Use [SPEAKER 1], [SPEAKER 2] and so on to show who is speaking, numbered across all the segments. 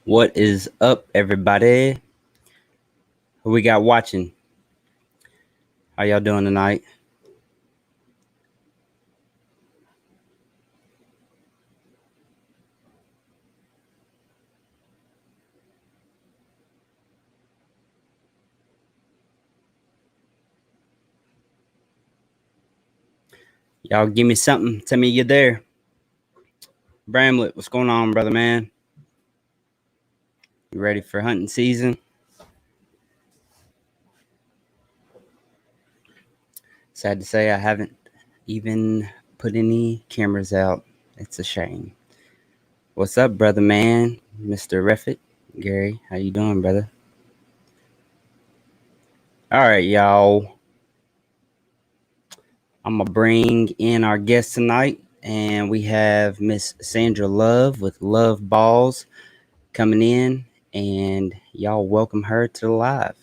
[SPEAKER 1] What is up, everybody? Who we got watching? How y'all doing tonight? Y'all give me something. Tell me you're there. Bramlett, what's going on, brother man? You ready for hunting season? Sad to say, I haven't even put any cameras out. It's a shame. What's up, brother man? Mr. Refit, Gary, how you doing, brother? All right, y'all. I'm gonna bring in our guest tonight, and we have Miss Sandra Love with Love Balls coming in, and y'all welcome her to the live.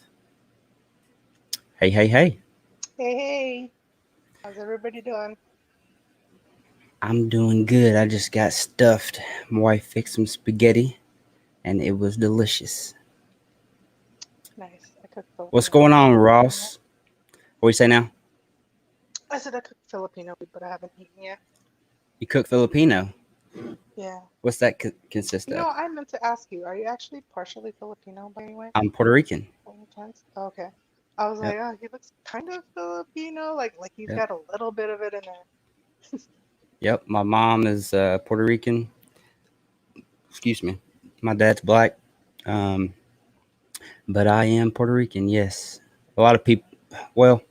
[SPEAKER 1] Hey, hey, hey.
[SPEAKER 2] Hey, hey, how's everybody doing?
[SPEAKER 1] I'm doing good. I just got stuffed. My wife fixed some spaghetti, and it was delicious.
[SPEAKER 2] Nice. I cook
[SPEAKER 1] What's
[SPEAKER 2] Filipino
[SPEAKER 1] going
[SPEAKER 2] food,
[SPEAKER 1] on,
[SPEAKER 2] but I haven't eaten yet.
[SPEAKER 1] Ross? What you say now?
[SPEAKER 2] I said I cook Filipino food, but I haven't eaten yet.
[SPEAKER 1] You cook Filipino.
[SPEAKER 2] Yeah.
[SPEAKER 1] What's that consist
[SPEAKER 2] You
[SPEAKER 1] of?
[SPEAKER 2] know, I meant to ask you, are you actually partially Filipino by any way?
[SPEAKER 1] I'm Puerto Rican.
[SPEAKER 2] By any chance? Okay. I was
[SPEAKER 1] Yep,
[SPEAKER 2] like, oh, he looks kind of Filipino, like he's
[SPEAKER 1] yep,
[SPEAKER 2] got a little bit of it in there.
[SPEAKER 1] yep. My mom is Puerto Rican. Excuse me. My dad's black. Um, but I am Puerto Rican. Yes. A lot of people. Well,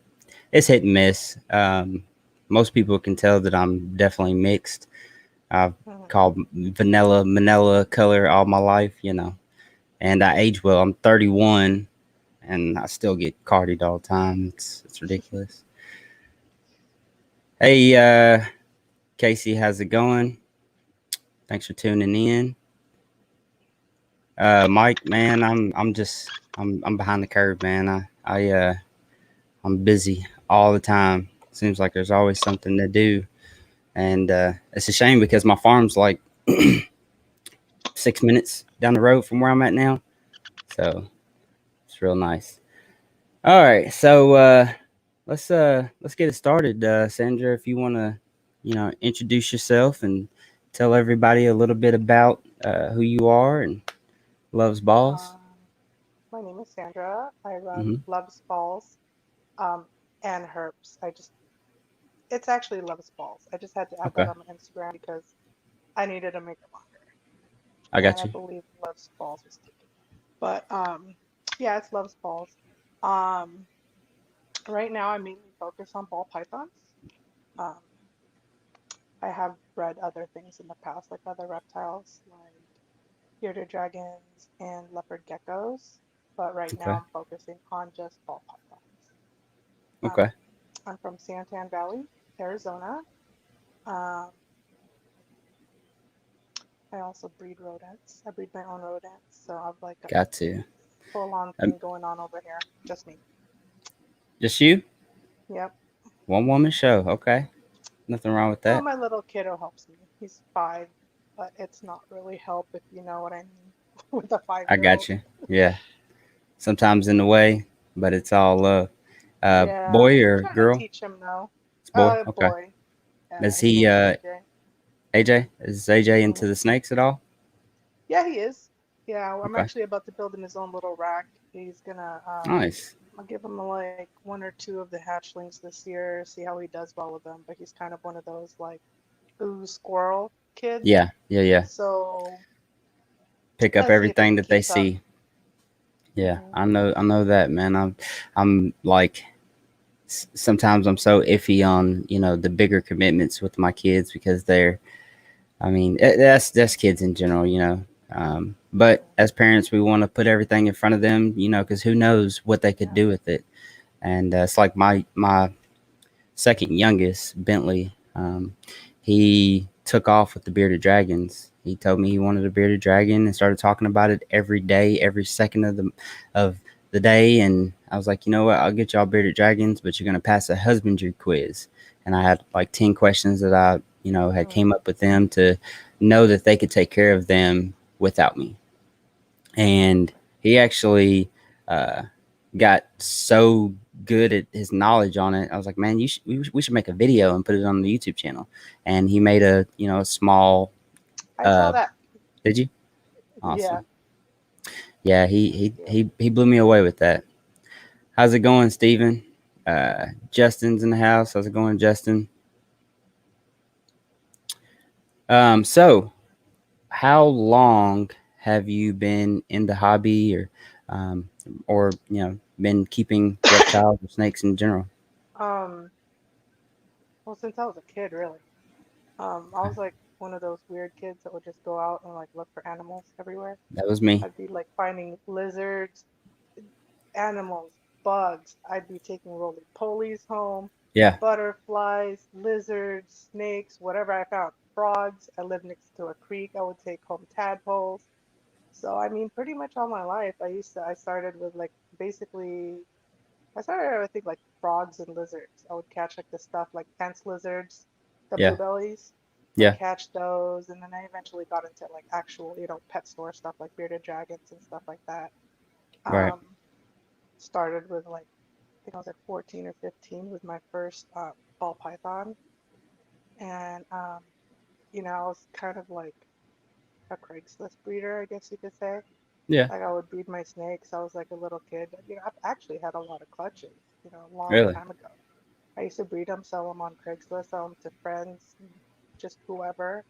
[SPEAKER 1] it's hit and miss. Most people can tell that I'm definitely mixed. I've
[SPEAKER 2] Mhm.
[SPEAKER 1] called vanilla manila color all my life, and I age well. I'm 31, and I still get cardied all the time. It's ridiculous. Hey, Casey, how's it going? Thanks for tuning in. Mike, man, I'm behind the curve, man. I'm busy all the time. Seems like there's always something to do, and it's a shame because my farm's like 6 minutes down the road from where I'm at now, so it's real nice. All right, so let's get it started, Sandra. If you want to, introduce yourself and tell everybody a little bit about who you are and Love's Balls.
[SPEAKER 2] Um, my name is Sandra. I run
[SPEAKER 1] Hmm.
[SPEAKER 2] Love's Balls, um, and Herbs. It's actually Love's Balls. I just had to add that
[SPEAKER 1] Okay,
[SPEAKER 2] on my Instagram because I needed to make it longer.
[SPEAKER 1] I
[SPEAKER 2] And
[SPEAKER 1] got
[SPEAKER 2] I
[SPEAKER 1] you.
[SPEAKER 2] believe Love's Balls was taken. But yeah, it's Love's Balls. Um, right now I mainly focus on ball pythons. Um, I have bred other things in the past, like other reptiles, like bearded dragons and leopard geckos. But right now
[SPEAKER 1] Okay,
[SPEAKER 2] I'm focusing on just ball pythons. Um,
[SPEAKER 1] okay,
[SPEAKER 2] I'm from Santan Valley, Arizona. Um, I also breed rodents. I breed my own rodents, so I've like a
[SPEAKER 1] got to.
[SPEAKER 2] full on
[SPEAKER 1] Um,
[SPEAKER 2] thing going on over here. Just me.
[SPEAKER 1] just you,
[SPEAKER 2] Yep.
[SPEAKER 1] one woman show. Okay, nothing wrong with
[SPEAKER 2] Well,
[SPEAKER 1] that.
[SPEAKER 2] my little kiddo helps me. He's 5, but it's not really help if you know what I mean with a
[SPEAKER 1] I
[SPEAKER 2] 5-year-old.
[SPEAKER 1] got you. Yeah, sometimes in the way, but it's all love.
[SPEAKER 2] Yeah,
[SPEAKER 1] Boy
[SPEAKER 2] I'm
[SPEAKER 1] or
[SPEAKER 2] trying to
[SPEAKER 1] girl?
[SPEAKER 2] teach him though.
[SPEAKER 1] It's boy. Okay.
[SPEAKER 2] Boy.
[SPEAKER 1] Is
[SPEAKER 2] His
[SPEAKER 1] he
[SPEAKER 2] name's AJ.
[SPEAKER 1] AJ? Is AJ into
[SPEAKER 2] Hmm.
[SPEAKER 1] the snakes at all?
[SPEAKER 2] Yeah, he is. Yeah, I'm
[SPEAKER 1] Okay.
[SPEAKER 2] actually about to build him his own little rack. He's gonna
[SPEAKER 1] Nice.
[SPEAKER 2] I'll give him like one or two of the hatchlings this year, see how he does well with them. But he's kind of one of those like ooh squirrel kids.
[SPEAKER 1] Yeah. Yeah. Yeah.
[SPEAKER 2] So
[SPEAKER 1] Pick up
[SPEAKER 2] let's see if he
[SPEAKER 1] everything
[SPEAKER 2] can
[SPEAKER 1] that they
[SPEAKER 2] keep up.
[SPEAKER 1] see. Yeah.
[SPEAKER 2] Hmm.
[SPEAKER 1] I know that, man. I'm like, sometimes I'm so iffy on, the bigger commitments with my kids because I mean, that's kids in general. But
[SPEAKER 2] Hmm.
[SPEAKER 1] as parents, we want to put everything in front of them, because who knows what they could
[SPEAKER 2] Yeah.
[SPEAKER 1] do with it. And it's like my second youngest, Bentley, he took off with the bearded dragons. He told me he wanted a bearded dragon and started talking about it every day, every second of the day. And I was like, you know what? I'll get y'all bearded dragons, but you're gonna pass a husbandry quiz. And I had like 10 questions that I, had came
[SPEAKER 2] Mm.
[SPEAKER 1] up with them to know that they could take care of them without me. and he actually uh, got so good at his knowledge on it. I was like, man, we should make a video and put it on the YouTube channel. And he made a a small.
[SPEAKER 2] I saw
[SPEAKER 1] Uh,
[SPEAKER 2] that.
[SPEAKER 1] did you?
[SPEAKER 2] Yeah.
[SPEAKER 1] Awesome. Yeah,
[SPEAKER 2] Yeah.
[SPEAKER 1] he blew me away with that. How's it going, Steven? Justin's in the house. How's it going, Justin? So how long have you been in the hobby, um, or been keeping reptiles or snakes in general?
[SPEAKER 2] Um, well, since I was a kid, really. I was like one of those weird kids that would just go out and like look for animals everywhere.
[SPEAKER 1] That was me.
[SPEAKER 2] I'd be like finding lizards, animals, bugs. I'd be taking roly-polies home,
[SPEAKER 1] Yeah,
[SPEAKER 2] butterflies, lizards, snakes, whatever I found. Frogs. I lived next to a creek. I would take home tadpoles. So I mean, pretty much all my life, I started with like basically I started I think like frogs and lizards. I would catch like the stuff like fence lizards, the
[SPEAKER 1] yeah,
[SPEAKER 2] bluebellies. I'd
[SPEAKER 1] yeah.
[SPEAKER 2] catch those, and then I eventually got into like actual, pet store stuff like bearded dragons and stuff like that.
[SPEAKER 1] Right.
[SPEAKER 2] Um, Started with like I think I was like 14 or 15 with my first ball python, and I was kind of like a Craigslist breeder, I guess you could say.
[SPEAKER 1] Yeah.
[SPEAKER 2] Like I would breed my snakes. I was like a little kid. I've actually had a lot of clutches, a long
[SPEAKER 1] Really.
[SPEAKER 2] time ago. I used to breed them, sell them on Craigslist, sell them to friends, just whoever.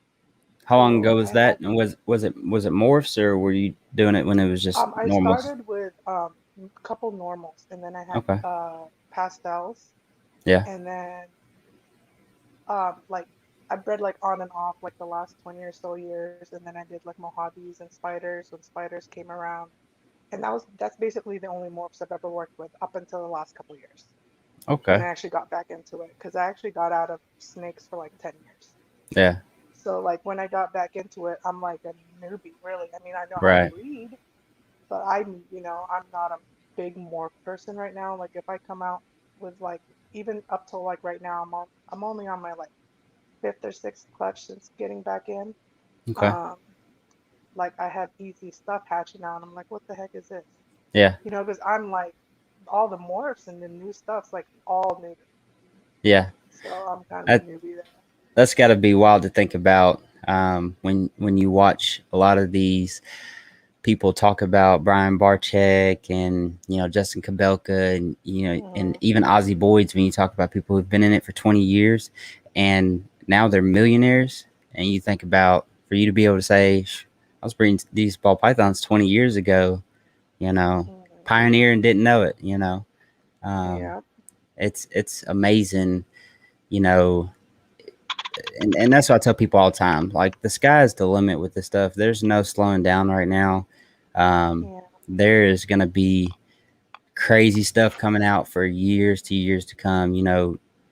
[SPEAKER 1] How long ago
[SPEAKER 2] So
[SPEAKER 1] was
[SPEAKER 2] I
[SPEAKER 1] that?
[SPEAKER 2] had,
[SPEAKER 1] And was it morphs, or were you doing it when it was just
[SPEAKER 2] I
[SPEAKER 1] normals?
[SPEAKER 2] started with a couple normals, and then I had
[SPEAKER 1] Okay.
[SPEAKER 2] pastels,
[SPEAKER 1] Yeah.
[SPEAKER 2] and then like I bred like on and off like the last 20 or so years, and then I did like Mojaves and spiders when spiders came around. And that's basically the only morphs I've ever worked with up until the last couple years when
[SPEAKER 1] Okay.
[SPEAKER 2] I actually got back into it because I actually got out of snakes for like 10 years.
[SPEAKER 1] Yeah.
[SPEAKER 2] So like when I got back into it, I'm like a newbie, really. I mean, I know how to
[SPEAKER 1] Right.
[SPEAKER 2] breed, but I'm not a big morph person right now. Like if I come out with like even up till like right now, I'm only on my like fifth or sixth clutch since getting back in.
[SPEAKER 1] Okay.
[SPEAKER 2] Um, like I have easy stuff hatching out, and I'm like, what the heck is this?
[SPEAKER 1] Yeah.
[SPEAKER 2] Because I'm like all the morphs and the new stuff's like all new to me.
[SPEAKER 1] Yeah.
[SPEAKER 2] So I'm kind of a
[SPEAKER 1] That
[SPEAKER 2] newbie there.
[SPEAKER 1] that's got to be wild to think about. When you watch a lot of these people talk about Brian Barczyk and Justin Kabelka and and
[SPEAKER 2] Hmm.
[SPEAKER 1] even Ozzy Boyd's, when you talk about people who've been in it for 20 years and now they're millionaires, and you think about, for you to be able to say, I was breeding these ball pythons 20 years ago, you know
[SPEAKER 2] Hmm.
[SPEAKER 1] pioneer and didn't know it. um,
[SPEAKER 2] Yeah.
[SPEAKER 1] it's amazing, you know and that's what I tell people all the time. Like, the sky's the limit with this stuff. There's no slowing down right now.
[SPEAKER 2] Yeah.
[SPEAKER 1] There is going to be crazy stuff coming out for years to years to come.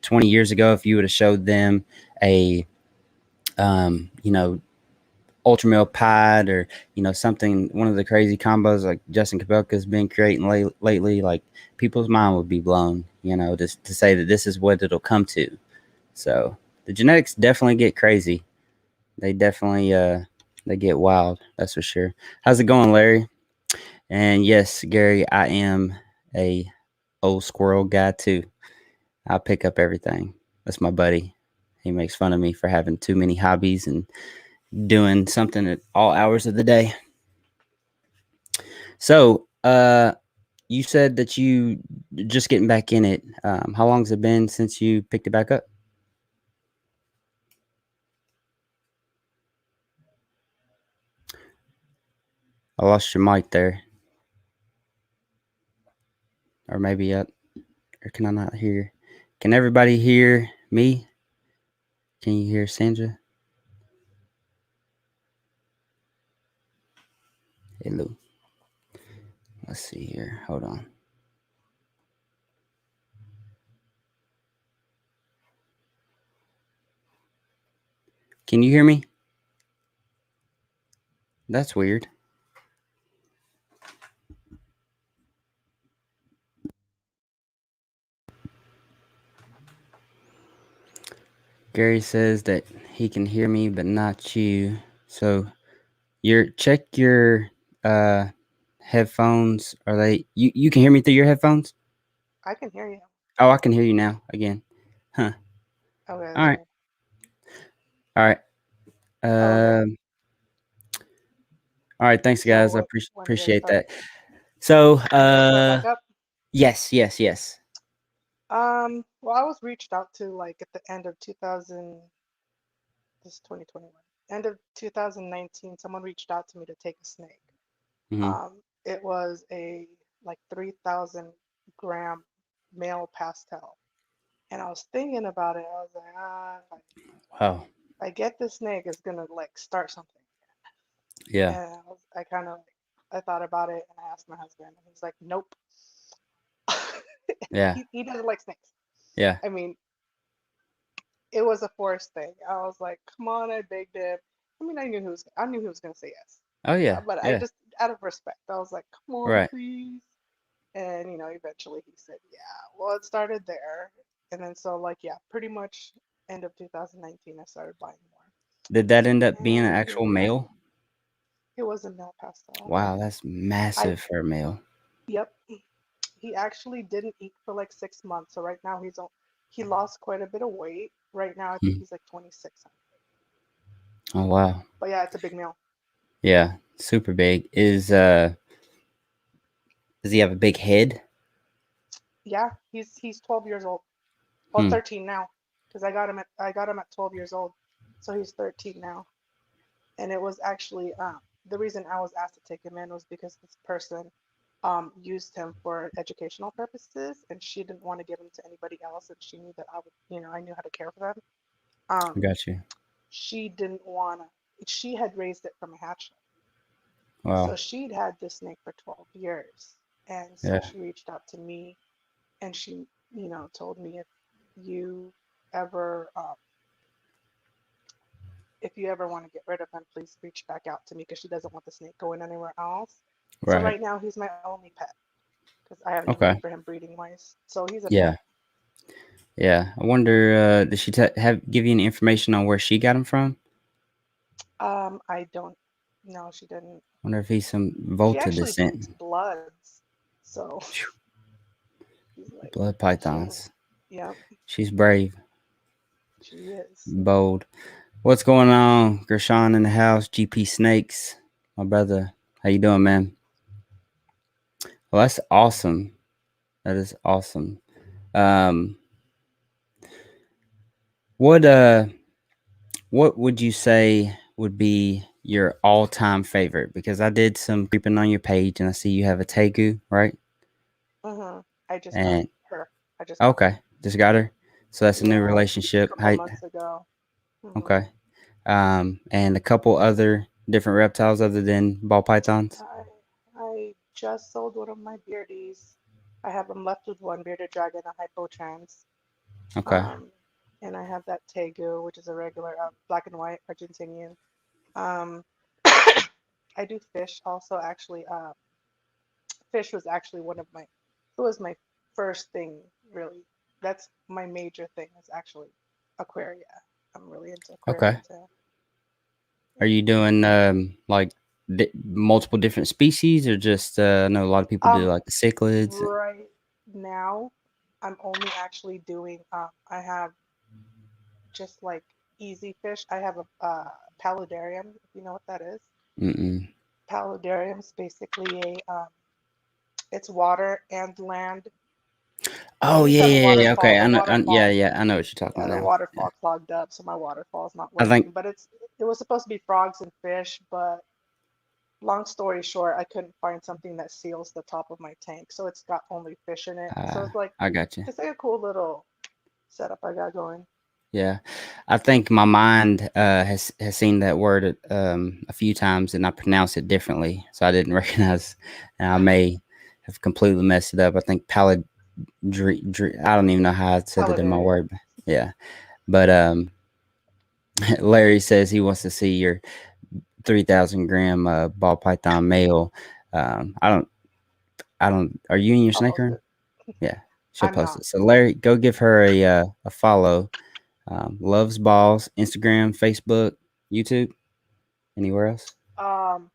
[SPEAKER 1] 20 years ago, if you would have showed them a, ultra male pied, or something, one of the crazy combos like Justin Kabelka's been creating lately, like, people's mind would be blown. Just to say that this is what it'll come to. So the genetics definitely get crazy. They definitely they get wild. That's for sure. How's it going, Larry? And yes, Gary, I am a old squirrel guy too. I pick up everything. That's my buddy. He makes fun of me for having too many hobbies and doing something at all hours of the day. So, you said that you just getting back in it. How long's it been since you picked it back up? I lost your mic there, or maybe or can I not hear? Can everybody hear me? Can you hear Sandra? Hello. Let's see here. Hold on. Can you hear me? That's weird. Gary says that he can hear me, but not you. So check your headphones, are they? You can hear me through your headphones?
[SPEAKER 2] I can hear you.
[SPEAKER 1] Oh, I can hear you now again. Huh.
[SPEAKER 2] Okay,
[SPEAKER 1] All
[SPEAKER 2] that's
[SPEAKER 1] right.
[SPEAKER 2] weird.
[SPEAKER 1] All right.
[SPEAKER 2] Oh, okay.
[SPEAKER 1] All right. Thanks,
[SPEAKER 2] So
[SPEAKER 1] guys. I
[SPEAKER 2] what? When do you guys
[SPEAKER 1] appreciate
[SPEAKER 2] start?
[SPEAKER 1] that. So,
[SPEAKER 2] You want to start back up?
[SPEAKER 1] yes, yes, yes.
[SPEAKER 2] Well, I was reached out to like at the end of 2000, this is 2021, end of 2019. Someone reached out to me to take a snake.
[SPEAKER 1] Hmm.
[SPEAKER 2] It was a like 3,000 gram male pastel. And I was thinking about it. I was like,
[SPEAKER 1] Wow.
[SPEAKER 2] if I get this snake, it's gonna like start something.
[SPEAKER 1] Yeah.
[SPEAKER 2] And I kind of like, I thought about it and I asked my husband, and he's like, nope.
[SPEAKER 1] Yeah.
[SPEAKER 2] He doesn't like snakes.
[SPEAKER 1] Yeah.
[SPEAKER 2] I mean, it was a forced thing. I was like, come on, I begged him. I mean, I knew he was gonna say yes.
[SPEAKER 1] Oh yeah.
[SPEAKER 2] But I
[SPEAKER 1] Yeah.
[SPEAKER 2] just, out of respect, I was like, come on,
[SPEAKER 1] Right.
[SPEAKER 2] please. And eventually he said, yeah. Well, it started there, and then so like, yeah, pretty much end of 2019, I started buying more.
[SPEAKER 1] Did that end up being an
[SPEAKER 2] And here
[SPEAKER 1] actual
[SPEAKER 2] we are.
[SPEAKER 1] male?
[SPEAKER 2] It was a male pastel.
[SPEAKER 1] Wow, that's
[SPEAKER 2] I,
[SPEAKER 1] massive for a male.
[SPEAKER 2] yep. He actually didn't eat for like 6 months. So right now he lost quite a bit of weight. Right now I think
[SPEAKER 1] Hmm.
[SPEAKER 2] he's like 2,600.
[SPEAKER 1] Oh wow.
[SPEAKER 2] But yeah, it's a big meal.
[SPEAKER 1] Yeah. Super big. Does he have a big head?
[SPEAKER 2] Yeah, he's 12 years old. Well,
[SPEAKER 1] Hmm.
[SPEAKER 2] 13 now, because I got him at 12 years old, so he's 13 now. And it was actually the reason I was asked to take him in was because this person used him for educational purposes, and she didn't want to give him to anybody else, and she knew that I would, I knew how to care for them.
[SPEAKER 1] I
[SPEAKER 2] Um,
[SPEAKER 1] got you.
[SPEAKER 2] she didn't want to. She had raised it from a hatchling.
[SPEAKER 1] Wow.
[SPEAKER 2] So she'd had this snake for 12 years. And so
[SPEAKER 1] Yeah.
[SPEAKER 2] she reached out to me and she, told me you ever, um, if you ever want to get rid of him, please reach back out to me because she doesn't want the snake going anywhere else. So
[SPEAKER 1] Right.
[SPEAKER 2] right now he's my only pet because I have no need
[SPEAKER 1] Okay.
[SPEAKER 2] for him breeding wise. So he's a
[SPEAKER 1] Yeah.
[SPEAKER 2] male.
[SPEAKER 1] Yeah. I wonder. Did she have give you any information on where she got him from?
[SPEAKER 2] I don't, no, she didn't.
[SPEAKER 1] Wonder if he's some
[SPEAKER 2] She
[SPEAKER 1] Volta
[SPEAKER 2] actually drinks
[SPEAKER 1] descent.
[SPEAKER 2] bloods. So
[SPEAKER 1] Phew.
[SPEAKER 2] she's like,
[SPEAKER 1] Blood
[SPEAKER 2] she,
[SPEAKER 1] pythons.
[SPEAKER 2] yep,
[SPEAKER 1] She's brave,
[SPEAKER 2] she is.
[SPEAKER 1] bold. What's going on, Gershon in the house? GP Snakes, my brother. How you doing, man? Well, that's awesome. That is awesome. Um, what what would you say would be your all-time favorite? Because I did some creeping on your page, and I see you have a Tegu, right?
[SPEAKER 2] I just got
[SPEAKER 1] And
[SPEAKER 2] her. I just got her.
[SPEAKER 1] okay, just got her. So that's a new
[SPEAKER 2] Yeah, a
[SPEAKER 1] relationship.
[SPEAKER 2] couple months ago. hmm
[SPEAKER 1] Okay. And a couple other different reptiles other than ball pythons.
[SPEAKER 2] I I just sold one of my beardies. I have them left with one bearded dragon, a hypotrans.
[SPEAKER 1] Okay.
[SPEAKER 2] Um, and I have that tegu, which is a regular black and white Argentinian. Um, I do fish also. Actually, fish was actually one of my. It was my first thing really. That's my major thing is actually aquaria. I'm really into aquaria
[SPEAKER 1] Okay.
[SPEAKER 2] too.
[SPEAKER 1] Are you
[SPEAKER 2] And
[SPEAKER 1] doing like multiple different species, or just I know a lot of people do
[SPEAKER 2] um,
[SPEAKER 1] like the cichlids.
[SPEAKER 2] right now, I'm only actually doing. I have just like easy fish. I have a paludarium, if you know what that is.
[SPEAKER 1] Mm-mm.
[SPEAKER 2] Paludarium is basically it's water and land.
[SPEAKER 1] Oh
[SPEAKER 2] We used
[SPEAKER 1] yeah,
[SPEAKER 2] to have a
[SPEAKER 1] yeah, yeah.
[SPEAKER 2] waterfall.
[SPEAKER 1] Okay,
[SPEAKER 2] The
[SPEAKER 1] yeah,
[SPEAKER 2] waterfall,
[SPEAKER 1] yeah. I know what you're talking
[SPEAKER 2] yeah,
[SPEAKER 1] about
[SPEAKER 2] the
[SPEAKER 1] now.
[SPEAKER 2] waterfall clogged up, so my waterfall is not
[SPEAKER 1] I
[SPEAKER 2] working.
[SPEAKER 1] think.
[SPEAKER 2] But it was supposed to be frogs and fish, but long story short, I couldn't find something that seals the top of my tank, so it's got only fish in it. So
[SPEAKER 1] Uh,
[SPEAKER 2] it's like
[SPEAKER 1] I got you.
[SPEAKER 2] just like a cool little setup I got going.
[SPEAKER 1] Yeah, I think my mind has seen that word a few times, and I pronounce it differently, so I didn't recognize. And I may have completely messed it up. I think I don't even know how I said it in my
[SPEAKER 2] Paludarium.
[SPEAKER 1] word. Yeah, but Larry says he wants to see your 3,000 gram ball python male. I don't. I don't. Are you in your
[SPEAKER 2] I'll
[SPEAKER 1] snake
[SPEAKER 2] post
[SPEAKER 1] room?
[SPEAKER 2] it.
[SPEAKER 1] Yeah, she'll
[SPEAKER 2] I'm
[SPEAKER 1] post
[SPEAKER 2] not.
[SPEAKER 1] it. So Larry, go give her a follow. Loves balls. Instagram, Facebook, YouTube. Anywhere else?
[SPEAKER 2] Um,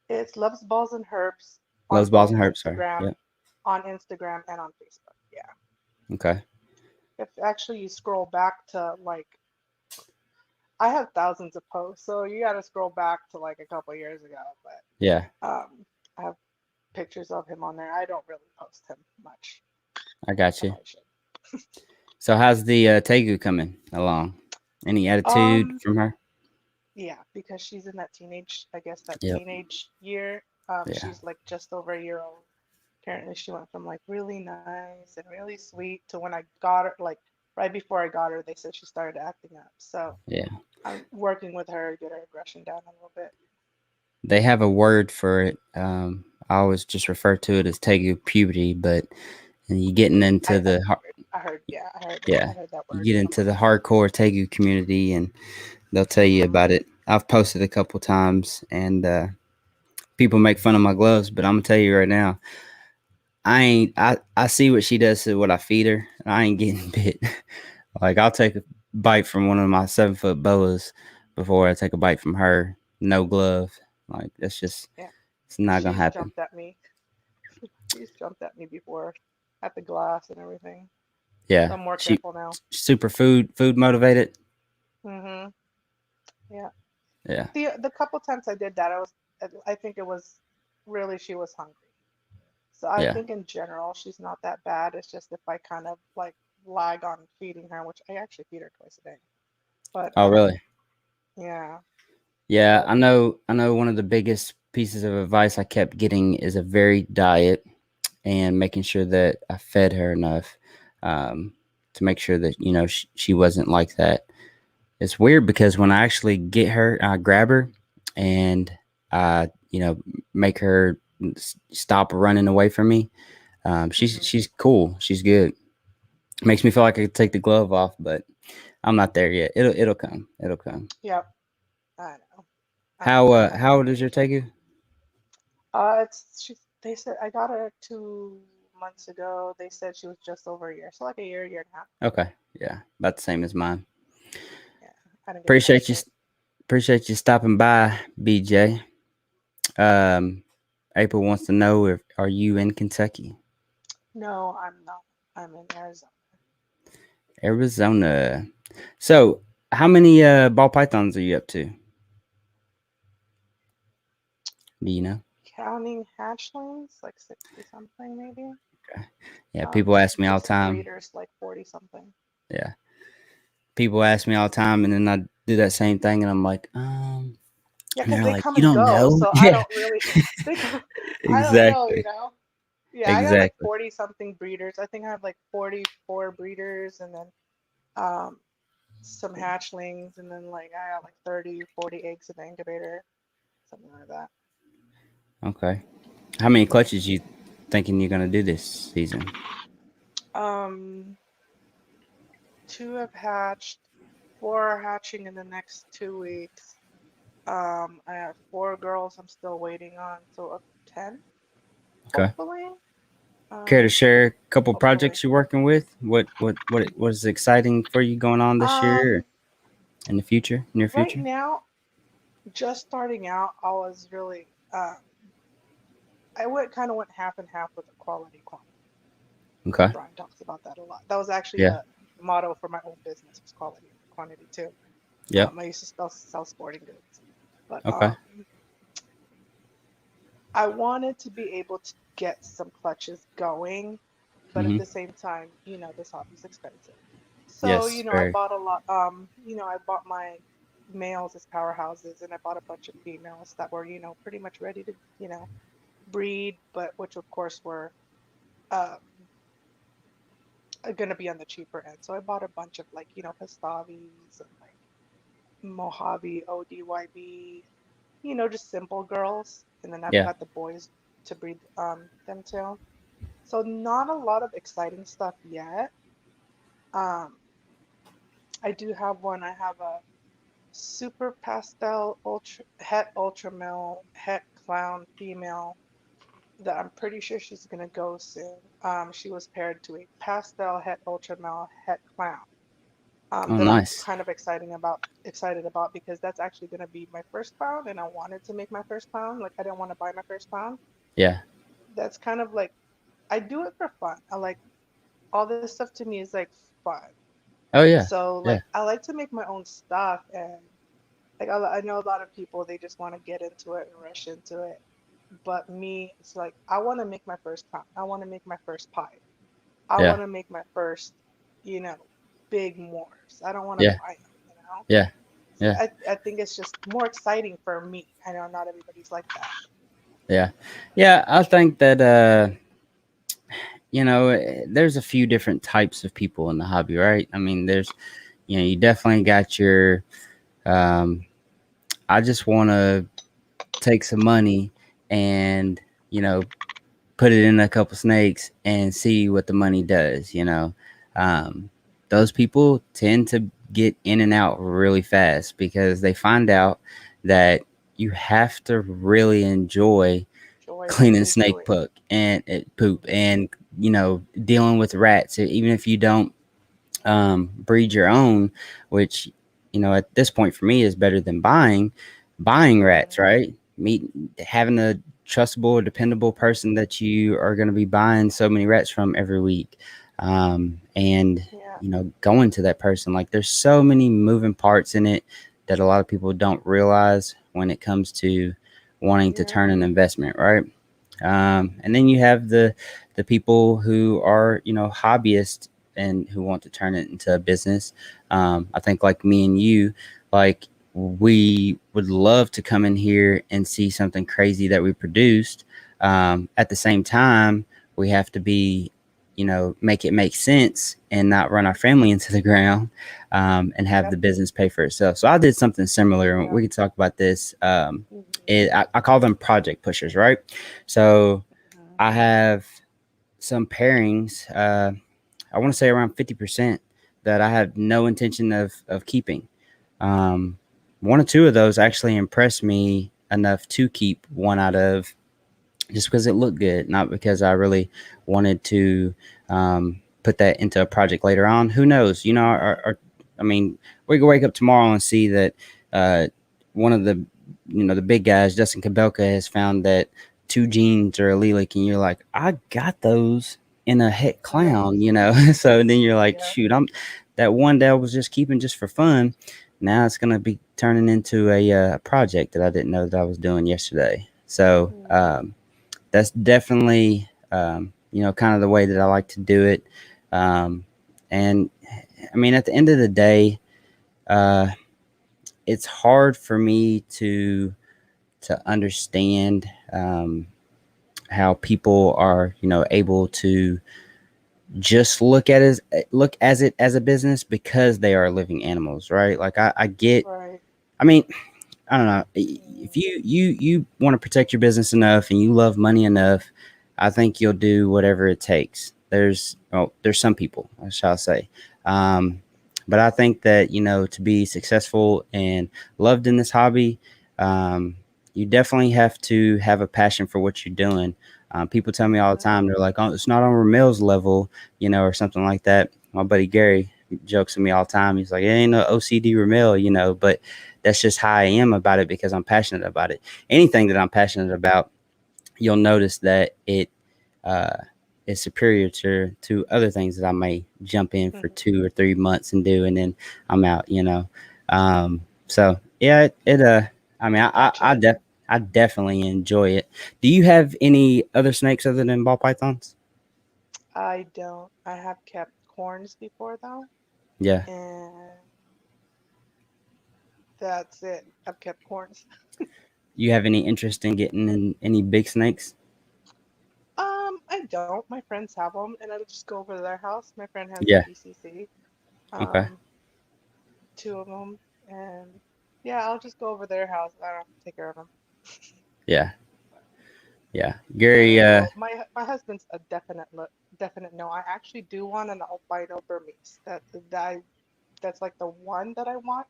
[SPEAKER 2] It's Loves Balls and Herbs on
[SPEAKER 1] Loves balls
[SPEAKER 2] both
[SPEAKER 1] and herbs. Sorry. Yep.
[SPEAKER 2] On Instagram and on Facebook. Yeah.
[SPEAKER 1] Okay.
[SPEAKER 2] If actually you scroll back to like I have thousands of posts, so you got to scroll back to like a couple years ago, but
[SPEAKER 1] Yeah,
[SPEAKER 2] I have pictures of him on there. I don't really post him much.
[SPEAKER 1] I got
[SPEAKER 2] I
[SPEAKER 1] you.
[SPEAKER 2] probably should.
[SPEAKER 1] So how's the Tegu coming along? Any attitude
[SPEAKER 2] Um,
[SPEAKER 1] from her?
[SPEAKER 2] yeah, because she's in that teenage, I guess that
[SPEAKER 1] Yep.
[SPEAKER 2] teenage year.
[SPEAKER 1] Yeah.
[SPEAKER 2] She's like just over a year old. Apparently, she went from like really nice and really sweet to when I got her, like right before I got her, they said she started acting up. So
[SPEAKER 1] Yeah.
[SPEAKER 2] I'm working with her to get her aggression down a little bit.
[SPEAKER 1] They have a word for it. I always just refer to it as Tegu puberty, but and you getting into
[SPEAKER 2] I
[SPEAKER 1] the
[SPEAKER 2] yeah, I
[SPEAKER 1] yeah,
[SPEAKER 2] heard that
[SPEAKER 1] you
[SPEAKER 2] word.
[SPEAKER 1] get into the hardcore Tegu community, and they'll tell you
[SPEAKER 2] Hmm.
[SPEAKER 1] about it. I've posted a couple times, and people make fun of my gloves, but I'm gonna tell you right now, I ain't. I see what she does to what I feed her. And I ain't getting bit. Like I'll take a bite from one of my 7 foot boas before I take a bite from her. No glove. Like that's just
[SPEAKER 2] Yeah,
[SPEAKER 1] it's not gonna
[SPEAKER 2] she's
[SPEAKER 1] happen.
[SPEAKER 2] jumped at me. She's jumped at me before at the glass and everything. So
[SPEAKER 1] Yeah,
[SPEAKER 2] I'm more
[SPEAKER 1] she
[SPEAKER 2] careful now.
[SPEAKER 1] super food motivated.
[SPEAKER 2] Hmm. Yeah.
[SPEAKER 1] Yeah,
[SPEAKER 2] The couple times I did that, I think it was really she was hungry. So I
[SPEAKER 1] yeah.
[SPEAKER 2] think in general she's not that bad. It's just if I kind of like lag on feeding her, which I actually feed her twice a day. But
[SPEAKER 1] Oh really?
[SPEAKER 2] yeah,
[SPEAKER 1] Yeah,
[SPEAKER 2] but
[SPEAKER 1] I know. I know. One of the biggest pieces of advice I kept getting is a varied diet and making sure that I fed her enough um, to make sure that she wasn't like that. It's weird because when I actually get her, I grab her and I, make her stop running away from me. She's
[SPEAKER 2] hmm
[SPEAKER 1] she's cool. She's good. Makes me feel like I could take the glove off, but I'm not there yet. It'll come. It'll come.
[SPEAKER 2] yep, I know.
[SPEAKER 1] How
[SPEAKER 2] I'm at
[SPEAKER 1] how
[SPEAKER 2] that
[SPEAKER 1] old is your
[SPEAKER 2] age.
[SPEAKER 1] Tegu?
[SPEAKER 2] It's she. They said I got her 2 months ago. They said she was just over a year, so like a year and a half.
[SPEAKER 1] Okay, yeah, about the same as mine.
[SPEAKER 2] Yeah, I didn't get a chance
[SPEAKER 1] Appreciate
[SPEAKER 2] to.
[SPEAKER 1] you. Appreciate you stopping by, BJ. Um, April wants to know if are you in Kentucky,
[SPEAKER 2] No, I'm not. I'm in Arizona.
[SPEAKER 1] Arizona. So, how many ball pythons are you up to? Do you know?
[SPEAKER 2] Counting hatchlings, like 60 something maybe.
[SPEAKER 1] Okay. Yeah, people
[SPEAKER 2] Just
[SPEAKER 1] ask me all the
[SPEAKER 2] just
[SPEAKER 1] time.
[SPEAKER 2] breeders like 40 something.
[SPEAKER 1] Yeah, people ask me all the time, and then I do that same thing, and I'm like,
[SPEAKER 2] Yeah,
[SPEAKER 1] and
[SPEAKER 2] because
[SPEAKER 1] they're
[SPEAKER 2] they
[SPEAKER 1] like,
[SPEAKER 2] come
[SPEAKER 1] you
[SPEAKER 2] and
[SPEAKER 1] don't
[SPEAKER 2] go,
[SPEAKER 1] know?
[SPEAKER 2] so I
[SPEAKER 1] Yeah,
[SPEAKER 2] don't really. They come. I don't know,
[SPEAKER 1] exactly,
[SPEAKER 2] Yeah, I got like
[SPEAKER 1] exactly.
[SPEAKER 2] 40 something breeders. I think I have like 44 breeders, and then um some hatchlings, and then like I got like 30, 40 eggs in the incubator, something like that.
[SPEAKER 1] Okay. How many
[SPEAKER 2] Yeah.
[SPEAKER 1] clutches you thinking you're gonna do this season?
[SPEAKER 2] Um, Two have hatched, four are hatching in the next 2 weeks. I have four girls I'm still waiting on, so up to 10,
[SPEAKER 1] Okay.
[SPEAKER 2] hopefully.
[SPEAKER 1] Care to
[SPEAKER 2] Um,
[SPEAKER 1] share a couple
[SPEAKER 2] Hopefully.
[SPEAKER 1] projects you're working with? What is exciting for you going on this year or
[SPEAKER 2] Um,
[SPEAKER 1] in the future, near
[SPEAKER 2] right
[SPEAKER 1] future?
[SPEAKER 2] now, just starting out, I was really, I went kind of went half and half with the quality quantity.
[SPEAKER 1] Okay.
[SPEAKER 2] Brian talks about that a lot. That was actually
[SPEAKER 1] Yeah.
[SPEAKER 2] the motto for my own business was quality over quantity too.
[SPEAKER 1] Yep.
[SPEAKER 2] I used to sell sporting goods, but
[SPEAKER 1] Okay.
[SPEAKER 2] I wanted to be able to get some clutches going, but at
[SPEAKER 1] Mhm.
[SPEAKER 2] the same time, this hobby's expensive. So,
[SPEAKER 1] Yes.
[SPEAKER 2] I
[SPEAKER 1] Very.
[SPEAKER 2] bought a lot, I bought my males as powerhouses and I bought a bunch of females that were, pretty much ready to, breed, but which of course were um going to be on the cheaper end. So I bought a bunch of like, Pastavis and like Mojave, ODYB, just simple girls. And then I've
[SPEAKER 1] Yeah.
[SPEAKER 2] got the boys to breed them to. So not a lot of exciting stuff yet. Um, I do have one. I have a super pastel ultra male het clown female that I'm pretty sure she's gonna go soon. She was paired to a pastel het ultra male het clown.
[SPEAKER 1] Oh,
[SPEAKER 2] that I'm
[SPEAKER 1] nice.
[SPEAKER 2] kind of excited about because that's actually going to be my first pound, and I wanted to make my first pound. Like I didn't want to buy my first pound.
[SPEAKER 1] Yeah.
[SPEAKER 2] That's kind of like I do it for fun. I like all this stuff to me is like fun.
[SPEAKER 1] Oh, yeah.
[SPEAKER 2] So like
[SPEAKER 1] Yeah.
[SPEAKER 2] I like to make my own stuff, and like I know a lot of people they just want to get into it and rush into it. But me, it's like I want to make my first pound. I want to make my first pie. I
[SPEAKER 1] Yeah.
[SPEAKER 2] want to make my first, you know, big mortars. I don't want to
[SPEAKER 1] Yeah.
[SPEAKER 2] buy them.
[SPEAKER 1] Yeah.
[SPEAKER 2] So
[SPEAKER 1] Yeah.
[SPEAKER 2] I think it's just more exciting for me. I know not everybody's like that.
[SPEAKER 1] Yeah. Yeah. I think that, there's a few different types of people in the hobby, right? I mean, you definitely got your, um, I just want to take some money and, you know, put it in a couple snakes and see what the money does. Um, those people tend to get in and out really fast because they find out that you have to really enjoy
[SPEAKER 2] Joy
[SPEAKER 1] cleaning
[SPEAKER 2] into
[SPEAKER 1] snake
[SPEAKER 2] it.
[SPEAKER 1] poop
[SPEAKER 2] Hmm.
[SPEAKER 1] and dealing with rats. Even if you don't breed your own, which at this point for me is better than buying rats,
[SPEAKER 2] Hmm.
[SPEAKER 1] right? Having a trustable, dependable person that you are going to be buying so many rats from every week, and
[SPEAKER 2] Yeah.
[SPEAKER 1] going to that person. Like there's so many moving parts in it that a lot of people don't realize when it comes to wanting to
[SPEAKER 2] Yeah.
[SPEAKER 1] turn an investment, right? And then you have the people who are hobbyists and who want to turn it into a business. I think like me and you, like we would love to come in here and see something crazy that we produced. At the same time, we have to be make it make sense and not run our family into the ground, and have
[SPEAKER 2] Yep.
[SPEAKER 1] the business pay for itself. So I did something similar.
[SPEAKER 2] Yeah.
[SPEAKER 1] We could talk about this.
[SPEAKER 2] Hmm.
[SPEAKER 1] I call them project pushers, right? So
[SPEAKER 2] Hmm.
[SPEAKER 1] I have some pairings. I want to say around 50% that I have no intention of keeping. Um, One or two of those actually impressed me enough to keep one out of, just because it looked good, not because I really wanted to put that into a project later on. Who knows? I mean, we could wake up tomorrow and see that uh, one of the big guys, Justin Kabelka, has found that two genes are allelic, and you're like, I got those in a het
[SPEAKER 2] Yep.
[SPEAKER 1] clown. So then you're like,
[SPEAKER 2] Yeah.
[SPEAKER 1] shoot, I'm that one that I was just keeping just for fun. Now it's gonna be turning into a project that I didn't know that I was doing yesterday. So
[SPEAKER 2] Hmm.
[SPEAKER 1] that's definitely kind of the way that I like to do it. Um, and I mean, at the end of the day, uh, it's hard for me to understand how people are able to just look as it as a business because they are living animals, right? Like I get.
[SPEAKER 2] Right.
[SPEAKER 1] I mean, I don't know.
[SPEAKER 2] Hmm.
[SPEAKER 1] If you want to protect your business enough and you love money enough, I think you'll do whatever it takes. There's some people, I shall say, um, but I think that to be successful and loved in this hobby, um, you definitely have to have a passion for what you're doing. People tell me all the
[SPEAKER 2] Hmm.
[SPEAKER 1] time, they're like, "Oh, it's not on Ramel's level," or something like that. My buddy Gary jokes with me all the time. He's like, "It ain't no OCD Ramel," but that's just how I am about it because I'm passionate about it. Anything that I'm passionate about, you'll notice that it uh, is superior to other things that I may jump in for
[SPEAKER 2] Hmm.
[SPEAKER 1] 2 or 3 months and do, and then I'm out. So yeah, I mean,
[SPEAKER 2] Gotcha.
[SPEAKER 1] I definitely enjoy it. Do you have any other snakes other than ball pythons?
[SPEAKER 2] I don't. I have kept corns before though,
[SPEAKER 1] Yeah.
[SPEAKER 2] and that's it. I've kept corns.
[SPEAKER 1] You have any interest in getting in any big snakes?
[SPEAKER 2] I don't. My friends have them, and I'll just go over to their house. My friend has a
[SPEAKER 1] Yeah.
[SPEAKER 2] PCC,
[SPEAKER 1] Okay.
[SPEAKER 2] um, two of them, and yeah, I'll just go over their house. I don't have to take care of them.
[SPEAKER 1] Yeah. Yeah.
[SPEAKER 2] But
[SPEAKER 1] Gary.
[SPEAKER 2] no, my husband's a definite no. I actually do want an albino Burmese. That's like the one that I want,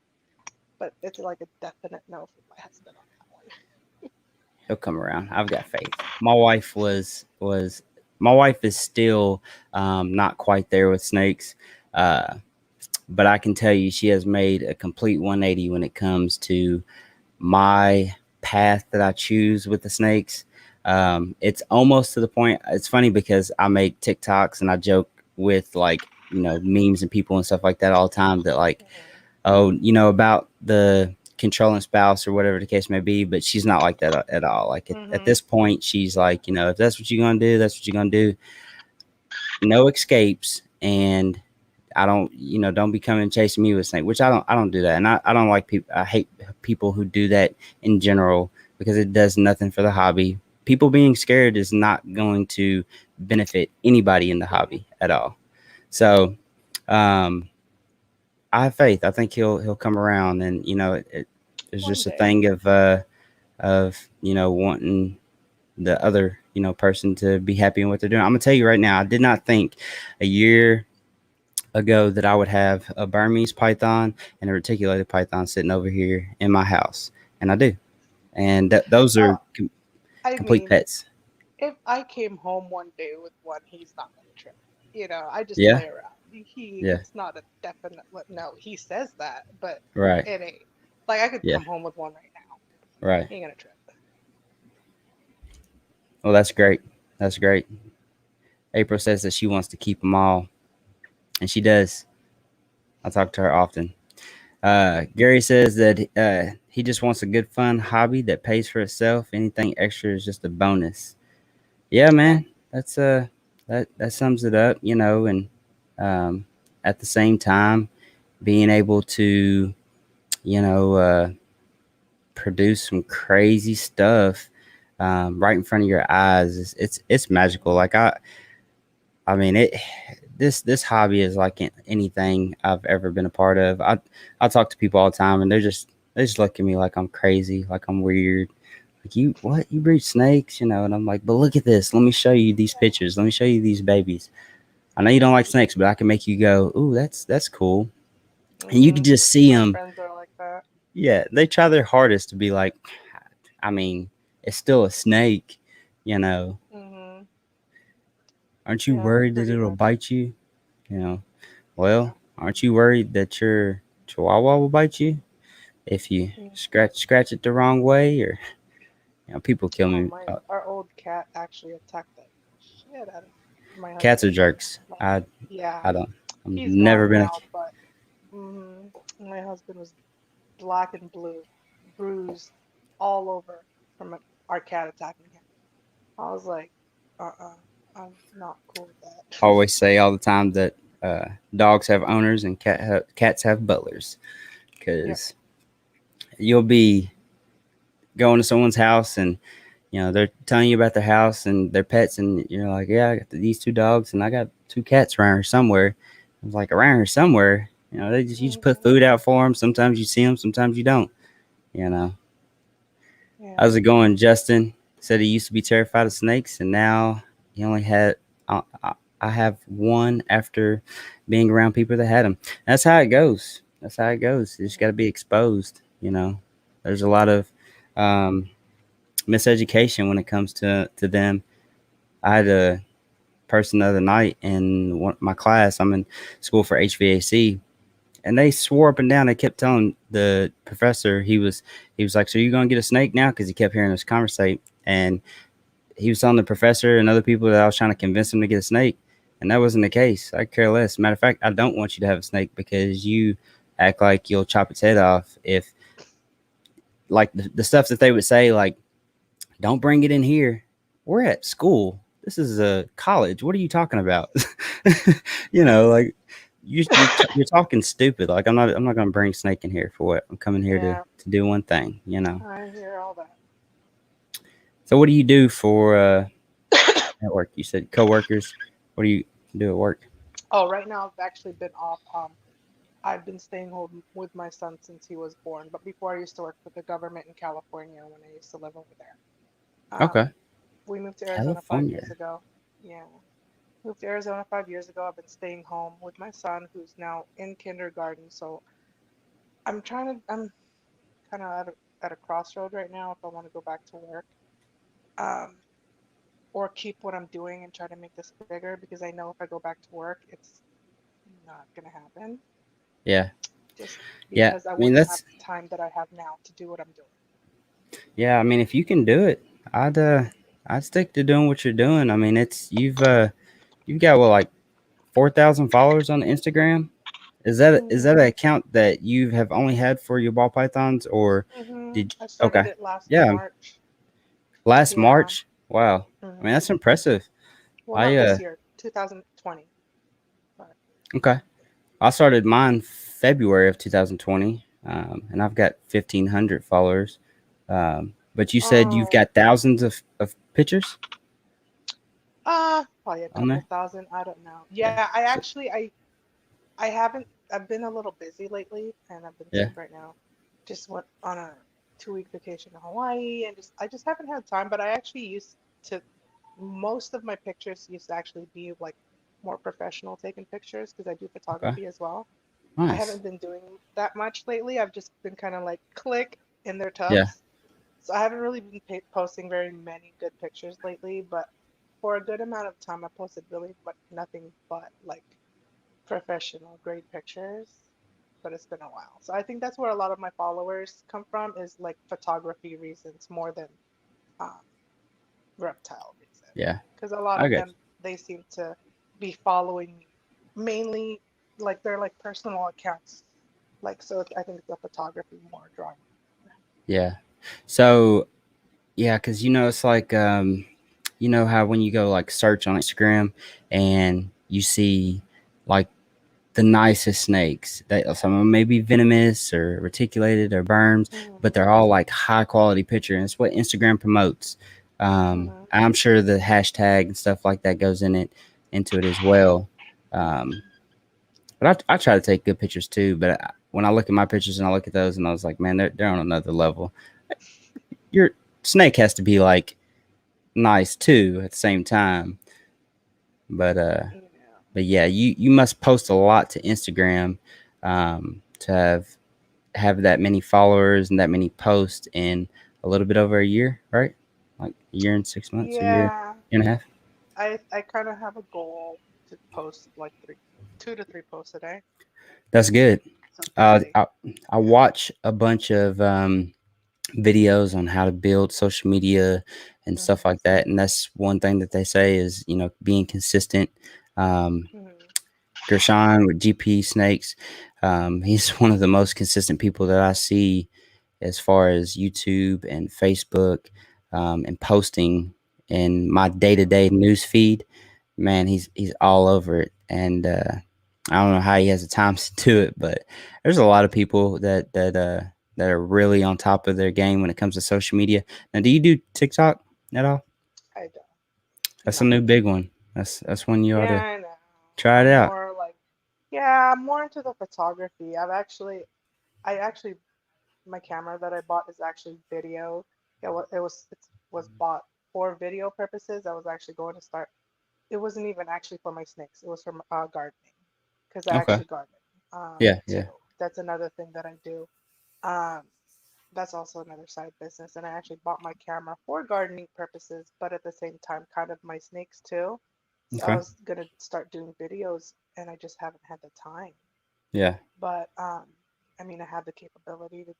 [SPEAKER 2] but it's like a definite no from my husband on that one.
[SPEAKER 1] He'll come around. I've got faith. My wife is still not quite there with snakes. Uh, but I can tell you she has made a complete 180 when it comes to my path that I choose with the snakes. It's almost to the point. It's funny because I make TikToks and I joke with like memes and people and stuff like that all the time that like,
[SPEAKER 2] Mhm.
[SPEAKER 1] oh, about the controlling spouse or whatever the case may be, but she's not like that at all. Like at
[SPEAKER 2] Mhm.
[SPEAKER 1] this point she's like, if that's what you're gonna do, that's what you're gonna do. No escapes. And I don't, don't be coming and chasing me with snake, which I don't do that. And I don't like people. I hate people who do that in general because it does nothing for the hobby. People being scared is not going to benefit anybody in the
[SPEAKER 2] Mhm.
[SPEAKER 1] hobby at all. So, um, I have faith. I think he'll come around, and it's
[SPEAKER 2] One
[SPEAKER 1] just a
[SPEAKER 2] day.
[SPEAKER 1] thing of wanting the other person to be happy in what they're doing. I'm gonna tell you right now. I did not think a year ago that I would have a Burmese python and a reticulated python sitting over here in my house, and I do. And those are
[SPEAKER 2] Well, I
[SPEAKER 1] complete
[SPEAKER 2] mean,
[SPEAKER 1] pets.
[SPEAKER 2] if I came home one day with one, he's not gonna trip. I just
[SPEAKER 1] Yeah,
[SPEAKER 2] play around.
[SPEAKER 1] yeah,
[SPEAKER 2] It's not a definite no. He says that, but
[SPEAKER 1] right,
[SPEAKER 2] it ain't. Like I could
[SPEAKER 1] yeah,
[SPEAKER 2] come home with one right now.
[SPEAKER 1] right.
[SPEAKER 2] He ain't gonna trip.
[SPEAKER 1] Well, that's great. That's great. April says that she wants to keep them all, and she does. I talk to her often. Gary says that he just wants a good, fun hobby that pays for itself. Anything extra is just a bonus. Yeah,
[SPEAKER 2] Yeah.
[SPEAKER 1] man, that's that sums it up. And um, at the same time, being able to you know uh, produce some crazy stuff right in front of your eyes it's magical. Like I mean it. This hobby is like anything I've ever been a part of. I talk to people all the time, and they just look at me like I'm crazy, like I'm weird. Like, you breed snakes, and I'm like, but look at this. Let me show you these pictures. Let me show you these babies. I know you don't like snakes, but I can make you go, ooh, that's cool. And you can
[SPEAKER 2] Mhm.
[SPEAKER 1] just see
[SPEAKER 2] My
[SPEAKER 1] them.
[SPEAKER 2] friends are like that.
[SPEAKER 1] Yeah, they try their hardest to be like, I mean, it's still a snake, you know.
[SPEAKER 2] Mhm.
[SPEAKER 1] Aren't you
[SPEAKER 2] Yeah,
[SPEAKER 1] worried that
[SPEAKER 2] pretty
[SPEAKER 1] it'll
[SPEAKER 2] much.
[SPEAKER 1] bite you? You know.
[SPEAKER 2] Yeah.
[SPEAKER 1] Well, aren't you worried that your chihuahua will bite you if you
[SPEAKER 2] Yeah.
[SPEAKER 1] scratch it the wrong way? Or people kill
[SPEAKER 2] Oh,
[SPEAKER 1] me.
[SPEAKER 2] my our old cat actually attacked the shit out of my
[SPEAKER 1] Cats are
[SPEAKER 2] husband.
[SPEAKER 1] jerks.
[SPEAKER 2] Like,
[SPEAKER 1] I
[SPEAKER 2] yeah,
[SPEAKER 1] I don't. I've
[SPEAKER 2] he's
[SPEAKER 1] never
[SPEAKER 2] gone
[SPEAKER 1] been a
[SPEAKER 2] now, but my husband was black and blue, bruised all over from our cat attacking him. I was like, uh-uh, I'm not cool with that.
[SPEAKER 1] always say all the time that dogs have owners and cats have butlers
[SPEAKER 2] Yep.
[SPEAKER 1] because you'll be going to someone's house and they're telling you about their house and their pets and you're like, yeah, I got these two dogs and I got two cats around here somewhere. I was like, around here somewhere. You just put
[SPEAKER 2] Hmm.
[SPEAKER 1] food out for them. Sometimes you see them, sometimes you don't. You know.
[SPEAKER 2] Yeah.
[SPEAKER 1] How's it going, Justin? Said he used to be terrified of snakes and now he only had. I have one after being around people that had them. That's how it goes. That's how it goes. You just got to be exposed. There's a lot of um, miseducation when it comes to them. I had a person the other night in my class. I'm in school for HVAC, and they swore up and down. They kept telling the professor he was like, "So you're gonna get a snake now?" Because he kept hearing us conversate, and he was telling the professor and other people that I was trying to convince them to get a snake, and that wasn't the case. I care less. Matter of fact, I don't want you to have a snake because you act like you'll chop its head off if like the stuff that they would say like don't bring it in here. We're at school. This is a college. What are you talking about? Like you're talking stupid. Like I'm not gonna bring Snake in here for what? I'm coming here to
[SPEAKER 2] Yeah.
[SPEAKER 1] to do one thing.
[SPEAKER 2] I hear all
[SPEAKER 1] So what do you do for
[SPEAKER 2] that.
[SPEAKER 1] at work? You said coworkers. What do you do at work?
[SPEAKER 2] Oh, right now I've actually been off. I've been staying home with my son since he was born. But before I used to work for the government in California when I used to live over there.
[SPEAKER 1] Okay,
[SPEAKER 2] We moved to Arizona 5 years
[SPEAKER 1] California.
[SPEAKER 2] ago. Yeah. Moved to Arizona 5 years ago. I've been staying home with my son who's now in kindergarten. So I'm kind of at a crossroad right now if I want to go back to work. Um, or keep what I'm doing and try to make this bigger because I know if I go back to work, it's not gonna happen.
[SPEAKER 1] Yeah.
[SPEAKER 2] just
[SPEAKER 1] Yeah.
[SPEAKER 2] because I
[SPEAKER 1] I mean,
[SPEAKER 2] wouldn't have
[SPEAKER 1] that's,
[SPEAKER 2] the time that I have now to do what I'm doing.
[SPEAKER 1] yeah. I mean, if you can do it, I'd stick to doing what you're doing. I mean, you've got what, like 4,000 followers on Instagram? Is that an
[SPEAKER 2] Hmm.
[SPEAKER 1] account that you have only had for your ball pythons, or did?
[SPEAKER 2] I started
[SPEAKER 1] Okay,
[SPEAKER 2] it last
[SPEAKER 1] yeah,
[SPEAKER 2] March.
[SPEAKER 1] last
[SPEAKER 2] Yeah.
[SPEAKER 1] March. Wow, I mean
[SPEAKER 2] Hmm.
[SPEAKER 1] that's impressive.
[SPEAKER 2] Well,
[SPEAKER 1] I
[SPEAKER 2] not this year, 2020, but
[SPEAKER 1] Okay, I started mine February of 2020, and I've got 1,500 followers. But you said you've
[SPEAKER 2] oh,
[SPEAKER 1] got thousands of pictures
[SPEAKER 2] probably a
[SPEAKER 1] on
[SPEAKER 2] couple
[SPEAKER 1] there.
[SPEAKER 2] thousand. I don't know.
[SPEAKER 1] Yeah,
[SPEAKER 2] Yeah,
[SPEAKER 1] so,
[SPEAKER 2] I haven't. I've been a little busy lately, and I've been
[SPEAKER 1] yeah,
[SPEAKER 2] sick right now. Just went on a 2 week vacation to Hawaii, and I just haven't had time. But I actually used to. Most of my pictures used to actually be like more professional taking pictures because I do
[SPEAKER 1] okay,
[SPEAKER 2] photography as well. I
[SPEAKER 1] nice.
[SPEAKER 2] haven't been doing that much lately. I've just been kind of like click in their
[SPEAKER 1] Yeah,
[SPEAKER 2] tubs. So I haven't really been posting very many good pictures lately, but for a good amount of time, I posted really but nothing but like professional, great pictures. But it's been a while. So I think that's where a lot of my followers come from is like photography reasons more than um, reptile reasons.
[SPEAKER 1] yeah,
[SPEAKER 2] Because a lot
[SPEAKER 1] I
[SPEAKER 2] of
[SPEAKER 1] get
[SPEAKER 2] them, they seem to be following me mainly like they're like personal accounts. Like, so I think it's the photography more drawing them
[SPEAKER 1] you. Yeah, so yeah, because it's like you know how when you go like search on Instagram and you see like the nicest snakes. Some of them may be venomous or reticulated or burns,
[SPEAKER 2] in.
[SPEAKER 1] but they're all like high quality picture, and it's what Instagram promotes.
[SPEAKER 2] Hmm.
[SPEAKER 1] I'm sure the hashtag and stuff like that goes into it as well. Um, but I try to take good pictures too. But when I look at my pictures and I look at those, and I was like, man, they're on another level. Your snake has to be like nice too at the same time. But
[SPEAKER 2] Yeah.
[SPEAKER 1] but yeah, you must post a lot to Instagram to have that many followers and that many posts in a little bit over a year, right? Like a year and 6 months, a year
[SPEAKER 2] Yeah.
[SPEAKER 1] and a half.
[SPEAKER 2] I kind of have a goal to post like 2 to 3 posts a day.
[SPEAKER 1] That's good.
[SPEAKER 2] So
[SPEAKER 1] Uh,
[SPEAKER 2] daily.
[SPEAKER 1] I, I watch a bunch of videos on how to build social media and stuff
[SPEAKER 2] Hmm.
[SPEAKER 1] like that, and that's one thing that they say is being consistent. Um,
[SPEAKER 2] Hmm.
[SPEAKER 1] Gershon with GP Snakes, he's one of the most consistent people that I see as far as YouTube and Facebook, and posting in my day to day news feed. Man, he's all over it, and I don't know how he has the time to do it, but there's a lot of people that are really on top of their game when it comes to social media. Now, do you do TikTok at all?
[SPEAKER 2] I don't.
[SPEAKER 1] That's a
[SPEAKER 2] No.
[SPEAKER 1] new big one. That's one you ought
[SPEAKER 2] Yeah,
[SPEAKER 1] to
[SPEAKER 2] I know.
[SPEAKER 1] try it
[SPEAKER 2] I'm
[SPEAKER 1] out.
[SPEAKER 2] more like, yeah, I'm more into the photography. I actually, my camera that I bought is actually video. It was bought for video purposes. I was actually going to start. It wasn't even actually for my snakes. It was for gardening, because I
[SPEAKER 1] Okay.
[SPEAKER 2] actually garden
[SPEAKER 1] Yeah.
[SPEAKER 2] too.
[SPEAKER 1] Yeah.
[SPEAKER 2] That's another thing that I do. Um, that's also another side business. And I actually bought my camera for gardening purposes, but at the same time, kind of my snakes too. So I
[SPEAKER 1] Okay.
[SPEAKER 2] was gonna start doing videos, and I just haven't had the time.
[SPEAKER 1] Yeah.
[SPEAKER 2] But I mean, I have the capability to,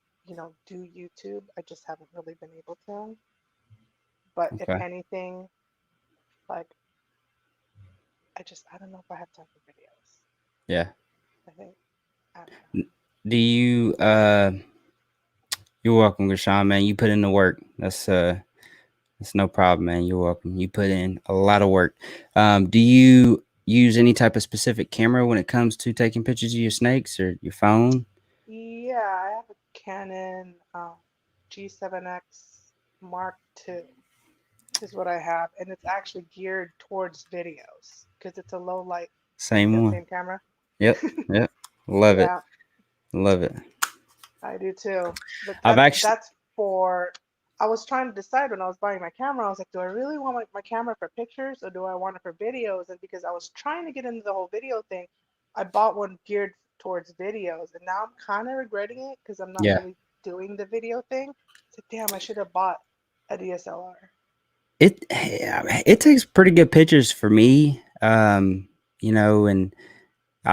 [SPEAKER 2] do YouTube. I just haven't really been able to. But if
[SPEAKER 1] Okay.
[SPEAKER 2] anything, like I don't know if I have time for videos.
[SPEAKER 1] Yeah.
[SPEAKER 2] I think I don't know.
[SPEAKER 1] Do you you're welcome, Rashawn, man. You put in the work. That's no problem, man. You're welcome. You put in a lot of work. Do you use any type of specific camera when it comes to taking pictures of your snakes or your phone?
[SPEAKER 2] Yeah, I have a Canon G7X Mark II is what I have, and it's actually geared towards videos because it's a low light,
[SPEAKER 1] Same one.
[SPEAKER 2] same camera.
[SPEAKER 1] Yep. Yep. Love it.
[SPEAKER 2] Yeah,
[SPEAKER 1] Love it.
[SPEAKER 2] I do too. But
[SPEAKER 1] I've actually
[SPEAKER 2] that's for I was trying to decide when I was buying my camera, I was like, do I really want my camera for pictures or do I want it for videos? And because I was trying to get into the whole video thing, I bought one geared towards videos, and now I'm kind of regretting it because I'm not
[SPEAKER 1] yeah.
[SPEAKER 2] really doing the video thing. It's like, damn, I should have bought a DSLR.
[SPEAKER 1] It takes pretty good pictures for me. And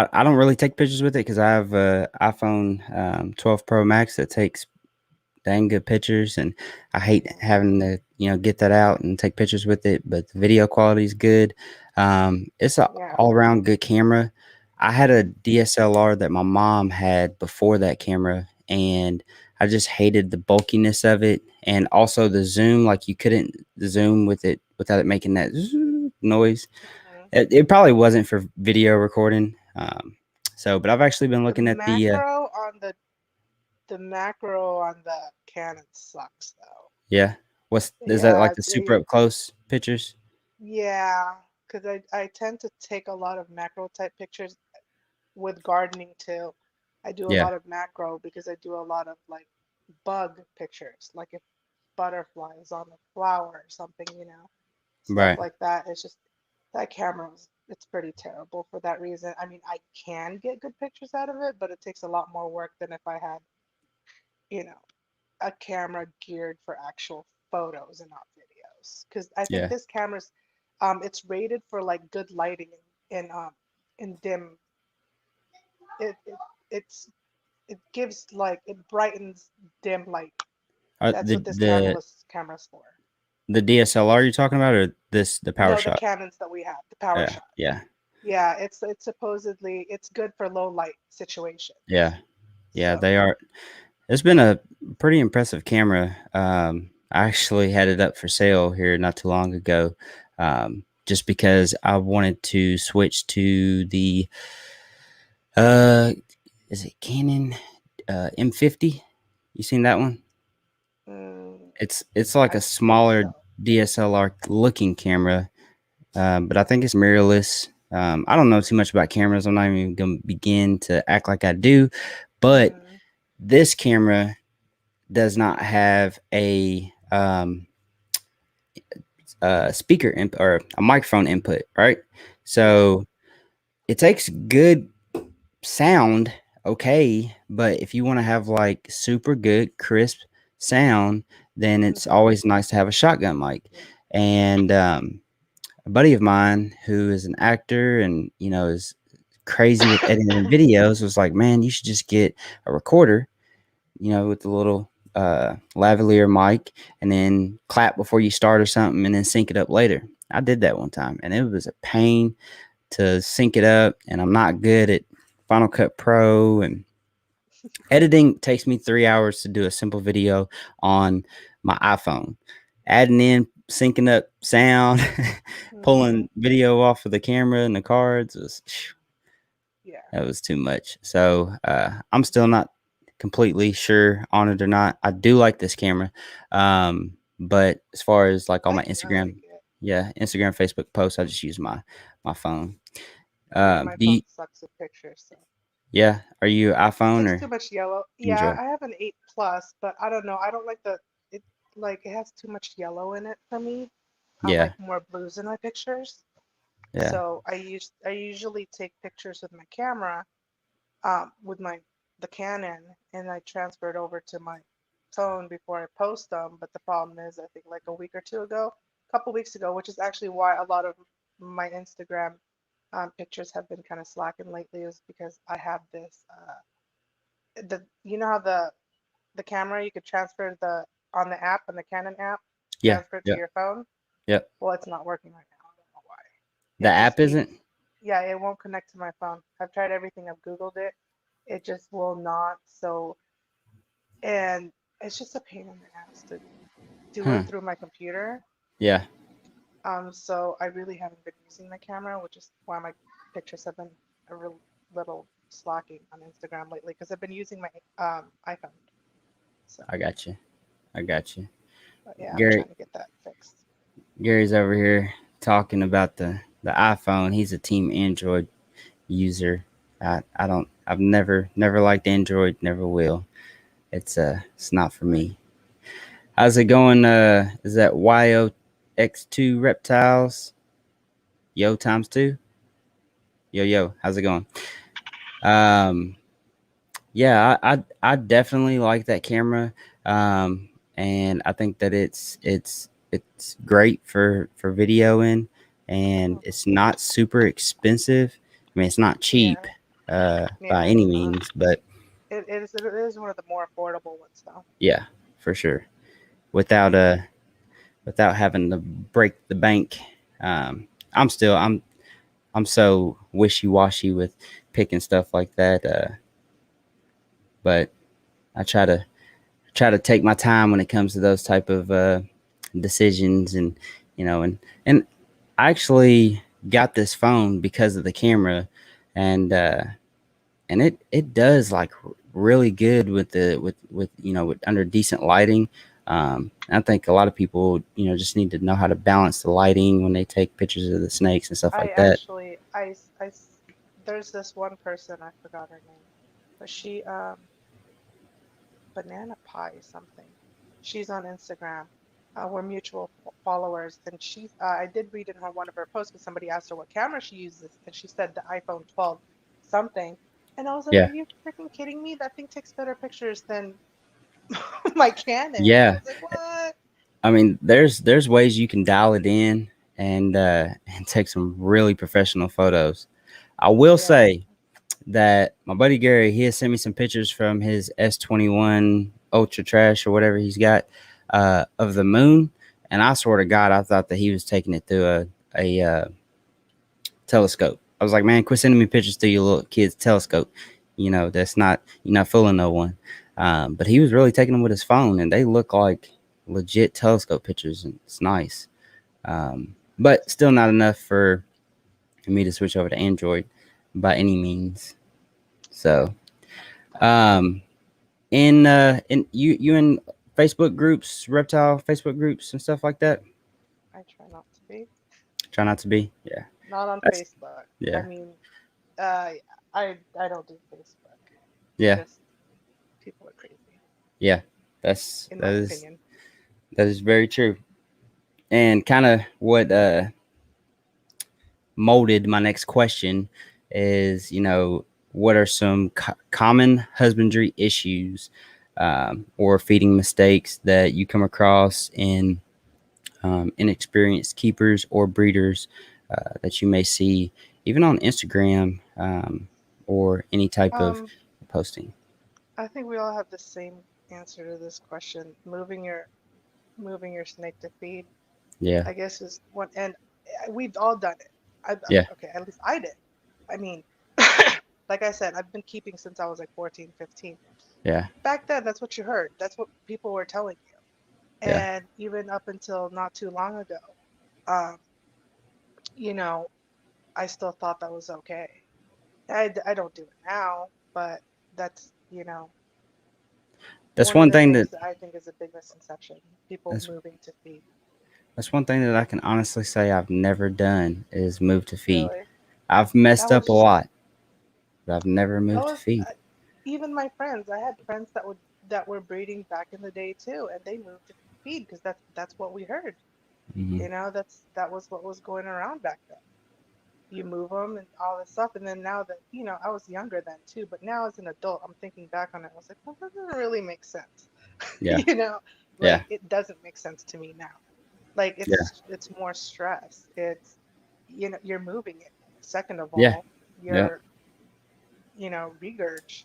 [SPEAKER 1] I don't really take pictures with it because I have a iPhone 12 Pro Max that takes dang good pictures, and I hate
[SPEAKER 2] Mhm.
[SPEAKER 1] having to get that out and take pictures with it. But the video quality is good. It's a
[SPEAKER 2] Yeah.
[SPEAKER 1] all around good camera. I had a
[SPEAKER 2] Mhm.
[SPEAKER 1] DSLR that my mom had before that camera, and I just hated the bulkiness of it, and also the zoom. Like you couldn't zoom with it without it making that noise.
[SPEAKER 2] Mhm.
[SPEAKER 1] It probably wasn't for video recording. But I've actually been
[SPEAKER 2] The
[SPEAKER 1] looking at the
[SPEAKER 2] macro on the macro on the Canon sucks though.
[SPEAKER 1] yeah. What's is that like
[SPEAKER 2] Yeah,
[SPEAKER 1] the super up close pictures?
[SPEAKER 2] yeah, because I tend to take a lot of macro type pictures with gardening too. I do a
[SPEAKER 1] Yeah,
[SPEAKER 2] lot of macro because I do a lot of like bug pictures, like if butterflies on a flower or something, stuff
[SPEAKER 1] right.
[SPEAKER 2] like that. It's just that it's pretty terrible for that reason. I mean, I can get good pictures out of it, but it takes a lot more work than if I had, you know, a camera geared for actual photos and not videos. Because I think
[SPEAKER 1] Yeah.
[SPEAKER 2] this camera's, it's rated for like good lighting in dim. It, it it's it gives like it brightens dim light. That's
[SPEAKER 1] The
[SPEAKER 2] what this
[SPEAKER 1] the
[SPEAKER 2] camera's for.
[SPEAKER 1] the DSLR you're talking about, or the Power
[SPEAKER 2] No, the
[SPEAKER 1] Shot?
[SPEAKER 2] Canons that we have, the Power
[SPEAKER 1] Yeah,
[SPEAKER 2] Shot.
[SPEAKER 1] yeah,
[SPEAKER 2] Yeah, it's supposedly it's good for low light situations.
[SPEAKER 1] yeah, yeah.
[SPEAKER 2] So,
[SPEAKER 1] They are. It's been a pretty impressive camera. I actually had it up for sale here not too long ago, just because I wanted to switch to the uh, is it Canon M50? You seen that one?
[SPEAKER 2] mm,
[SPEAKER 1] It's like
[SPEAKER 2] I
[SPEAKER 1] a
[SPEAKER 2] think
[SPEAKER 1] smaller
[SPEAKER 2] so.
[SPEAKER 1] DSLR looking camera, but I think it's mirrorless. I don't know too much about cameras. I'm not even gonna begin to act like I do, but
[SPEAKER 2] Hmm.
[SPEAKER 1] this camera does not have a speaker input or a microphone input, right?
[SPEAKER 2] Yeah.
[SPEAKER 1] So it takes good sound, okay, but if you want to have like super good crisp sound, then it's
[SPEAKER 2] Hmm.
[SPEAKER 1] always nice to have a shotgun mic. And a buddy of mine who is an actor and is crazy with editing videos was like, man, you should just get a recorder, with the little lavalier mic, and then clap before you start or something, and then sync it up later. I did that one time, and it was a pain to sync it up, and I'm not good at Final Cut Pro, and editing takes me 3 hours to do a simple video on my iPhone. Adding in, syncing up sound,
[SPEAKER 2] Hmm.
[SPEAKER 1] pulling video off of the camera and the cards was
[SPEAKER 2] Yeah.
[SPEAKER 1] that was too much. So I'm still not completely sure on it or not. I do like this camera, but as far as like all my
[SPEAKER 2] I like
[SPEAKER 1] Instagram,
[SPEAKER 2] it.
[SPEAKER 1] yeah, Instagram, Facebook posts, I just use my phone.
[SPEAKER 2] Yeah, my
[SPEAKER 1] Do
[SPEAKER 2] phone
[SPEAKER 1] you?
[SPEAKER 2] sucks with pictures, so
[SPEAKER 1] Yeah, are you
[SPEAKER 2] it
[SPEAKER 1] iPhone
[SPEAKER 2] takes
[SPEAKER 1] or
[SPEAKER 2] too much yellow. Yeah,
[SPEAKER 1] Android?
[SPEAKER 2] I have an 8 Plus, but I don't know. I don't like it like it has too much yellow in it for me. I
[SPEAKER 1] Yeah,
[SPEAKER 2] like more blues in my pictures.
[SPEAKER 1] yeah,
[SPEAKER 2] So I usually take pictures with my camera, with the Canon, and I transfer it over to my phone before I post them. But the problem is, I think like a week or two ago, a couple weeks ago, which is actually why a lot of my Instagram pictures have been kind of slacking lately, is because I have this the you know how the camera you could transfer the on the app on the Canon app,
[SPEAKER 1] yeah,
[SPEAKER 2] transfer it to
[SPEAKER 1] yeah,
[SPEAKER 2] your phone.
[SPEAKER 1] yeah.
[SPEAKER 2] Well, it's not working right now. I don't know why.
[SPEAKER 1] The
[SPEAKER 2] It just
[SPEAKER 1] app
[SPEAKER 2] keeps,
[SPEAKER 1] isn't?
[SPEAKER 2] yeah, it won't connect to my phone. I've tried everything. I've Googled it. It just will not. So, and it's just a pain in the ass to do
[SPEAKER 1] Huh.
[SPEAKER 2] it through my computer.
[SPEAKER 1] Yeah,
[SPEAKER 2] So I really haven't been using the camera, which is why my pictures have been a real little slacking on Instagram lately because I've been using my iPhone. So,
[SPEAKER 1] I got you. I got you.
[SPEAKER 2] but yeah, I'm
[SPEAKER 1] Gary
[SPEAKER 2] trying to get that fixed.
[SPEAKER 1] Gary's over here talking about the iPhone. He's a team Android user. I don't. I've never liked Android. Never will. It's not for
[SPEAKER 2] Right.
[SPEAKER 1] me. How's it going? Is that YOX2 reptiles? Yo times two. Yo yo. How's it going? Um. Yeah, I definitely like that camera, and I think that it's great for videoing, and
[SPEAKER 2] Mhm.
[SPEAKER 1] it's not super expensive. I mean, it's not cheap,
[SPEAKER 2] Yeah. Yeah,
[SPEAKER 1] by
[SPEAKER 2] it's
[SPEAKER 1] any
[SPEAKER 2] not.
[SPEAKER 1] means, but
[SPEAKER 2] It is one of the more affordable ones though.
[SPEAKER 1] yeah, for sure. Without without having to break the bank. Um, I'm still I'm so wishy washy with picking stuff like that. But I try to take my time when it comes to those type of decisions, and and I actually got this phone because of the camera, and it does like really good with with with under decent lighting. I think a lot of people just need to know how to balance the lighting when they take pictures of the snakes and stuff
[SPEAKER 2] I
[SPEAKER 1] like that.
[SPEAKER 2] actually, there's this one person, I forgot her name, but Banana Pie something. She's on Instagram. We're mutual followers, and I did read in one of her posts because somebody asked her what camera she uses, and she said the iPhone 12 something. And I was like, "Are
[SPEAKER 1] Yeah,
[SPEAKER 2] you freaking kidding me? That thing takes better pictures than my Canon." I
[SPEAKER 1] yeah.
[SPEAKER 2] was like, "What?"
[SPEAKER 1] I mean, there's ways you can dial it in and and take some really professional photos. I will
[SPEAKER 2] Yeah.
[SPEAKER 1] say that my buddy Gary, he has sent me some pictures from his S21 Ultra Trash or whatever he's got of the moon, and I swear to God, I thought that he was taking it through a telescope. I was like, man, quit sending me pictures through your little kid's telescope. That's not you're not fooling no one. But he was really taking them with his phone, and they look like legit telescope pictures, and it's nice. But still not enough for me to switch over to Android by any means. So, um, in you in Facebook groups, reptile Facebook groups and stuff like that.
[SPEAKER 2] I try not to be.
[SPEAKER 1] Try not to be. Yeah,
[SPEAKER 2] Not on
[SPEAKER 1] that's
[SPEAKER 2] Facebook. I
[SPEAKER 1] yeah,
[SPEAKER 2] mean, uh, I don't do Facebook. It's
[SPEAKER 1] yeah,
[SPEAKER 2] just people are crazy,
[SPEAKER 1] yeah.
[SPEAKER 2] in
[SPEAKER 1] That
[SPEAKER 2] my
[SPEAKER 1] is
[SPEAKER 2] opinion.
[SPEAKER 1] that is very true. And kind of what molded my next question is, what are some common husbandry issues or feeding mistakes that you come across in inexperienced keepers or breeders that you may see even on Instagram or any type of
[SPEAKER 2] Um,
[SPEAKER 1] posting?
[SPEAKER 2] I think we all have the same answer to this question. Moving your snake to feed,
[SPEAKER 1] Yeah,
[SPEAKER 2] I guess is one, and we've all done it.
[SPEAKER 1] yeah,
[SPEAKER 2] Okay, at least I did. I mean, like I said, I've been keeping since I was like 14, 15.
[SPEAKER 1] yeah,
[SPEAKER 2] Back then, that's what you heard. That's what people were telling you.
[SPEAKER 1] yeah.
[SPEAKER 2] And even up until not too long ago, um, you know, I still thought that was okay. I don't do it now, but that's,
[SPEAKER 1] That's
[SPEAKER 2] one of
[SPEAKER 1] one
[SPEAKER 2] the
[SPEAKER 1] thing
[SPEAKER 2] things
[SPEAKER 1] that
[SPEAKER 2] that I think is a big misconception, people
[SPEAKER 1] that's
[SPEAKER 2] moving to feed.
[SPEAKER 1] that's one thing that I can honestly say I've never done is move to feed.
[SPEAKER 2] Really?
[SPEAKER 1] I've
[SPEAKER 2] That
[SPEAKER 1] messed up
[SPEAKER 2] was
[SPEAKER 1] a
[SPEAKER 2] just,
[SPEAKER 1] lot, but I've never
[SPEAKER 2] that
[SPEAKER 1] moved to
[SPEAKER 2] was
[SPEAKER 1] feed.
[SPEAKER 2] even my friends. I had friends that were breeding back in the day too, and they moved to feed because that's what we heard.
[SPEAKER 1] Hmm.
[SPEAKER 2] That was what was going around back then. You move them and all this stuff, and then now that, I was younger then too, but now as an adult, I'm thinking back on it, I was like, well, that doesn't really make sense.
[SPEAKER 1] Yeah,
[SPEAKER 2] You know,
[SPEAKER 1] yeah,
[SPEAKER 2] like it doesn't make sense to me now. Like
[SPEAKER 1] yeah,
[SPEAKER 2] it's more stress. You're moving it. Second of
[SPEAKER 1] yeah,
[SPEAKER 2] all,
[SPEAKER 1] yeah,
[SPEAKER 2] you're, regurge,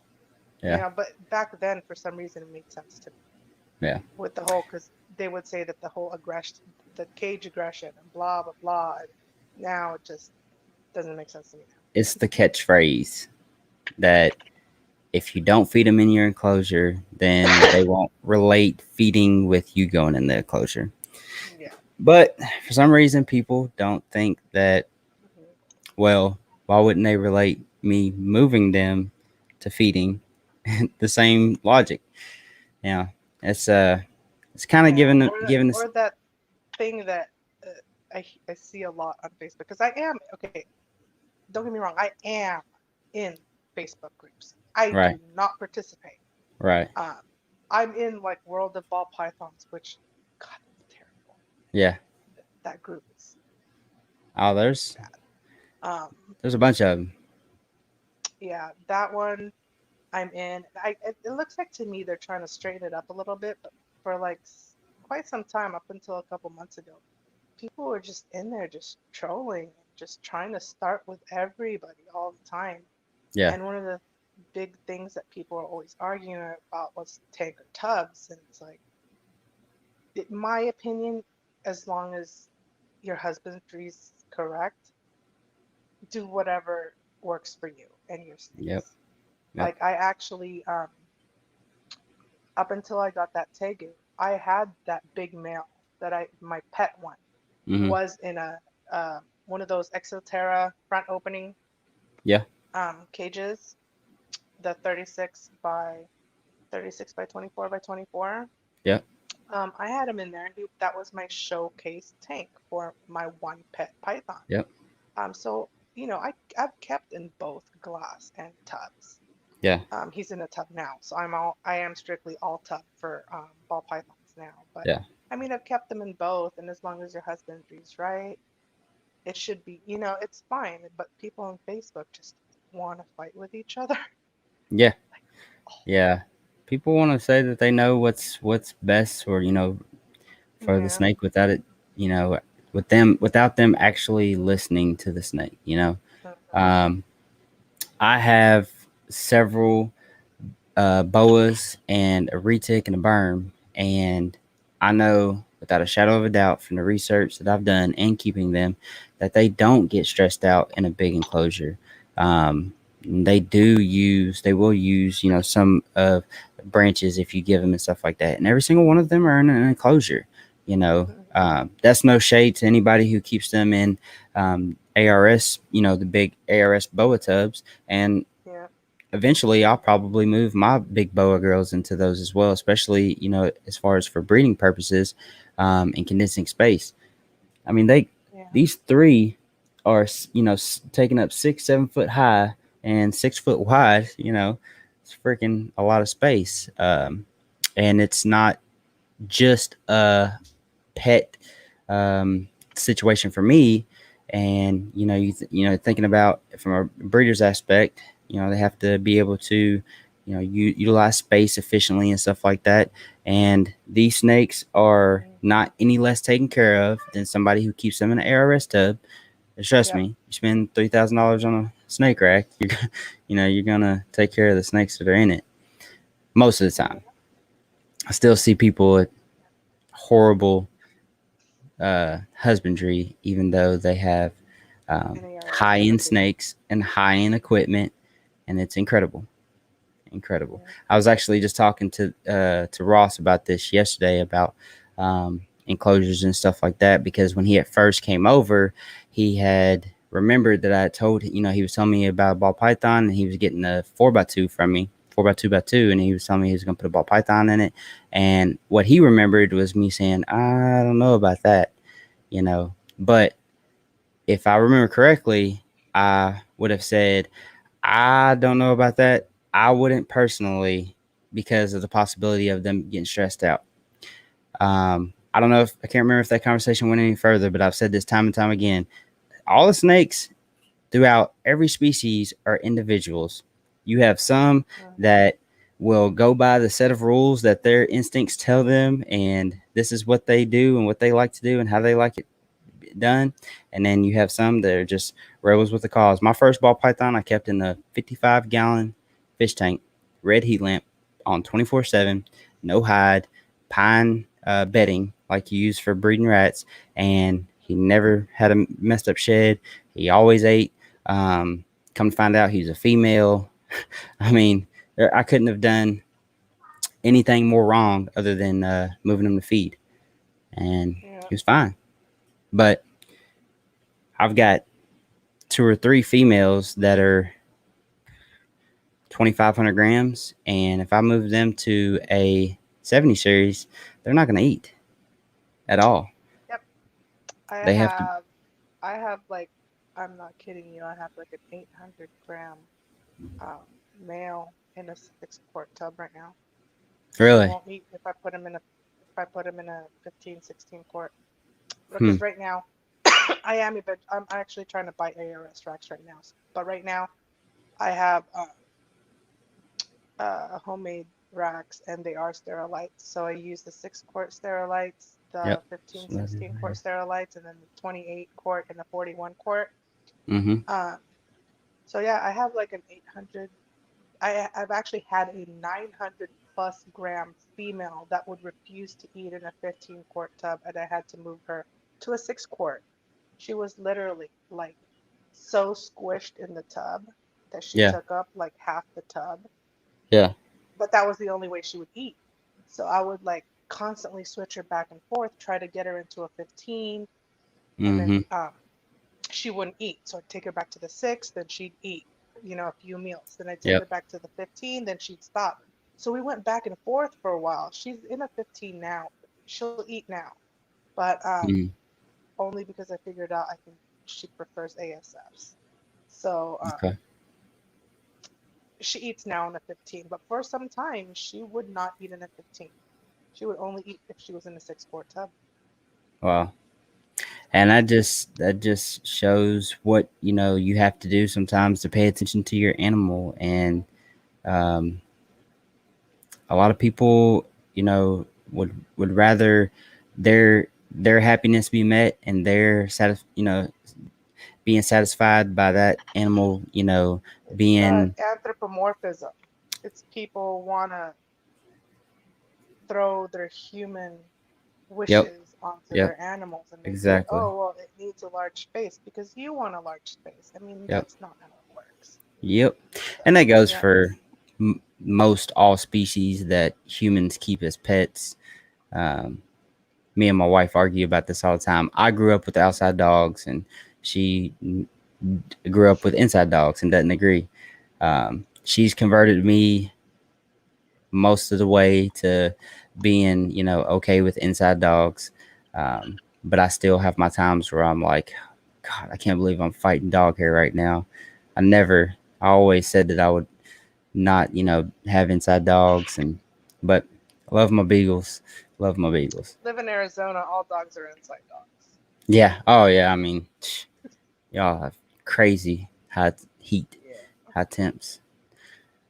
[SPEAKER 1] yeah,
[SPEAKER 2] but back then for some reason it made sense to me
[SPEAKER 1] yeah.
[SPEAKER 2] with the whole, because they would say that the whole aggression, the cage aggression and blah blah blah. And now it just doesn't make sense to me
[SPEAKER 1] It's the catchphrase that if you don't feed them in your enclosure, then
[SPEAKER 2] now.
[SPEAKER 1] they won't relate feeding with you going in the enclosure.
[SPEAKER 2] Yeah.
[SPEAKER 1] But for some reason, people don't think that,
[SPEAKER 2] Hmm.
[SPEAKER 1] well, why wouldn't they relate me moving them to feeding? The same logic. Yeah, it's it's kind of
[SPEAKER 2] Yeah.
[SPEAKER 1] given this.
[SPEAKER 2] Or that thing that I see a lot on Facebook, because I am okay. Don't get me wrong. I am in Facebook groups. I
[SPEAKER 1] Right,
[SPEAKER 2] do not participate.
[SPEAKER 1] right,
[SPEAKER 2] Um, I'm in like World of Ball Pythons, which, God, that's terrible.
[SPEAKER 1] yeah.
[SPEAKER 2] That group is
[SPEAKER 1] Oh,
[SPEAKER 2] bad. Um,
[SPEAKER 1] there's a bunch of them.
[SPEAKER 2] yeah, that one I'm in. It looks like to me they're trying to straighten it up a little bit, but for like quite some time, up until a couple months ago, people were just in there just trolling and just trying to start with everybody all the time.
[SPEAKER 1] Yeah.
[SPEAKER 2] And one of the big things that people are always arguing about was tank or tubs. And it's like, in my opinion, as long as your husbandry is correct, do whatever works for you and your
[SPEAKER 1] Yep.
[SPEAKER 2] snakes.
[SPEAKER 1] Yep.
[SPEAKER 2] Like I actually, up until I got that tegu, I had that big male that my pet one
[SPEAKER 1] Mm-hmm.
[SPEAKER 2] was in a one of those Exoterra front opening
[SPEAKER 1] Yeah.
[SPEAKER 2] cages, the 36 by 24 by 24.
[SPEAKER 1] Yep.
[SPEAKER 2] I had him in there. That was my showcase tank for my one pet python.
[SPEAKER 1] Yep.
[SPEAKER 2] So I've kept in both glass and tubs.
[SPEAKER 1] Yeah.
[SPEAKER 2] He's in a tub now, so I am strictly all tub for ball pythons now. But
[SPEAKER 1] Yeah.
[SPEAKER 2] I mean, I've kept them in both, and as long as your husbandry's right, it should be, it's fine. But people on Facebook just want to fight with each other.
[SPEAKER 1] Yeah.
[SPEAKER 2] Like,
[SPEAKER 1] Yeah. People want to say that they know what's best, or
[SPEAKER 2] oh,
[SPEAKER 1] for the
[SPEAKER 2] yeah.
[SPEAKER 1] snake without it, you know, without them actually listening to the snake.
[SPEAKER 2] Mhm.
[SPEAKER 1] Um, I have several boas and a retic and a berm, and I know without a shadow of a doubt from the research that I've done and keeping them that they don't get stressed out in a big enclosure. They will use some of branches if you give them and stuff like that, and every single one of them are in an enclosure.
[SPEAKER 2] Mhm.
[SPEAKER 1] That's no shade to anybody who keeps them in ARS, the big ARS boa tubs, and
[SPEAKER 2] Yeah.
[SPEAKER 1] eventually I'll probably move my big boa girls into those as well, especially as far as for breeding purposes, and condensing space. I mean,
[SPEAKER 2] Yeah.
[SPEAKER 1] these three are taking up 6 7 foot high and 6 foot wide. It's freaking a lot of space, and it's not just a pet situation for me. And thinking about from a breeder's aspect, they have to be able to utilize space efficiently and stuff like that. And these snakes are
[SPEAKER 2] Mhm.
[SPEAKER 1] not any less taken care of than somebody who keeps them in an ARS tub. And trust
[SPEAKER 2] Yep.
[SPEAKER 1] me, you spend $3,000 on a snake rack, you're gonna take care of the snakes that are in it most of the
[SPEAKER 2] Yeah.
[SPEAKER 1] time. I still see people with horrible husbandry, even though they have
[SPEAKER 2] And
[SPEAKER 1] high
[SPEAKER 2] ARS
[SPEAKER 1] end
[SPEAKER 2] equipment.
[SPEAKER 1] snakes and high end equipment, and it's incredible. Incredible.
[SPEAKER 2] Yeah.
[SPEAKER 1] I was actually just talking to Ross about this yesterday about enclosures and stuff like that, because when he at first came over, he had remembered that I told he was telling me about a ball python, and he was getting a 4x2 from me, 4x2 by 2, and he was telling me he was going to put a ball python in it. And what he remembered was me saying, I don't know about that, but if I remember correctly, I would have said, I don't know about that. I wouldn't personally, because of the possibility of them getting stressed out. I don't know if I can't remember if that conversation went any further, but I've said this time and time again. All the snakes throughout every species are individuals. You have some
[SPEAKER 2] Mhm.
[SPEAKER 1] that will go by the set of rules that their instincts tell them, and this is what they do and what they like to do and how they like it done. And then you have some that are just rebels with the cause. My first ball python I kept in a 55-gallon fish tank, red heat lamp on 24/7, no hide, pine bedding like you use for breeding rats. And he never had a messed up shed. He always ate. Come to find out, he was a female. I mean, I couldn't have done anything more wrong other than moving him to feed, and
[SPEAKER 2] Yeah.
[SPEAKER 1] he was fine. But I've got two or three females that are 2,500 grams, and if I move them to a 70 series, they're not going to eat at all.
[SPEAKER 2] Yep. I
[SPEAKER 1] They have to.
[SPEAKER 2] have I have like, I'm not kidding you. I have like an 800-gram um, male in a 6-quart tub right now. He
[SPEAKER 1] Really.
[SPEAKER 2] won't eat if I put him in a 15, 16-quart.
[SPEAKER 1] Hmm.
[SPEAKER 2] Because right now I'm actually trying to buy ARS racks right now. But right now I have homemade racks, and they are sterilites. So I use the 6-quart sterilites, the
[SPEAKER 1] Yep.
[SPEAKER 2] 15, 16-quart sterilites, and then the 28-quart and the 41-quart.
[SPEAKER 1] Mm-hmm.
[SPEAKER 2] Um, So yeah, I have like an 800. I've actually had a 900 plus gram female that would refuse to eat in a 15-quart tub, and I had to move her to a 6-quart. She was literally like so squished in the tub that she
[SPEAKER 1] Yeah.
[SPEAKER 2] took up like half the tub,
[SPEAKER 1] Yeah.
[SPEAKER 2] but that was the only way she would eat. So I would like constantly switch her back and forth, try to get her into a 15, and then
[SPEAKER 1] Mm-hmm.
[SPEAKER 2] she wouldn't eat. So I'd take her back to the 6, then she'd eat, a few meals. Then I'd take her
[SPEAKER 1] Yep.
[SPEAKER 2] back to the 15, then she'd stop. So we went back and forth for a while. She's in a 15 now. She'll eat now, but
[SPEAKER 1] Mm.
[SPEAKER 2] only because I figured out I think she prefers ASFs. So
[SPEAKER 1] Okay.
[SPEAKER 2] she eats now in a 15, but for some time she would not eat in a 15. She would only eat if she was in a 6-quart tub.
[SPEAKER 1] Wow. And that just shows what you have to do sometimes to pay attention to your animal. And um, a lot of people, would rather their happiness be met and being satisfied by that animal,
[SPEAKER 2] It's
[SPEAKER 1] being.
[SPEAKER 2] anthropomorphism. It's people want to throw their human
[SPEAKER 1] Yep.
[SPEAKER 2] wishes onto
[SPEAKER 1] Yep.
[SPEAKER 2] their animals and they say,
[SPEAKER 1] Exactly.
[SPEAKER 2] oh, well, it needs a large space because you want a large space. I mean,
[SPEAKER 1] Yep.
[SPEAKER 2] that's not how it works.
[SPEAKER 1] Yep. And
[SPEAKER 2] So,
[SPEAKER 1] that goes
[SPEAKER 2] yeah,
[SPEAKER 1] for most all species that humans keep as pets. Um, Me and my wife argue about this all the time. I grew up with outside dogs, and she grew up with inside dogs and doesn't agree. She's converted me most of the way to being, okay with inside dogs. But I still have my times where I'm like, God, I can't believe I'm fighting dog hair right now. I always said that I would not, have inside dogs, but I love my beagles. Love my beagles.
[SPEAKER 2] live in Arizona, all dogs are inside dogs.
[SPEAKER 1] Yeah. Oh, yeah. I mean, y'all have crazy high heat,
[SPEAKER 2] Yeah.
[SPEAKER 1] high temps.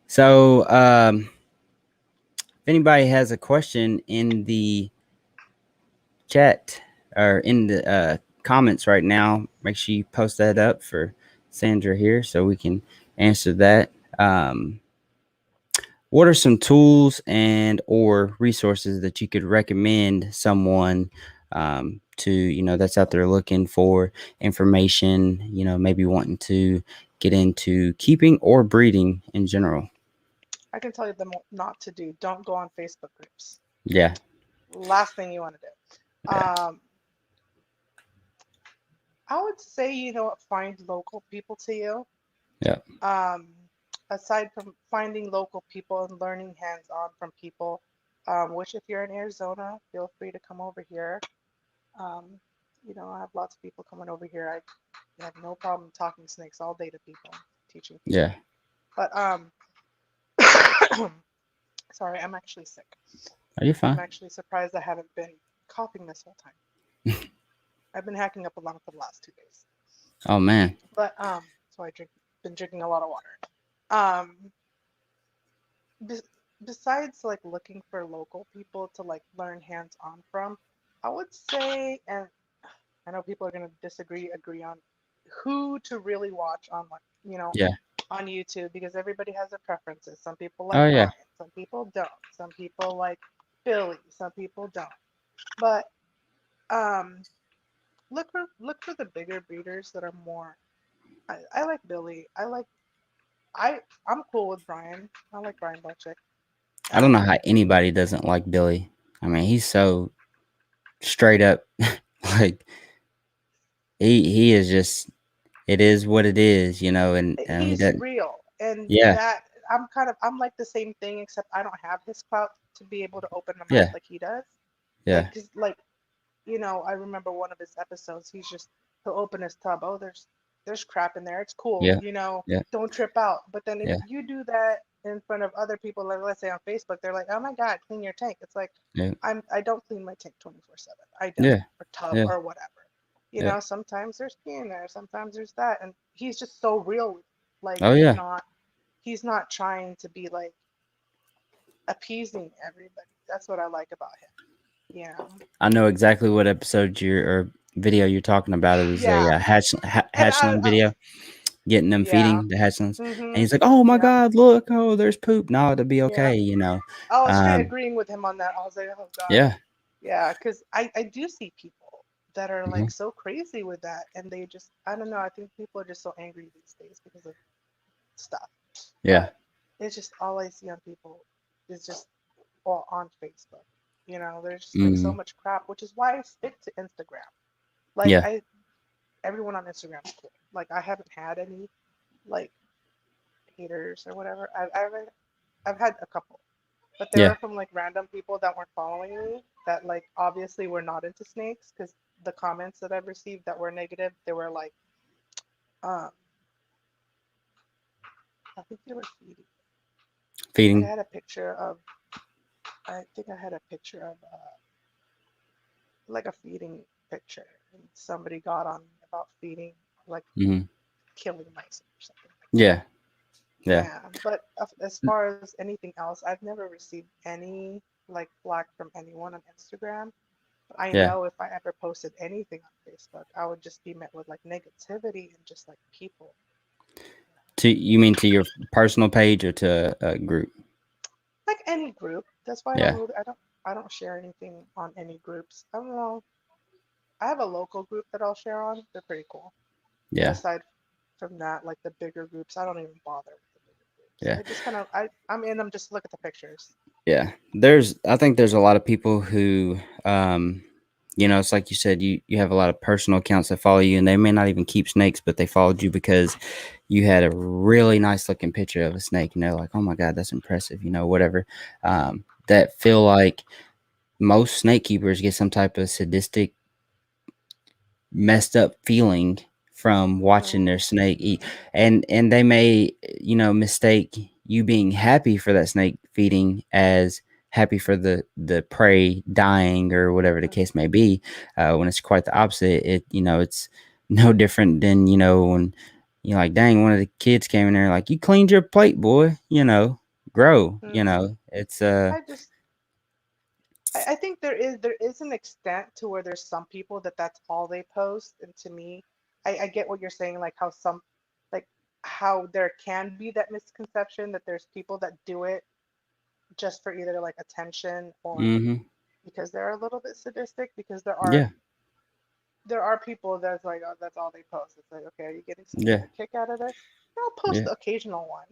[SPEAKER 1] So, if anybody has a question in the chat or in the comments right now, make sure you post that up for Sandra here so we can answer that. What are some tools and or resources that you could recommend someone to that's out there looking for information, maybe wanting to get into keeping or breeding in general?
[SPEAKER 2] I can tell you them what not to do. Don't go on Facebook groups.
[SPEAKER 1] Yeah.
[SPEAKER 2] Last thing you want to do.
[SPEAKER 1] Yeah.
[SPEAKER 2] I would say, find local people to you.
[SPEAKER 1] Yeah.
[SPEAKER 2] Um, aside from finding local people and learning hands-on from people, which if you're in Arizona, feel free to come over here. Um, I have lots of people coming over here. I have no problem talking snakes all day to people, teaching
[SPEAKER 1] Yeah.
[SPEAKER 2] people. But sorry, I'm actually sick.
[SPEAKER 1] Are you
[SPEAKER 2] I'm
[SPEAKER 1] fine?
[SPEAKER 2] actually surprised I haven't been coughing this whole time. I've been hacking up a lung for the last 2 days.
[SPEAKER 1] Oh man.
[SPEAKER 2] But so been drinking a lot of water. Um, be- besides like looking for local people to like learn hands-on from, I would say, and I know people are gonna agree on who to really watch on like,
[SPEAKER 1] Yeah.
[SPEAKER 2] on YouTube because everybody has their preferences. Some people like
[SPEAKER 1] Oh yeah.
[SPEAKER 2] Brian, some people don't. Some people like Billy, some people don't. But um, look for the bigger breeders that are more. I like Billy. I'm cool with Brian. I like Brian Belichick.
[SPEAKER 1] I don't know
[SPEAKER 2] Um,
[SPEAKER 1] how anybody doesn't like Billy. I mean, he's so straight up. Like he is just. It is what it is, and he
[SPEAKER 2] he's
[SPEAKER 1] doesn't.
[SPEAKER 2] real, and
[SPEAKER 1] Yeah.
[SPEAKER 2] that I'm like the same thing, except I don't have his clout to be able to open a mouth
[SPEAKER 1] Yeah.
[SPEAKER 2] like he does.
[SPEAKER 1] Yeah.
[SPEAKER 2] Like, 'cause, like I remember one of his episodes. He'll open his tub. Oh, there's crap in there. It's cool.
[SPEAKER 1] Yeah. Yeah.
[SPEAKER 2] Don't trip out. But then if
[SPEAKER 1] Yeah.
[SPEAKER 2] you do that in front of other people, like let's say on Facebook, they're like, oh my God, clean your tank. It's like
[SPEAKER 1] Yeah.
[SPEAKER 2] I don't clean my tank 24/7. I don't,
[SPEAKER 1] Yeah.
[SPEAKER 2] or tub
[SPEAKER 1] Yeah.
[SPEAKER 2] or whatever.
[SPEAKER 1] Yeah.
[SPEAKER 2] Sometimes there's pee in there, sometimes there's that, and he's just so real. Like
[SPEAKER 1] Oh yeah.
[SPEAKER 2] he's not trying to be like appeasing everybody. That's what I like about him.
[SPEAKER 1] I know exactly what episode or video you're talking about. It was a
[SPEAKER 2] Yeah. And
[SPEAKER 1] hatchling video. getting them
[SPEAKER 2] Yeah.
[SPEAKER 1] feeding the hatchlings, and
[SPEAKER 2] Mm-hmm.
[SPEAKER 1] he's like, "Oh my
[SPEAKER 2] Yep.
[SPEAKER 1] God, look! Oh, there's poop. No, it'll be okay."
[SPEAKER 2] Yep.
[SPEAKER 1] You know.
[SPEAKER 2] I was kind of
[SPEAKER 1] Um,
[SPEAKER 2] agreeing with him on that. I was like, oh God.
[SPEAKER 1] yeah.
[SPEAKER 2] Yeah, because I do see people that are
[SPEAKER 1] Hmm.
[SPEAKER 2] like so crazy with that, and they just, I don't know, I think people are just so angry these days because of stuff.
[SPEAKER 1] Yeah.
[SPEAKER 2] But it's just all I see on people is just all on Facebook. There's just like so
[SPEAKER 1] Hmm.
[SPEAKER 2] much crap, which is why I stick to Instagram. Like
[SPEAKER 1] Yeah.
[SPEAKER 2] everyone on Instagram is cool. Like I haven't had any like haters or whatever. I've had a couple, but they
[SPEAKER 1] Yeah.
[SPEAKER 2] were from like random people that weren't following me that like obviously were not into snakes because the comments that I've received that were negative, they were like, um, I think they were feeding. Like I
[SPEAKER 1] Feeding.
[SPEAKER 2] had a picture of, I think I had a picture of like a feeding picture, and somebody got on me about feeding, like
[SPEAKER 1] Hmm.
[SPEAKER 2] killing mice or something like that.
[SPEAKER 1] Yeah. Yeah.
[SPEAKER 2] Yeah, but as far as anything else, I've never received any like flack from anyone on Instagram. I
[SPEAKER 1] Yeah.
[SPEAKER 2] know if I ever posted anything on Facebook, I would just be met with like negativity and just like people,
[SPEAKER 1] To you mean to your personal page or to a group?
[SPEAKER 2] like any group. That's why
[SPEAKER 1] Yeah.
[SPEAKER 2] I don't share anything on any groups. I don't know. I have a local group that I'll share on. They're pretty cool. But
[SPEAKER 1] Yeah.
[SPEAKER 2] aside from that, like the bigger groups, I don't even bother with the bigger groups.
[SPEAKER 1] Yeah.
[SPEAKER 2] I just kind of I'm in them just to look at the pictures.
[SPEAKER 1] Yeah. I think there's a lot of people who, um, it's like you said, you have a lot of personal accounts that follow you, and they may not even keep snakes, but they followed you because you had a really nice looking picture of a snake, and they're like, "Oh my God, that's impressive," whatever. That feel like most snake keepers get some type of sadistic messed up feeling from watching their
[SPEAKER 2] Mm,
[SPEAKER 1] snake eat, and they may mistake you being happy for that snake feeding as happy for the prey dying or whatever the
[SPEAKER 2] mm,
[SPEAKER 1] case may be, when it's quite the opposite. It's no different than when like, dang, one of the kids came in there like, you cleaned your plate, boy, grow,
[SPEAKER 2] mm.
[SPEAKER 1] it's
[SPEAKER 2] I just I think there is an extent to where there's some people that that's all they post, and to me, I get what you're saying, like how there can be that misconception that there's people that do it just for either like attention or
[SPEAKER 1] mm-hmm.
[SPEAKER 2] because they're a little bit sadistic, because
[SPEAKER 1] Yeah.
[SPEAKER 2] there are people that's like, oh, that's all they post. It's like, okay, are you getting some type
[SPEAKER 1] Yeah.
[SPEAKER 2] of kick out of this? And I'll post
[SPEAKER 1] Yeah.
[SPEAKER 2] the occasional one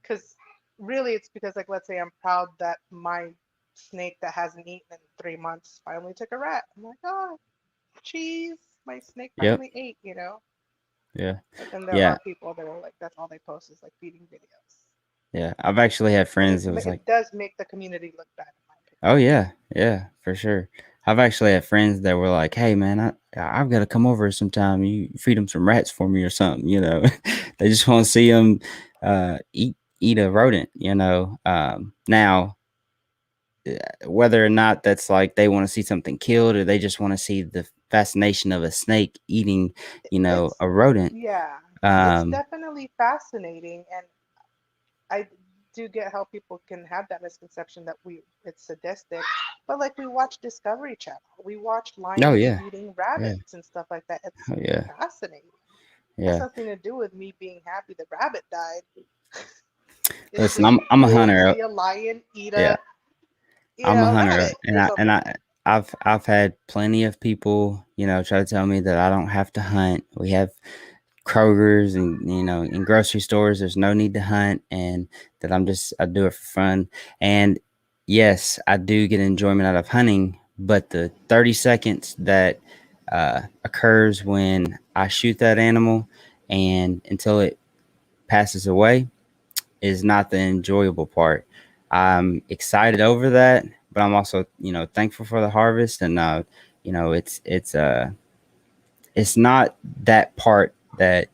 [SPEAKER 2] because really it's because like let's say I'm proud that my snake that hasn't eaten in 3 months finally took a rat. I'm like, oh, cheese, my snake
[SPEAKER 1] Yep.
[SPEAKER 2] finally ate.
[SPEAKER 1] Yeah.
[SPEAKER 2] But then there
[SPEAKER 1] Yeah.
[SPEAKER 2] are people that are like, that's all they post is like feeding videos.
[SPEAKER 1] Yeah, I've actually had
[SPEAKER 2] And
[SPEAKER 1] friends that was like,
[SPEAKER 2] it does make the community look bad in my
[SPEAKER 1] "Oh yeah, yeah, for sure." I've actually had friends that were like, "Hey man, I've got to come over sometime. You feed them some rats for me or something." They just want to see them eat a rodent. Now whether or not that's like they want to see something killed or they just want to see the fascination of a snake eating,
[SPEAKER 2] opinion.
[SPEAKER 1] a rodent.
[SPEAKER 2] Yeah, it's
[SPEAKER 1] Um,
[SPEAKER 2] definitely fascinating. And I do get how people can have that misconception that it's sadistic, but like we watch Discovery Channel, we watch
[SPEAKER 1] oh
[SPEAKER 2] lions
[SPEAKER 1] yeah,
[SPEAKER 2] eating
[SPEAKER 1] yeah,
[SPEAKER 2] rabbits and stuff like that. It's
[SPEAKER 1] oh yeah,
[SPEAKER 2] fascinating. It has
[SPEAKER 1] yeah.
[SPEAKER 2] nothing to do with me being happy the rabbit died. It's
[SPEAKER 1] Listen,
[SPEAKER 2] just
[SPEAKER 1] I'm a
[SPEAKER 2] cool to
[SPEAKER 1] hunter.
[SPEAKER 2] see a lion eat
[SPEAKER 1] Yeah. I'm a hunter,
[SPEAKER 2] rabbit
[SPEAKER 1] and
[SPEAKER 2] or
[SPEAKER 1] I
[SPEAKER 2] something.
[SPEAKER 1] I've had plenty of people, try to tell me that I don't have to hunt. We have Kroger's and in grocery stores. There's no need to hunt, and that I do it for fun. And yes, I do get enjoyment out of hunting, but the 30 seconds that occurs when I shoot that animal and until it passes away is not the enjoyable part. I'm excited over that, but I'm also, thankful for the harvest, and it's not that part that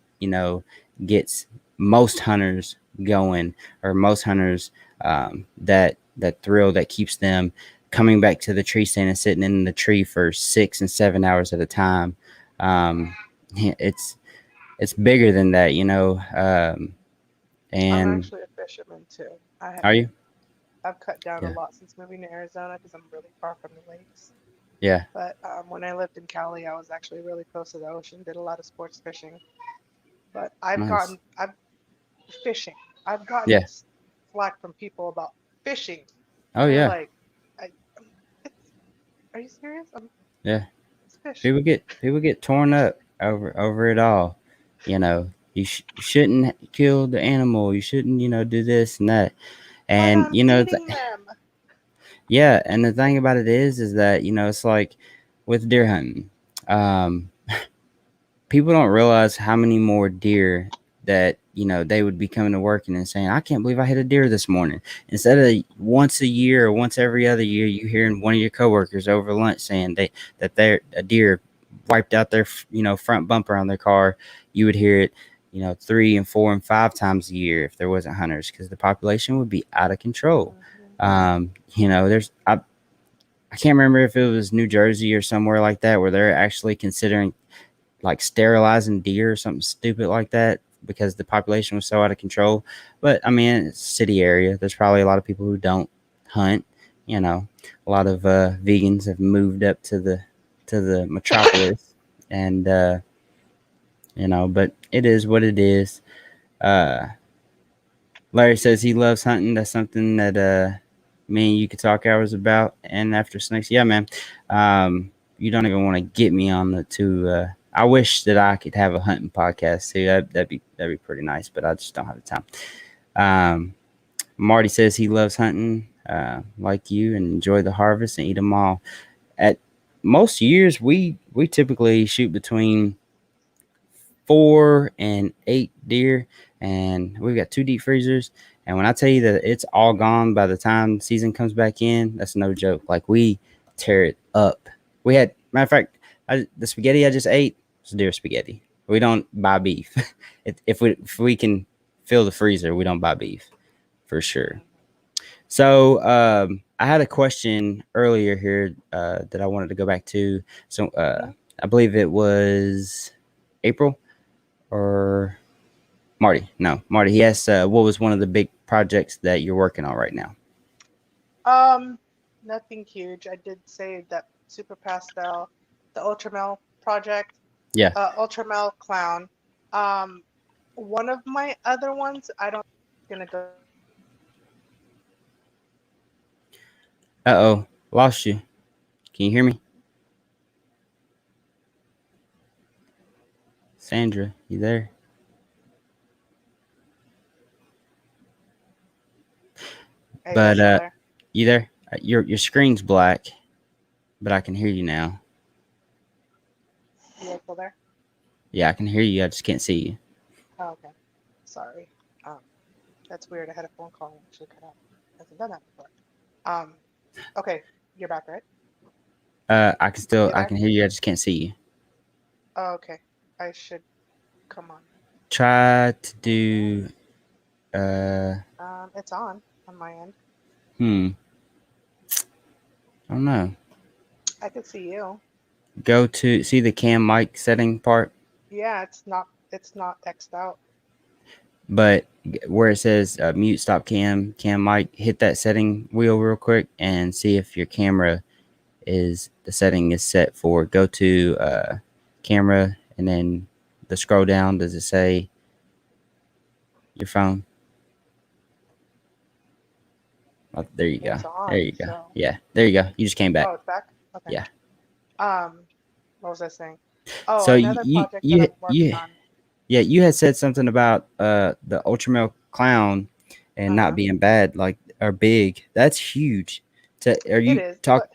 [SPEAKER 1] gets most hunters going, or most hunters, that thrill that keeps them coming back to the tree stand and sitting in the tree for 6 and 7 hours at a time. Um, it's it's bigger than that,
[SPEAKER 2] I'm
[SPEAKER 1] and
[SPEAKER 2] actually a fisherman too.
[SPEAKER 1] are you?
[SPEAKER 2] I've cut down a
[SPEAKER 1] Yeah,
[SPEAKER 2] lot since moving to Arizona because I'm really far from the lakes.
[SPEAKER 1] yeah.
[SPEAKER 2] But when I lived in Cali, I was actually really close to the ocean, did a lot of sports fishing. But
[SPEAKER 1] Nice.
[SPEAKER 2] I've fishing. I've gotten
[SPEAKER 1] Yeah.
[SPEAKER 2] flack from people about fishing.
[SPEAKER 1] Oh
[SPEAKER 2] They're
[SPEAKER 1] yeah.
[SPEAKER 2] like, it's, are you serious?
[SPEAKER 1] Yeah.
[SPEAKER 2] It's fish.
[SPEAKER 1] People get torn up over it all. You know, you shouldn't kill the animal. You shouldn't, do this and that.
[SPEAKER 2] But
[SPEAKER 1] And
[SPEAKER 2] I'm eating them.
[SPEAKER 1] yeah, and the thing about it is that it's like with deer hunting. Um, People don't realize how many more deer that they would be coming to work and then saying, "I can't believe I hit a deer this morning." Instead of once a year or once every other year, you hearing one of your coworkers over lunch saying that a deer wiped out their front bumper on their car. You would hear it, 3 and 4 and 5 times a year if there wasn't hunters, because the population would be out of control.
[SPEAKER 2] Hmm.
[SPEAKER 1] There's I can't remember if it was New Jersey or somewhere like that where they're actually considering like sterilizing deer or something stupid like that because the population was so out of control. But I mean, it's a city area. There's probably a lot of people who don't hunt. A lot of vegans have moved up to the metropolis, and but it is what it is. Uh, Larry says he loves hunting. That's something that me and you could talk hours about. And after snakes, yeah, man. You don't even want to get me on the to. I wish that I could have a hunting podcast too. That'd be pretty nice, but I just don't have the time. Um, Marty says he loves hunting, like you, and enjoy the harvest and eat them all. At most years, we typically shoot between 4 and 8 deer, and we've got two deep freezers. And when I tell you that it's all gone by the time season comes back in, that's no joke. Like we tear it up. We had matter of fact, the spaghetti I just ate was deer spaghetti. We don't buy beef. If we can fill the freezer, we don't buy beef for sure. So I had a question earlier here that I wanted to go back to. So
[SPEAKER 2] Hmm.
[SPEAKER 1] I believe it was April or Marty. No, Marty. He asked, what was one of the big projects that you're working on right now?
[SPEAKER 2] Um, Nothing huge. I did say that Super Pastel, the Ultramel project,
[SPEAKER 1] Yeah.
[SPEAKER 2] Ultramel Clown. Um, One of my other ones, I don't think it's gonna go
[SPEAKER 1] Uh oh, lost you. Can you hear me, Sandra? You there?
[SPEAKER 2] Are you guys
[SPEAKER 1] But
[SPEAKER 2] still there?
[SPEAKER 1] you there? Your screen's black, but I can hear you now.
[SPEAKER 2] You guys still there?
[SPEAKER 1] Yeah, I can hear you. I just can't see you.
[SPEAKER 2] Oh, okay. Sorry. Um, that's weird. I had a phone call and actually cut out. Hasn't done that before. Um, okay, you're back, right?
[SPEAKER 1] I
[SPEAKER 2] You
[SPEAKER 1] I
[SPEAKER 2] there?
[SPEAKER 1] can hear you. I just can't see you.
[SPEAKER 2] Oh, okay. I should come on.
[SPEAKER 1] Try to do. Uh,
[SPEAKER 2] It's on my end.
[SPEAKER 1] hmm. I don't know.
[SPEAKER 2] I could see you.
[SPEAKER 1] Go to see the cam mic setting part,
[SPEAKER 2] Yeah, it's not X'd out.
[SPEAKER 1] but where it says mute, stop cam mic, hit that setting wheel real quick and see if your camera is the setting is set for. Go to camera and then the scroll down. Does it say your phone? Oh, there you go.
[SPEAKER 2] It's
[SPEAKER 1] There
[SPEAKER 2] on,
[SPEAKER 1] you go.
[SPEAKER 2] so
[SPEAKER 1] Yeah, there you go. You just came back.
[SPEAKER 2] oh, it's back? Okay.
[SPEAKER 1] Yeah.
[SPEAKER 2] Um, what was I saying? Oh,
[SPEAKER 1] So
[SPEAKER 2] another project that I'm working on.
[SPEAKER 1] yeah, you had said something about the Ultramel clown and not
[SPEAKER 2] Uh-huh.
[SPEAKER 1] being bad, like or big. That's huge. Are
[SPEAKER 2] It
[SPEAKER 1] you
[SPEAKER 2] is,
[SPEAKER 1] talk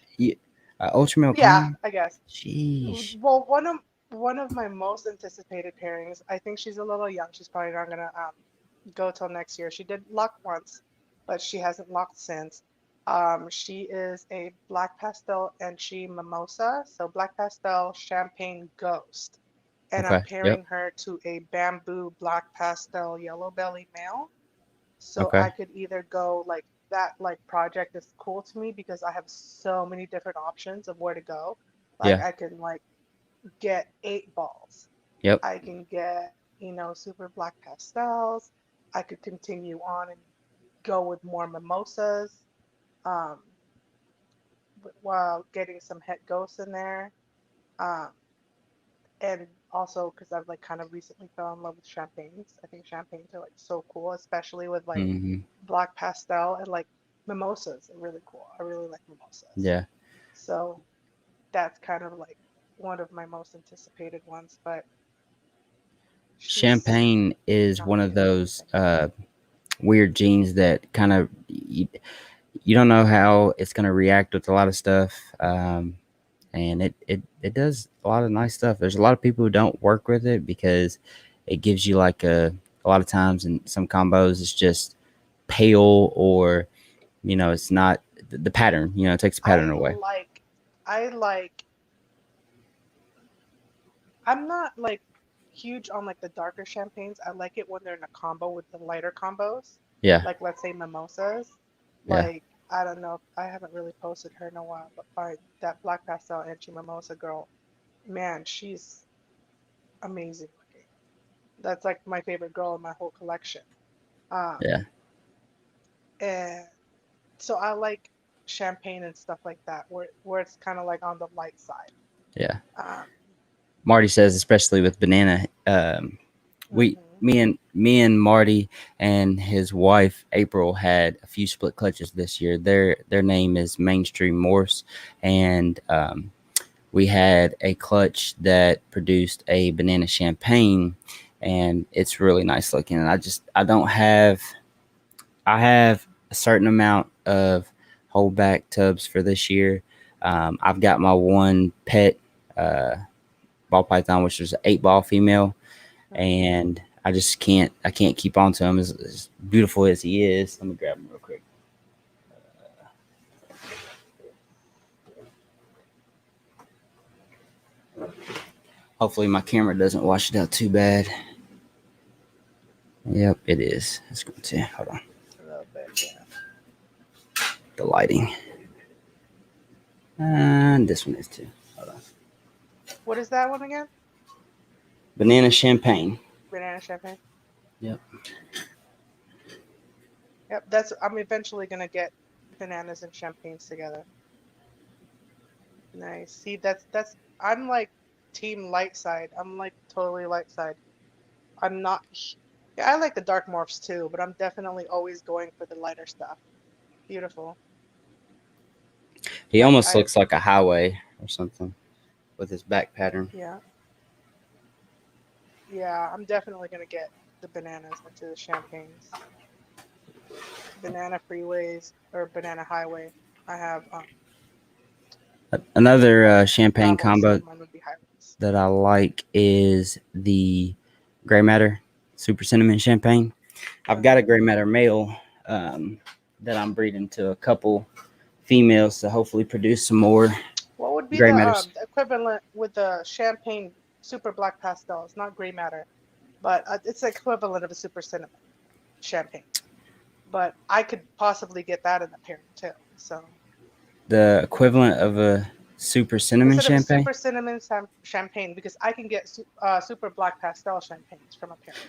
[SPEAKER 2] but
[SPEAKER 1] Ultramel
[SPEAKER 2] yeah,
[SPEAKER 1] clown?
[SPEAKER 2] I guess.
[SPEAKER 1] Sheesh.
[SPEAKER 2] Well, one of my most anticipated pairings. I think she's a little young. She's probably not gonna go till next year. She did lock once, but she hasn't locked since. She is a black pastel Enchi mimosa, so black pastel champagne ghost, and I'm
[SPEAKER 1] Okay. Yep.
[SPEAKER 2] pairing her to a bamboo black pastel yellow belly male. So I
[SPEAKER 1] Okay.
[SPEAKER 2] could either go like that, like project is cool to me because I have so many different options of where to go. Like
[SPEAKER 1] Yeah.
[SPEAKER 2] I can like get 8 balls.
[SPEAKER 1] Yep.
[SPEAKER 2] I can get, super black pastels. I could continue on and go with more mimosas, um, while getting some het ghosts in there. Um, and Also, because I've like kind of recently fell in love with champagnes. I think champagnes are like so cool, especially with like
[SPEAKER 1] Hmm.
[SPEAKER 2] black pastel and like mimosas are really cool. I really like mimosas.
[SPEAKER 1] Yeah.
[SPEAKER 2] So that's kind of like one of my most anticipated ones, but she's
[SPEAKER 1] Champagne is
[SPEAKER 2] not
[SPEAKER 1] one of
[SPEAKER 2] feeling
[SPEAKER 1] those
[SPEAKER 2] anything.
[SPEAKER 1] weird genes that kind of you don't know how it's going to react with a lot of stuff. And it does a lot of nice stuff. There's a lot of people who don't work with it because it gives you like a lot of times in some combos it's just pale or it's not the pattern. It takes the
[SPEAKER 2] I
[SPEAKER 1] pattern away.
[SPEAKER 2] like, I like, I'm not like huge on like the darker champagnes. I like it when they're in a combo with the lighter combos,
[SPEAKER 1] Yeah,
[SPEAKER 2] like let's say mimosas.
[SPEAKER 1] yeah,
[SPEAKER 2] Like I don't know, I haven't really posted her in a while, but that black pastel Anchi Mimosa girl, man, she's amazing looking. That's like my favorite girl in my whole collection. Um,
[SPEAKER 1] yeah,
[SPEAKER 2] and so I like champagne and stuff like that, where it's kind of like on the light side.
[SPEAKER 1] yeah.
[SPEAKER 2] Um,
[SPEAKER 1] Marty says, especially with banana. We
[SPEAKER 2] mhm,
[SPEAKER 1] me and Marty and his wife April had a few split clutches this year. Their name is Mainstream Morse, and we had a clutch that produced a banana champagne, and it's really nice looking. And I don't have I have a certain amount of holdback tubs for this year. I've got my one pet uh, ball python, which was an 8 ball female,
[SPEAKER 2] mhm.
[SPEAKER 1] and I can't keep on to him as beautiful as he is. Let me grab him real quick. Hopefully my camera doesn't wash it out too bad. Yep, it is. It's going to. Hold on.
[SPEAKER 2] A little bit, yeah.
[SPEAKER 1] The lighting. And this one is too. Hold on.
[SPEAKER 2] What is that one again?
[SPEAKER 1] Banana champagne.
[SPEAKER 2] Banana champagne.
[SPEAKER 1] Yep.
[SPEAKER 2] Yep, that's I'm eventually gonna get bananas and champagnes together. Nice. See, that's I'm like team light side. I'm like totally light side. I'm not yeah, I like the dark morphs too, but I'm definitely always going for the lighter stuff. Beautiful.
[SPEAKER 1] He
[SPEAKER 2] Like
[SPEAKER 1] almost
[SPEAKER 2] I
[SPEAKER 1] looks like a highway or something with his back pattern.
[SPEAKER 2] yeah, yeah, I'm definitely gonna get the bananas into the champagnes. Banana freeways or banana highway. I have
[SPEAKER 1] Another champagne
[SPEAKER 2] traveled, so
[SPEAKER 1] combo
[SPEAKER 2] mine would be highways.
[SPEAKER 1] that I like is the Gray Matter Super Cinnamon Champagne. I've got a
[SPEAKER 2] Hmm.
[SPEAKER 1] Gray Matter male um, that I'm breeding to a couple females to hopefully produce some more
[SPEAKER 2] What would be
[SPEAKER 1] Gray Matters.
[SPEAKER 2] the equivalent with the champagne super black pastel? It's not gray matter, but it's the equivalent of a super cinnamon champagne. But I could possibly get that in the pairing too. So
[SPEAKER 1] The equivalent of a Super Cinnamon
[SPEAKER 2] instead of a
[SPEAKER 1] Champagne.
[SPEAKER 2] super cinnamon champagne, because I can get super black pastel champagnes from a pairing.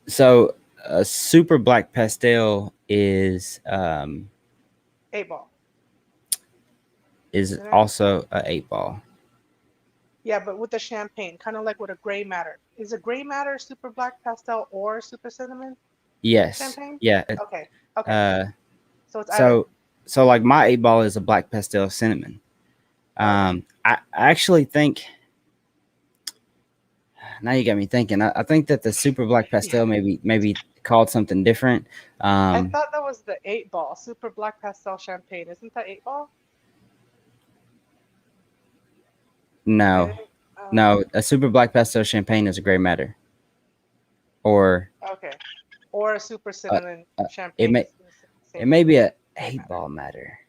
[SPEAKER 1] So a Super Black Pastel
[SPEAKER 2] Eight ball,
[SPEAKER 1] is
[SPEAKER 2] isn't it?
[SPEAKER 1] also a 8 ball.
[SPEAKER 2] Yeah, but with the champagne, kind of like with a gray matter. Is a gray matter super black pastel or super cinnamon
[SPEAKER 1] Yes.
[SPEAKER 2] champagne?
[SPEAKER 1] Yeah.
[SPEAKER 2] Okay, okay.
[SPEAKER 1] Uh,
[SPEAKER 2] So it's either.
[SPEAKER 1] so so like my 8 ball is a Black Pastel Cinnamon.
[SPEAKER 2] Okay.
[SPEAKER 1] I actually think now you got me thinking. I think that the Super Black
[SPEAKER 2] Yeah.
[SPEAKER 1] Pastel maybe called something different.
[SPEAKER 2] I
[SPEAKER 1] Um,
[SPEAKER 2] thought that was the eight ball, super black pastel champagne. Isn't that eight ball? I
[SPEAKER 1] no,
[SPEAKER 2] didn't.
[SPEAKER 1] no, a Super Black Pastel Champagne is a Gray Matter, or
[SPEAKER 2] Okay. Or a super
[SPEAKER 1] uh,
[SPEAKER 2] cinnamon
[SPEAKER 1] uh, it
[SPEAKER 2] champagne
[SPEAKER 1] may
[SPEAKER 2] is the
[SPEAKER 1] it
[SPEAKER 2] same
[SPEAKER 1] may
[SPEAKER 2] thing.
[SPEAKER 1] be a
[SPEAKER 2] Gray
[SPEAKER 1] eight
[SPEAKER 2] matter.
[SPEAKER 1] ball matter.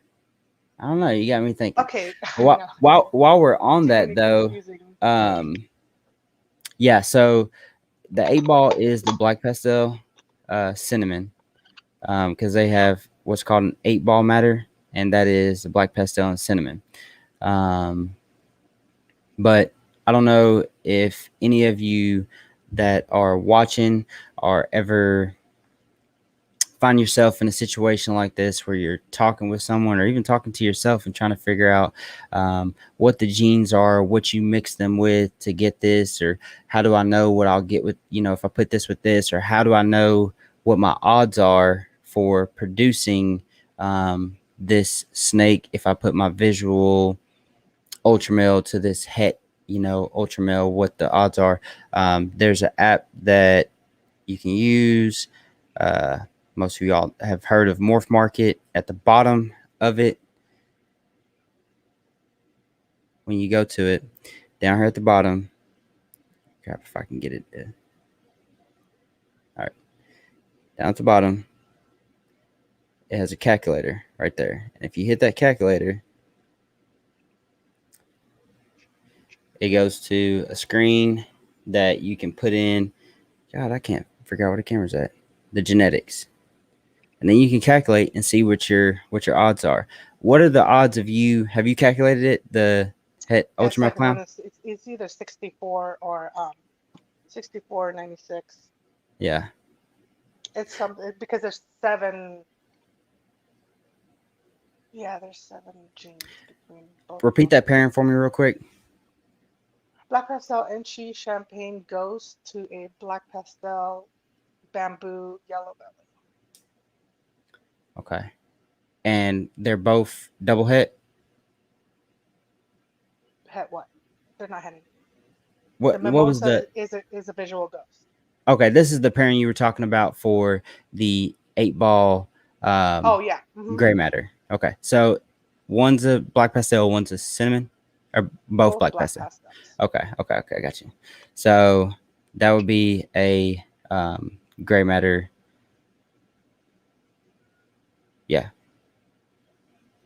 [SPEAKER 1] I don't know. You got me thinking.
[SPEAKER 2] Okay, I
[SPEAKER 1] While
[SPEAKER 2] know.
[SPEAKER 1] while we're on
[SPEAKER 2] Too
[SPEAKER 1] that
[SPEAKER 2] many
[SPEAKER 1] though,
[SPEAKER 2] confusing.
[SPEAKER 1] um, yeah. So the 8 ball is the Black Pastel Cinnamon because they have what's called an 8 ball matter, and that is the Black Pastel and cinnamon. Um, but I don't know if any of you that are watching are ever find yourself in a situation like this where you're talking with someone or even talking to yourself and trying to figure out what the genes are, what you mix them with to get this, or how do I know what I'll get with, if I put this with this, or how do I know what my odds are for producing this snake if I put my visual ultra male to this het, ultra male, what the odds are. There's an app that you can use. Uh, Most of y'all have heard of Morph Market. At the bottom of it, when you go to it, down here at the bottom, crap, if I can get it. All right, down at the bottom, it has a calculator right there. And if you hit that calculator, it goes to a screen that you can put in. God, I can't figure out where the camera's at. The genetics, and then you can calculate and see what your odds are. What are the odds of you? Have you calculated it? The het
[SPEAKER 2] Yeah,
[SPEAKER 1] ultra male
[SPEAKER 2] second one
[SPEAKER 1] clown.
[SPEAKER 2] is it's either 64 or 6496.
[SPEAKER 1] Yeah.
[SPEAKER 2] It's something because there's seven. Yeah, there's seven genes between both of
[SPEAKER 1] Repeat
[SPEAKER 2] them.
[SPEAKER 1] that pairing for me real quick.
[SPEAKER 2] Black pastel Enchi champagne goes to a black pastel bamboo yellow belly.
[SPEAKER 1] Okay. And they're both double het.
[SPEAKER 2] Het what? They're not het anything. The
[SPEAKER 1] What was
[SPEAKER 2] mimosa
[SPEAKER 1] the
[SPEAKER 2] is a visual ghost.
[SPEAKER 1] Okay, this is the pairing you were talking about for the 8 ball
[SPEAKER 2] Oh yeah.
[SPEAKER 1] gray matter. Okay. So one's a black pastel, one's a cinnamon, or both
[SPEAKER 2] Both
[SPEAKER 1] black
[SPEAKER 2] black
[SPEAKER 1] pastel.
[SPEAKER 2] pastels.
[SPEAKER 1] Okay, I got you. So that would be a gray matter. Yeah,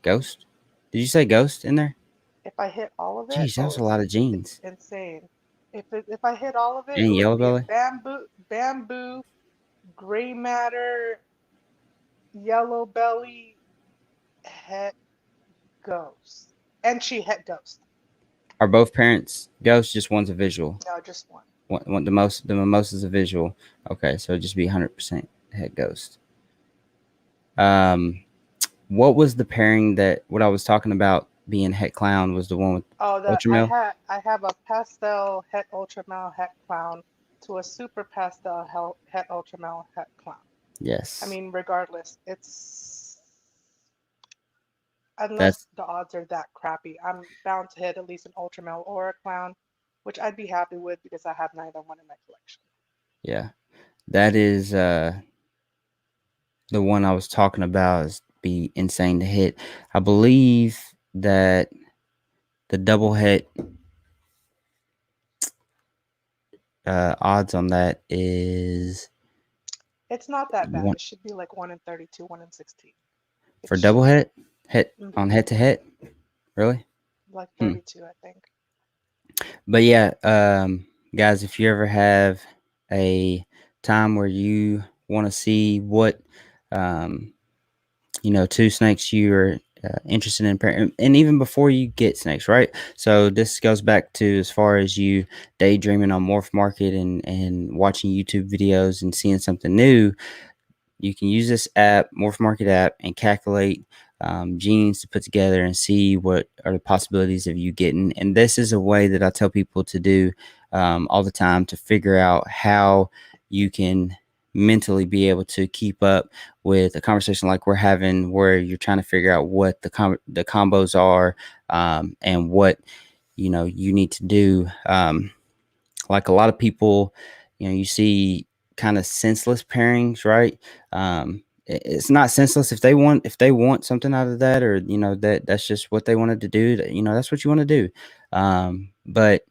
[SPEAKER 1] ghost. Did you say ghost in there?
[SPEAKER 2] If I hit all of it,
[SPEAKER 1] Jeez, that was a lot of
[SPEAKER 2] it's
[SPEAKER 1] genes.
[SPEAKER 2] insane. If I hit all of it, it
[SPEAKER 1] And
[SPEAKER 2] would
[SPEAKER 1] yellow
[SPEAKER 2] be a
[SPEAKER 1] belly.
[SPEAKER 2] bamboo, gray matter, yellow belly, het ghost. And she het ghost.
[SPEAKER 1] Are both parents ghosts? Just one's a visual.
[SPEAKER 2] No, just one.
[SPEAKER 1] The mimosa's a visual. Okay, so it'd just be 100% head ghost. Um, what was the pairing that what I was talking about being het clown was the one with
[SPEAKER 2] Oh, the
[SPEAKER 1] ultramel?
[SPEAKER 2] I have a pastel het ultramel het clown to a super pastel het ultramel het clown. I
[SPEAKER 1] Yes,
[SPEAKER 2] mean, regardless, it's unless
[SPEAKER 1] that's
[SPEAKER 2] the odds are that crappy, I'm bound to hit at least an ultramel or a clown, which I'd be happy with because I have neither one in my collection.
[SPEAKER 1] yeah. That is the one I was talking about is be insane to hit. I believe that the double hit odds on that is
[SPEAKER 2] It's not that bad.
[SPEAKER 1] one
[SPEAKER 2] It should be like 1 in 32, 1 in 16. It
[SPEAKER 1] for double
[SPEAKER 2] should be.
[SPEAKER 1] hit on
[SPEAKER 2] hmm
[SPEAKER 1] head to head. Really?
[SPEAKER 2] Like
[SPEAKER 1] Hmm.
[SPEAKER 2] 32, I think.
[SPEAKER 1] But yeah, guys, if you ever have a time where you want to see what, um, two snakes you are interested in, and even before you get snakes, right? So this goes back to as far as you daydreaming on Morph Market and watching YouTube videos and seeing something new. You can use this app, Morph Market app, and calculate genes to put together and see what are the possibilities of you getting. And this is a way that I tell people to do all the time to figure out how you can mentally be able to keep up with a conversation like we're having, where you're trying to figure out what the combos are and what you need to do. Like a lot of people, you see kind of senseless pairings, right? It's not senseless if they want something out of that, or that's just what they wanted to do. That's what you want to do. But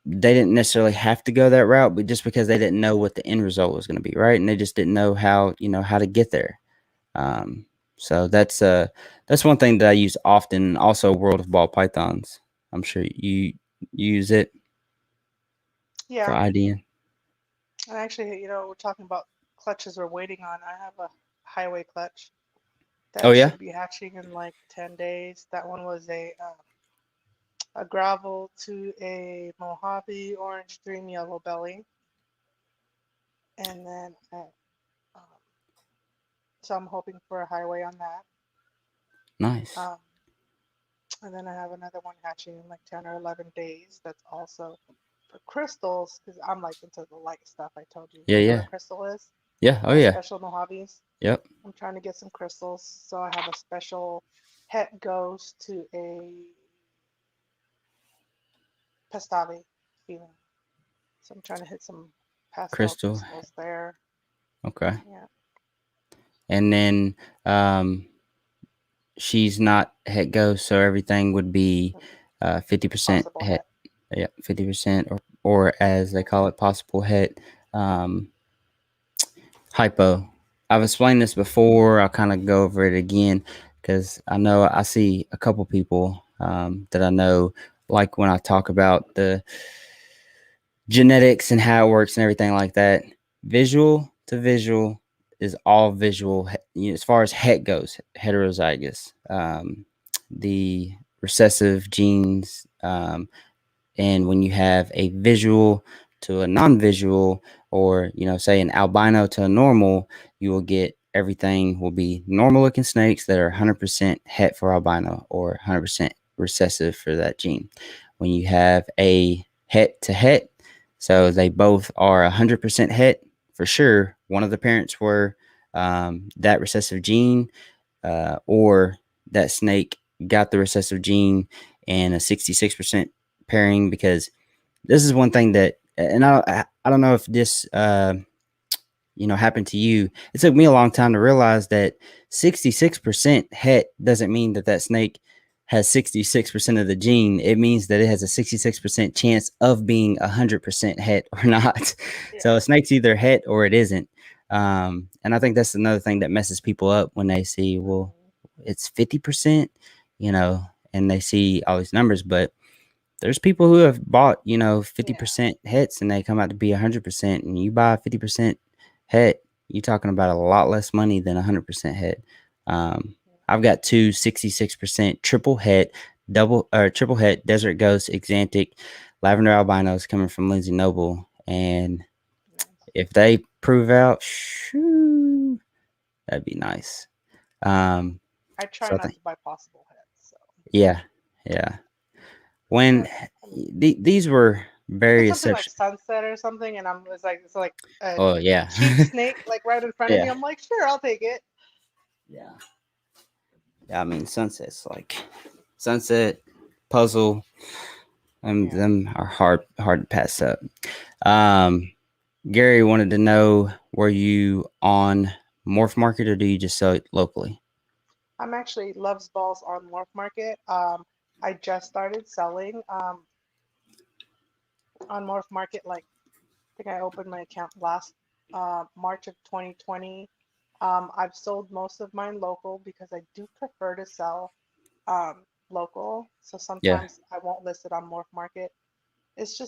[SPEAKER 1] they didn't necessarily have to go that route, but just because they didn't know what the end result was going to be, right? And they just didn't know how to get there. Um, so that's one thing that I use often. Also, World of Ball Pythons. I'm sure you use it for
[SPEAKER 2] Yeah.
[SPEAKER 1] IDing.
[SPEAKER 2] And actually, we're talking about clutches we're waiting on. I have a highway clutch
[SPEAKER 1] Oh
[SPEAKER 2] that
[SPEAKER 1] yeah.
[SPEAKER 2] should be hatching in like 10 days. That one was a gravel to a Mojave orange dream yellow belly. And then um, So I'm hoping for a highway on that.
[SPEAKER 1] Nice.
[SPEAKER 2] Um, and then I have another one hatching in like 10 or 11 days. That's also for crystals because I'm like into the light stuff. I told you.
[SPEAKER 1] Yeah,
[SPEAKER 2] You know what
[SPEAKER 1] yeah.
[SPEAKER 2] a crystal is?
[SPEAKER 1] Yeah. Oh
[SPEAKER 2] My
[SPEAKER 1] yeah.
[SPEAKER 2] special Mojaves.
[SPEAKER 1] Yep.
[SPEAKER 2] I'm trying to get some crystals. So I have a special het goes to a Pestave feeling. So I'm trying to hit some pastel
[SPEAKER 1] Crystal.
[SPEAKER 2] crystals there.
[SPEAKER 1] Okay.
[SPEAKER 2] Yeah.
[SPEAKER 1] And then she's not het ghost, so everything would be
[SPEAKER 2] Mm,
[SPEAKER 1] 50%
[SPEAKER 2] possible
[SPEAKER 1] het.
[SPEAKER 2] het.
[SPEAKER 1] Yeah, 50%, or as they
[SPEAKER 2] Yeah.
[SPEAKER 1] call it, possible het. Um, Hypo. I've explained this before. I'll kind of go over it again because I know I see a couple people that I know, like when I talk about the genetics and how it works and everything like that. Visual to visual is all visual, as far as het goes, heterozygous. The recessive genes, and when you have a visual to a non-visual, or say an albino to a normal, you will get everything will be normal looking snakes that are 100% het for albino or 100% recessive for that gene. When you have a het to het, so they both are 100% het for sure, one of the parents were that recessive gene, or that snake got the recessive gene and a 66% pairing. Because this is one thing that, and I don't know if this happened to you. It took me a long time to realize that 66% het doesn't mean that that snake has 66% of the gene. It means that it has a 66% chance of being 100% het or not. So
[SPEAKER 2] Yeah.
[SPEAKER 1] a snake's either het or it isn't. And I think that's another thing that messes people up when they see, well,
[SPEAKER 2] Hmm.
[SPEAKER 1] it's 50%, and they see all these numbers. But there's people who have bought,
[SPEAKER 2] Yeah.
[SPEAKER 1] 50% hits and they come out to be 100%. And you buy a 50% hit, you're talking about a lot less money than a 100% hit. Um,
[SPEAKER 2] Yeah.
[SPEAKER 1] I've got two 66% triple hit, double or triple hit Desert Ghost, Exantic, Lavender Albinos coming from Lindsay Noble. And
[SPEAKER 2] Nice.
[SPEAKER 1] if they prove out, shoo, that'd be nice. Um,
[SPEAKER 2] I try
[SPEAKER 1] so I
[SPEAKER 2] not
[SPEAKER 1] think,
[SPEAKER 2] to buy possible hets. So,
[SPEAKER 1] yeah, yeah. When
[SPEAKER 2] but I mean,
[SPEAKER 1] these were
[SPEAKER 2] if it's
[SPEAKER 1] very
[SPEAKER 2] something like
[SPEAKER 1] exceptional.
[SPEAKER 2] sunset or something, and it's like a
[SPEAKER 1] Oh yeah,
[SPEAKER 2] cheap snake like right in front of me,
[SPEAKER 1] yeah,
[SPEAKER 2] I'm like, sure, I'll take it.
[SPEAKER 1] yeah, yeah. I mean, sunsets like sunset puzzle, and
[SPEAKER 2] Yeah.
[SPEAKER 1] them are hard to pass up. Um, Gary wanted to know: were you on Morph Market or do you just sell it locally?
[SPEAKER 2] I'm actually Loves Balls on Morph Market. I just started selling on Morph Market. Like, I think I opened my account last March of 2020. I've sold most of mine local because I do prefer to sell local. So
[SPEAKER 1] Yeah,
[SPEAKER 2] sometimes I won't list it on Morph Market. It's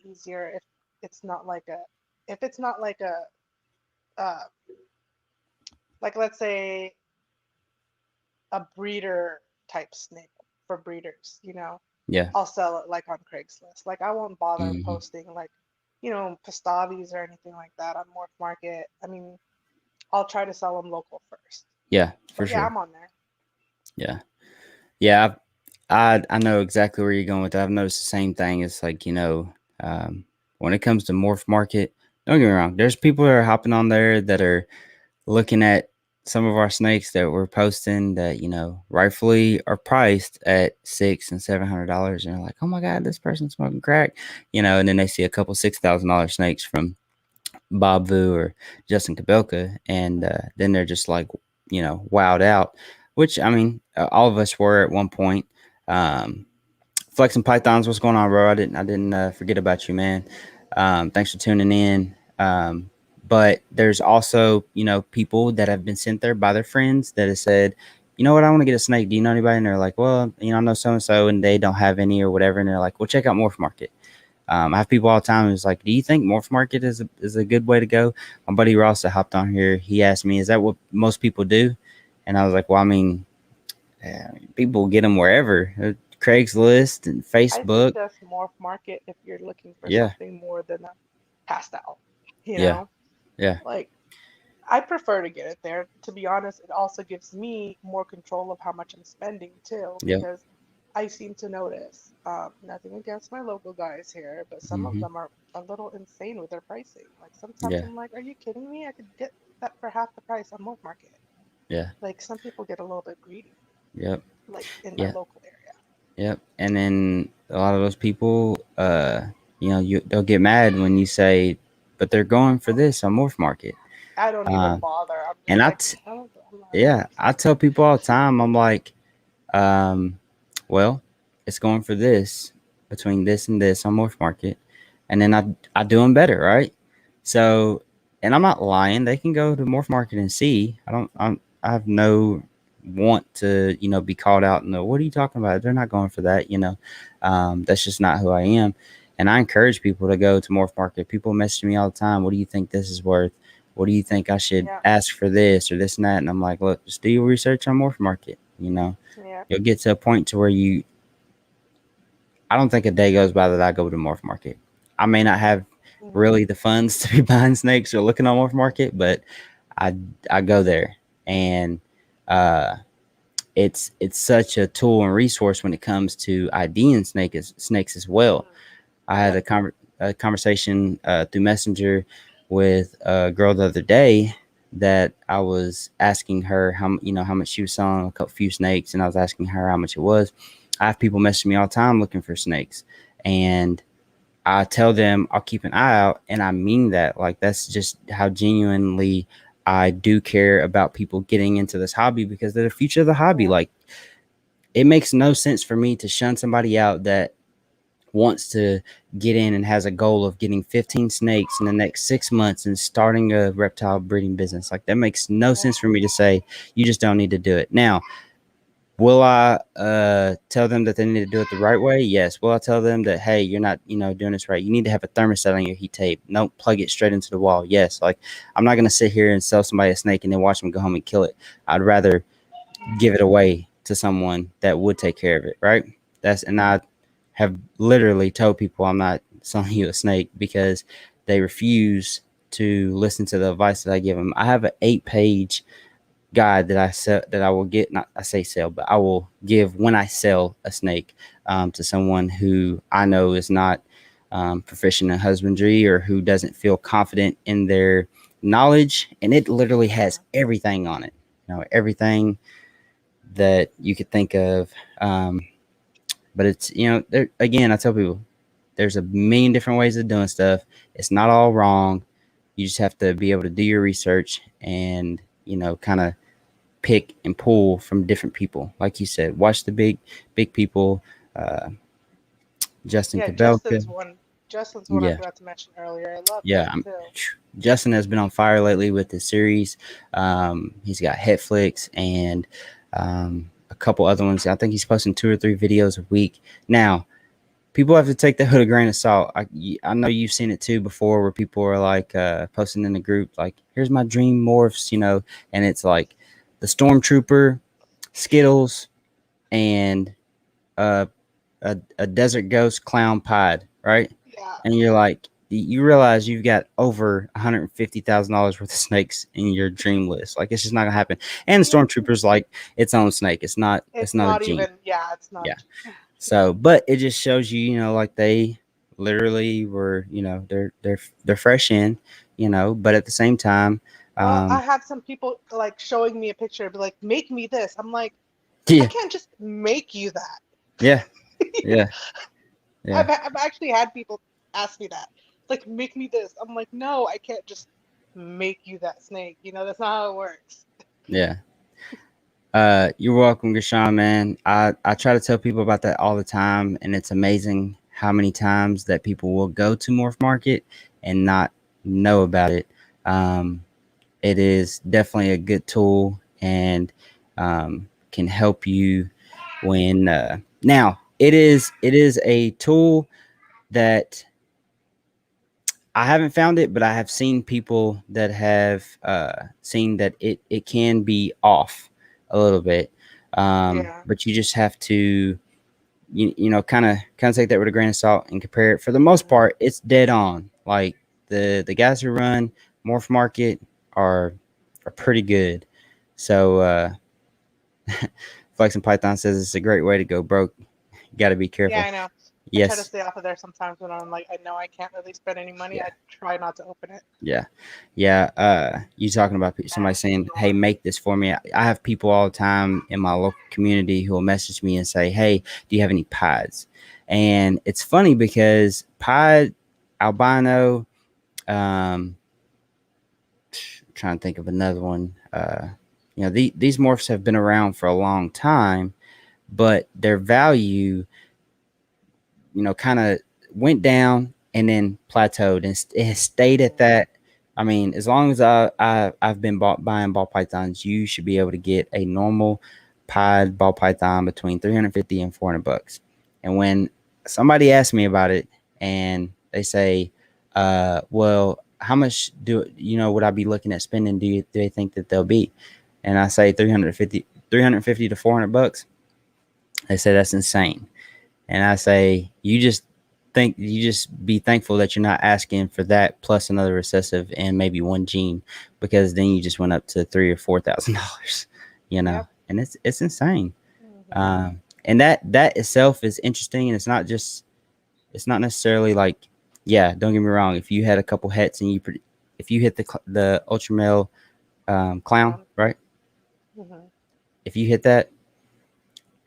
[SPEAKER 2] easier if it's not like a if it's not like a like let's say a breeder type snake for breeders,
[SPEAKER 1] yeah,
[SPEAKER 2] I'll sell it like on Craigslist. Like I won't bother
[SPEAKER 1] hmm,
[SPEAKER 2] posting like, Pastavis or anything like that on Morph Market. I mean, I'll try to sell them local first.
[SPEAKER 1] yeah, for
[SPEAKER 2] But yeah,
[SPEAKER 1] sure.
[SPEAKER 2] I'm on there.
[SPEAKER 1] Yeah, yeah. I know exactly where you're going with that. I've noticed the same thing. It's like, when it comes to Morph Market, don't get me wrong. There's people that are hopping on there that are looking at some of our snakes that we're posting that, rightfully are priced at $600 and $700, and they're like, oh my god, this person's smoking crack, and then they see a couple $6,000 snakes from Bob Vu or Justin Kabelka, and
[SPEAKER 2] Mhm.
[SPEAKER 1] then they're just like, wowed out. Which, I mean, all of us were at one point. um, Flexing Pythons, what's going on, bro? I didn't forget about you, man. Thanks for tuning in. But there's also, people that have been sent there by their friends that have said, you know what, I want to get a snake. Do you know anybody? And they're like, well, I know so and so, and they don't have any or whatever. And they're like, well, check out Morph Market. I have people all the time who's like, do you think Morph Market is a good way to go? My buddy Ross that hopped on here, he asked me, is that what most people do? And I was like, well, I mean, yeah, people get them wherever. Craigslist and
[SPEAKER 2] I
[SPEAKER 1] Facebook.
[SPEAKER 2] suggest Morph Market if you're looking for
[SPEAKER 1] Yeah,
[SPEAKER 2] something more than a pastel, you
[SPEAKER 1] yeah,
[SPEAKER 2] know?
[SPEAKER 1] yeah,
[SPEAKER 2] Like I prefer to get it there. To be honest, it also gives me more control of how much I'm spending too,
[SPEAKER 1] Yep.
[SPEAKER 2] because I seem to notice, nothing against my local guys here, but some of
[SPEAKER 1] Hmm.
[SPEAKER 2] them are a little insane with their pricing. Like sometimes
[SPEAKER 1] Yeah.
[SPEAKER 2] I'm like, are you kidding me? I could get that for half the price on Morph Market.
[SPEAKER 1] Yeah.
[SPEAKER 2] Like some people get a little bit greedy,
[SPEAKER 1] Yep.
[SPEAKER 2] like in my
[SPEAKER 1] Yeah.
[SPEAKER 2] local area.
[SPEAKER 1] Yep. And then a lot of those people, they'll get mad when you say, "But they're going for this on Morph Market."
[SPEAKER 2] I don't even
[SPEAKER 1] Uh,
[SPEAKER 2] bother. I'm
[SPEAKER 1] and
[SPEAKER 2] just like, I'm not
[SPEAKER 1] yeah, I
[SPEAKER 2] interested.
[SPEAKER 1] tell people all the time, I'm like, Um, well, it's going for this between this and this on Morph Market, and then I do them better, right? So, and I'm not lying. They can go to Morph Market and see. I have no want to be called out. No, what are you talking about? They're not going for that. That's just not who I am. And I encourage people to go to Morph Market. People message me all the time. What do you think this is worth? What do you think I should
[SPEAKER 2] Yeah,
[SPEAKER 1] ask for this or this and that? And I'm like, look, just do your research on Morph Market.
[SPEAKER 2] yeah,
[SPEAKER 1] You'll get to a point to where I don't think a day goes by that I go to Morph Market. I may not have
[SPEAKER 2] mm,
[SPEAKER 1] really the funds to be buying snakes or looking on Morph Market, but I I go there, and uh, it's such a tool and resource when it comes to IDing snakes as well.
[SPEAKER 2] mm,
[SPEAKER 1] I had
[SPEAKER 2] yep,
[SPEAKER 1] a conversation through Messenger with a girl the other day that I was asking her how much she was selling few snakes, and I was asking her how much it was. I have people messaging me all the time looking for snakes, and I tell them I'll keep an eye out, and I mean that. Like that's just how genuinely I do care about people getting into this hobby because they're the future of the hobby.
[SPEAKER 2] yeah,
[SPEAKER 1] Like it makes no sense for me to shun somebody out that wants to get in and has a goal of getting 15 snakes in the next 6 months and starting a reptile breeding business. Like that makes no
[SPEAKER 2] yeah,
[SPEAKER 1] sense for me to say you just don't need to do it. Now, will I tell them that they need to do it the right way? Yes. Will I tell them that hey, you're not doing this right? You need to have a thermostat on your heat tape. Don't plug it straight into the wall. Yes. Like I'm not gonna sit here and sell somebody a snake and then watch them go home and kill it. I'd rather
[SPEAKER 2] mm,
[SPEAKER 1] give it away to someone that would take care of it, right? And
[SPEAKER 2] yeah,
[SPEAKER 1] I have literally told people I'm not selling you a snake because they refuse to listen to the advice that I give them. I have an 8-page guide that I sell that I will get not I say sell, but I will give when I sell a snake to someone who I know is not proficient in husbandry or who doesn't feel confident in their knowledge, and it literally has
[SPEAKER 2] yeah,
[SPEAKER 1] everything on it. Everything that you could think of. But it's there again. I tell people there's a million different ways of doing stuff. It's not all wrong. You just have to be able to do your research and kind of pick and pull from different people. Like you said, watch the big people. Uh, Justin
[SPEAKER 2] yeah.
[SPEAKER 1] Kabelka.
[SPEAKER 2] Justin's one I
[SPEAKER 1] Yeah,
[SPEAKER 2] forgot to mention earlier. I love
[SPEAKER 1] yeah.
[SPEAKER 2] him too.
[SPEAKER 1] Justin has been on fire lately with his series. He's got Netflix and a couple other ones. I think he's posting 2 or 3 videos a week now. People have to take that with a grain of salt. I know you've seen it too before, where people are like posting in the group, like, "Here's my dream morphs," and it's like the Stormtrooper, Skittles, and uh, a Desert Ghost Clown Pied, right?
[SPEAKER 2] Yeah,
[SPEAKER 1] And you're like, you realize you've got over $150,000 worth of snakes in your dream list. Like it's just not gonna happen. And the
[SPEAKER 2] yeah.
[SPEAKER 1] Stormtrooper's like its own snake. It's
[SPEAKER 2] It's
[SPEAKER 1] not a
[SPEAKER 2] not
[SPEAKER 1] gene.
[SPEAKER 2] even. Yeah, it's not
[SPEAKER 1] Yeah.
[SPEAKER 2] a.
[SPEAKER 1] So, but it just shows you, like they literally were, they're fresh in, but at the same time,
[SPEAKER 2] Well, I
[SPEAKER 1] um,
[SPEAKER 2] had some people like showing me a picture, be like, "Make me this." I'm like, I
[SPEAKER 1] yeah,
[SPEAKER 2] can't just make you that.
[SPEAKER 1] yeah, yeah, yeah,
[SPEAKER 2] I've actually had people ask me that. Like, make me this. I'm like, no, I can't just make you that snake. That's not how it works.
[SPEAKER 1] yeah. You're welcome, Gashawn, man. I try to tell people about that all the time, and it's amazing how many times that people will go to Morph Market and not know about it. Um, it is definitely a good tool and can help you when now it is a tool that I haven't found it, but I have seen people that have seen that it can be off a little bit.
[SPEAKER 2] Yeah.
[SPEAKER 1] But you just have to kind of take that with a grain of salt and compare it. For the most
[SPEAKER 2] Hmm.
[SPEAKER 1] part, it's dead on. Like the guys who run Morph Market are are pretty good. So Flex and Python says it's a great way to go broke. You got to be
[SPEAKER 2] Yeah,
[SPEAKER 1] careful.
[SPEAKER 2] I know. I try to
[SPEAKER 1] Yes.
[SPEAKER 2] stay off of there sometimes when I'm like, I know I can't really spend any money.
[SPEAKER 1] Yeah.
[SPEAKER 2] I try not to open it.
[SPEAKER 1] Yeah. Yeah. You talking about somebody saying, "Hey, make this for me." I have people all the time in my local community who will message me and say, "Hey, do you have any pies?" And it's funny because pie, albino, um, trying to think of another one. These morphs have been around for a long time, but their value, kind of went down and then plateaued, and it has stayed at
[SPEAKER 2] Mm,
[SPEAKER 1] that. I mean, as long as I've been buying ball pythons, you should be able to get a normal pied ball python between 350 and $400. And when somebody asks me about it and they say, well, how much would I be looking at spending? Do they think that they'll be? And I say 350 to $400. They say that's insane. And I say, you just be thankful that you're not asking for that plus another recessive and maybe one gene, because then you just went up to $3,000 or $4,000,
[SPEAKER 2] yep.
[SPEAKER 1] and it's insane.
[SPEAKER 2] Hmm.
[SPEAKER 1] And that itself is interesting, and it's not necessarily like, yeah, don't get me wrong. If you had a couple hets and if you hit the ultra male clown,
[SPEAKER 2] Clown.
[SPEAKER 1] right?
[SPEAKER 2] Hmm.
[SPEAKER 1] If you hit that,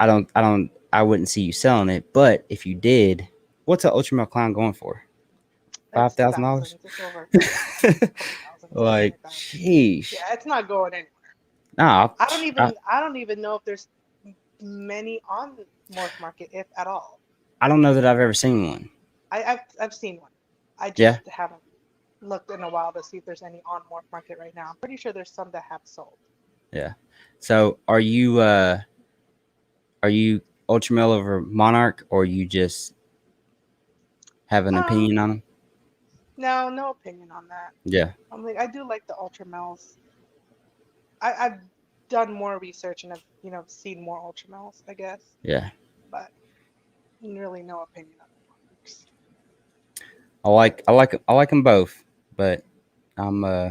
[SPEAKER 1] I wouldn't see you selling it. But if you did, what's an ultra male clown going for? five
[SPEAKER 2] It's
[SPEAKER 1] thousand dollars.
[SPEAKER 2] thousands. It's over couple thousand, something
[SPEAKER 1] Like,
[SPEAKER 2] like that.
[SPEAKER 1] sheesh.
[SPEAKER 2] Yeah, it's not going anywhere.
[SPEAKER 1] No,
[SPEAKER 2] I don't even know if there's many on Morph Market, if at all.
[SPEAKER 1] I don't know that I've ever seen one.
[SPEAKER 2] I've seen one. I
[SPEAKER 1] Yeah,
[SPEAKER 2] just haven't looked in a while to see if there's any on Morph Market right now. I'm pretty sure there's some that have sold.
[SPEAKER 1] yeah. So are you ultra male over monarch, or you just have an
[SPEAKER 2] Um,
[SPEAKER 1] opinion on them?
[SPEAKER 2] no, no opinion on that.
[SPEAKER 1] Yeah,
[SPEAKER 2] I'm like, I do like the Ultramels. I've done more research and have, seen more Ultramels, I guess,
[SPEAKER 1] yeah.
[SPEAKER 2] but really no opinion on the Monarchs.
[SPEAKER 1] I like them both, but I'm uh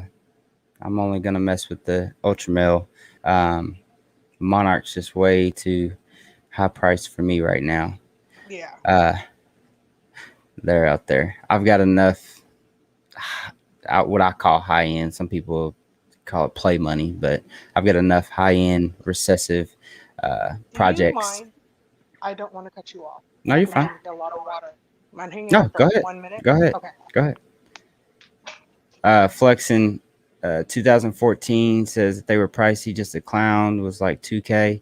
[SPEAKER 1] I'm only gonna mess with the ultra male. Um, monarch's just way too high priced for me right now.
[SPEAKER 2] Yeah.
[SPEAKER 1] Uh, they're out there. I've got enough what I call high end. Some people call it play money, but I've got enough high end recessive
[SPEAKER 2] Do you
[SPEAKER 1] projects.
[SPEAKER 2] mind? I don't want to cut you off,
[SPEAKER 1] No,
[SPEAKER 2] but I'm
[SPEAKER 1] you're
[SPEAKER 2] gonna
[SPEAKER 1] fine.
[SPEAKER 2] drink a lot of water. Mind hanging
[SPEAKER 1] No,
[SPEAKER 2] on for
[SPEAKER 1] go
[SPEAKER 2] like
[SPEAKER 1] ahead.
[SPEAKER 2] 1 minute?
[SPEAKER 1] Go ahead.
[SPEAKER 2] Okay.
[SPEAKER 1] Go ahead. Flexing 2014 says that they were pricey. Just a clown was like 2K.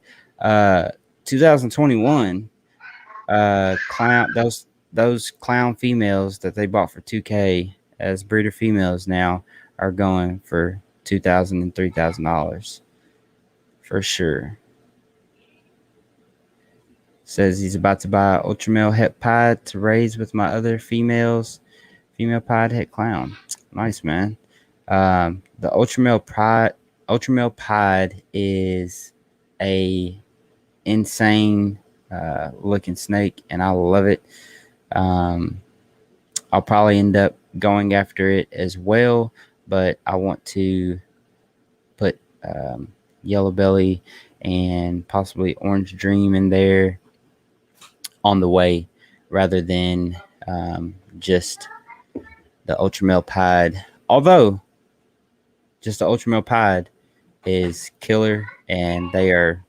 [SPEAKER 1] 2021 clown those clown females that they bought for 2K as breeder females now are going for $2,000 and $3,000 for sure. Says he's about to buy ultra male het pied to raise with my other female pied het clown. Nice, man. The ultra male pied is a insane looking snake, and I love it. Um, I'll probably end up going after it as well, but I want to put Yellow Belly and possibly Orange Dream in there on the way, rather than just the Ultra Male Pied. Although just the Ultra Male Pied is killer, and they are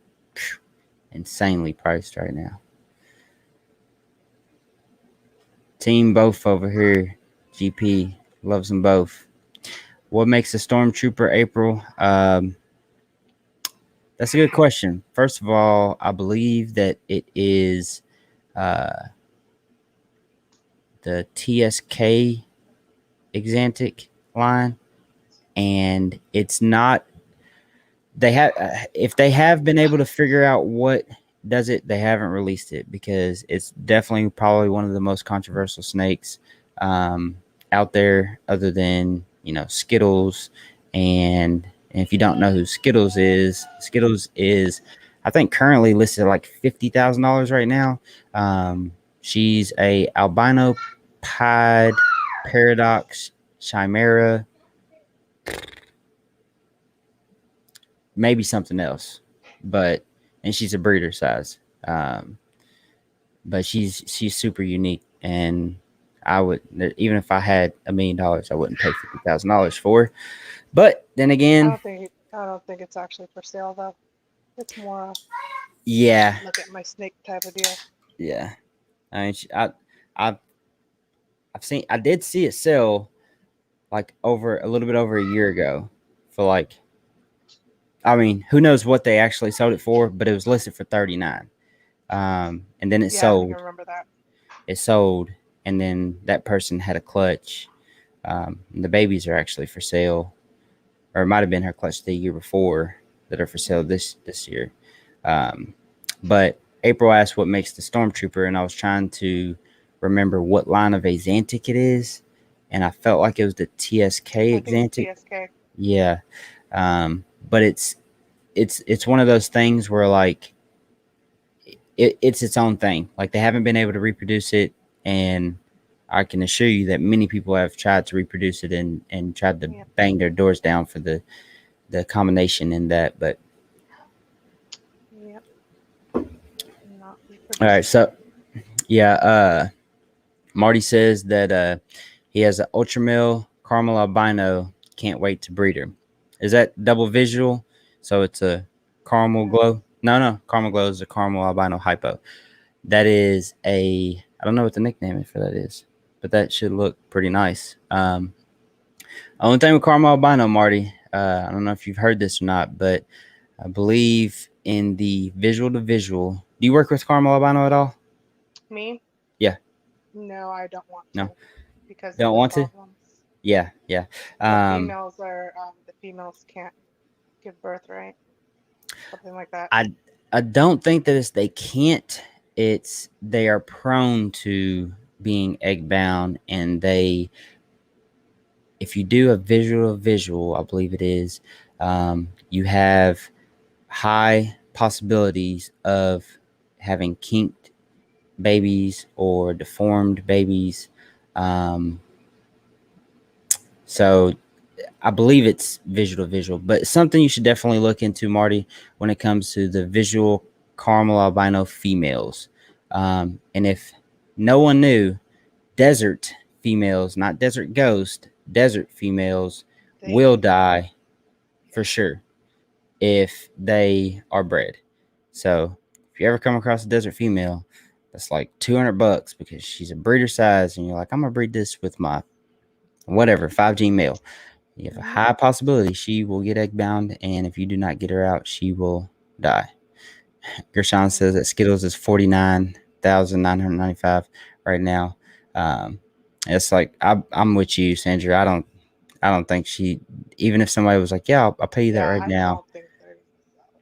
[SPEAKER 1] insanely priced right now. Team both over here. GP loves them both. What makes a stormtrooper April? That's a good question. First of all, I believe that it is uh, the TSK Exantic line, and it's not. They have, if they have been able to figure out what does it, they haven't released it, because it's definitely probably one of the most controversial snakes out there, other than Skittles. And if you don't know who Skittles is, I think currently listed at like $50,000 right now. She's a albino pied paradox chimera. maybe something else, but and she's a breeder size. Um, but she's super unique, and I would, even if I had $1 million, I wouldn't pay $50,000 for her. But then again,
[SPEAKER 2] I don't think it's actually for sale though. It's more a
[SPEAKER 1] yeah,
[SPEAKER 2] look at my snake type of deal.
[SPEAKER 1] yeah. I mean, I I did see it sell like over a little bit over a year ago for like, I mean, who knows what they actually sold it for, but it was listed for 39. And then
[SPEAKER 2] Yeah, I think I remember that.
[SPEAKER 1] it sold, and then that person had a clutch. And the babies are actually for sale, or it might have been her clutch the year before that are for sale
[SPEAKER 2] Hmm.
[SPEAKER 1] this year. Um, but April asked what makes the Stormtrooper, and I was trying to remember what line of Axanthic it is, and I felt like it was the TSK
[SPEAKER 2] I think it's
[SPEAKER 1] Axanthic.
[SPEAKER 2] TSK.
[SPEAKER 1] Yeah, but it's one of those things where like it's its own thing. Like they haven't been able to reproduce it, and I can assure you that many people have tried to reproduce it and tried to
[SPEAKER 2] Yep.
[SPEAKER 1] bang their doors down for the combination in that. But
[SPEAKER 2] Yep. Not
[SPEAKER 1] all right,
[SPEAKER 2] reproducible.
[SPEAKER 1] so yeah, Marty says that he has an ultra male caramel albino. Can't wait to breed her. Is that double visual? So it's a caramel
[SPEAKER 2] Yeah.
[SPEAKER 1] glow. No, caramel glow is a caramel albino hypo. That is a, I don't know what the nickname for that is, but that should look pretty nice. Only thing with caramel albino, Marty, I don't know if you've heard this or not, but I believe in the visual to visual. Do you work with caramel albino at all?
[SPEAKER 2] Me?
[SPEAKER 1] Yeah,
[SPEAKER 2] No, I don't want
[SPEAKER 1] no,
[SPEAKER 2] to because of
[SPEAKER 1] don't
[SPEAKER 2] the
[SPEAKER 1] want to.
[SPEAKER 2] problems.
[SPEAKER 1] Yeah, yeah. Um,
[SPEAKER 2] The females can't give birth, right? Something like that.
[SPEAKER 1] I I don't think that it's they can't. It's they are prone to being egg bound, and they, if you do a visual, I believe it is, you have high possibilities of having kinked babies or deformed babies. Um, so I believe it's visual to visual, but something you should definitely look into, Marty, when it comes to the visual caramel albino females. And if no one knew, desert females, not desert ghost, desert females
[SPEAKER 2] They
[SPEAKER 1] will
[SPEAKER 2] do.
[SPEAKER 1] die
[SPEAKER 2] Yeah.
[SPEAKER 1] for sure if they are bred. So if you ever come across a desert female, that's like $200 because she's a breeder size, and you're like, I'm gonna breed this with my whatever 5G male. You have a
[SPEAKER 2] Hmm.
[SPEAKER 1] high possibility she will get egg bound, and if you do not get her out, she will die. Gershon says
[SPEAKER 2] Hmm.
[SPEAKER 1] that Skittles is 49,995 right now. Um, it's like I'm with you, Sandra. I don't think she. Even if somebody was like, "Yeah, I'll pay you that
[SPEAKER 2] Yeah,
[SPEAKER 1] right
[SPEAKER 2] I
[SPEAKER 1] now."
[SPEAKER 2] don't think they're gonna sell it.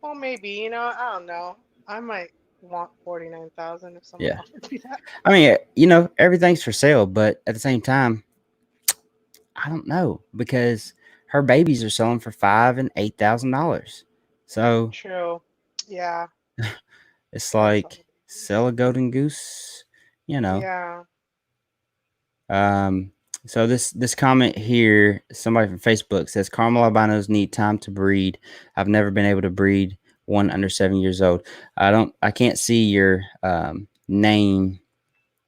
[SPEAKER 2] Well, maybe, I don't know. I might want 49,000 if someone
[SPEAKER 1] Yeah,
[SPEAKER 2] offered me that.
[SPEAKER 1] I mean, everything's for sale, but at the same time, I don't know because her babies are selling for $5,000 and $8,000. So
[SPEAKER 2] True. Yeah,
[SPEAKER 1] it's
[SPEAKER 2] that's all
[SPEAKER 1] like
[SPEAKER 2] it
[SPEAKER 1] sell
[SPEAKER 2] is.
[SPEAKER 1] a golden goose, you know.
[SPEAKER 2] Yeah.
[SPEAKER 1] Um, so this comment here, somebody from Facebook says caramel albinos need time to breed. I've never been able to breed one under 7 years old. I can't see your name.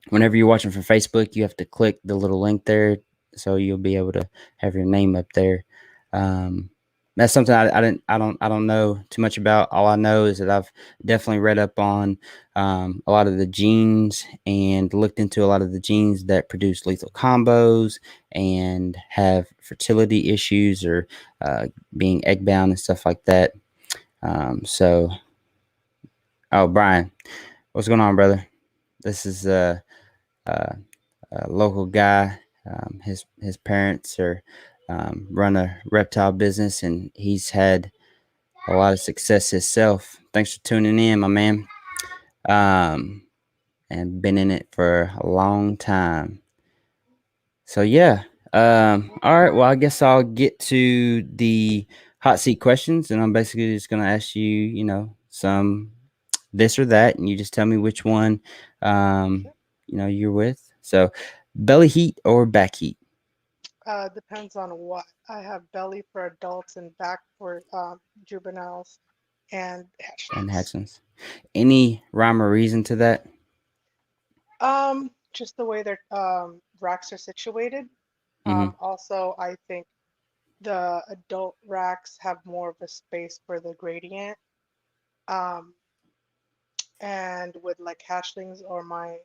[SPEAKER 1] Whenever you're watching from Facebook, you have to click the little link there, so you'll be able to have your name up there. Um, that's something I don't know too much about. All I know is that I've definitely read up on a lot of the genes and looked into a lot of the genes that produce lethal combos and have fertility issues or being egg bound and stuff like that. So, oh, Brian, what's going on, brother? This is uh, a local guy. His parents are run a reptile business, and he's had a lot of success himself. Thanks for tuning in, my man. Um, and been in it for a long time. So yeah. All right. Well, I guess I'll get to the hot seat questions, and I'm basically just gonna ask you, some this or that, and you just tell me which one, um,
[SPEAKER 2] Sure.
[SPEAKER 1] you're with. So, belly heat or back heat?
[SPEAKER 2] Depends on what. I have belly for adults and back for juveniles and
[SPEAKER 1] and
[SPEAKER 2] hatchlings.
[SPEAKER 1] hatchlings? Any rhyme or reason to that?
[SPEAKER 2] Just the way their racks are situated.
[SPEAKER 1] Hmm.
[SPEAKER 2] Also, I think the adult racks have more of a space for the gradient. Um, and with like hatchlings or my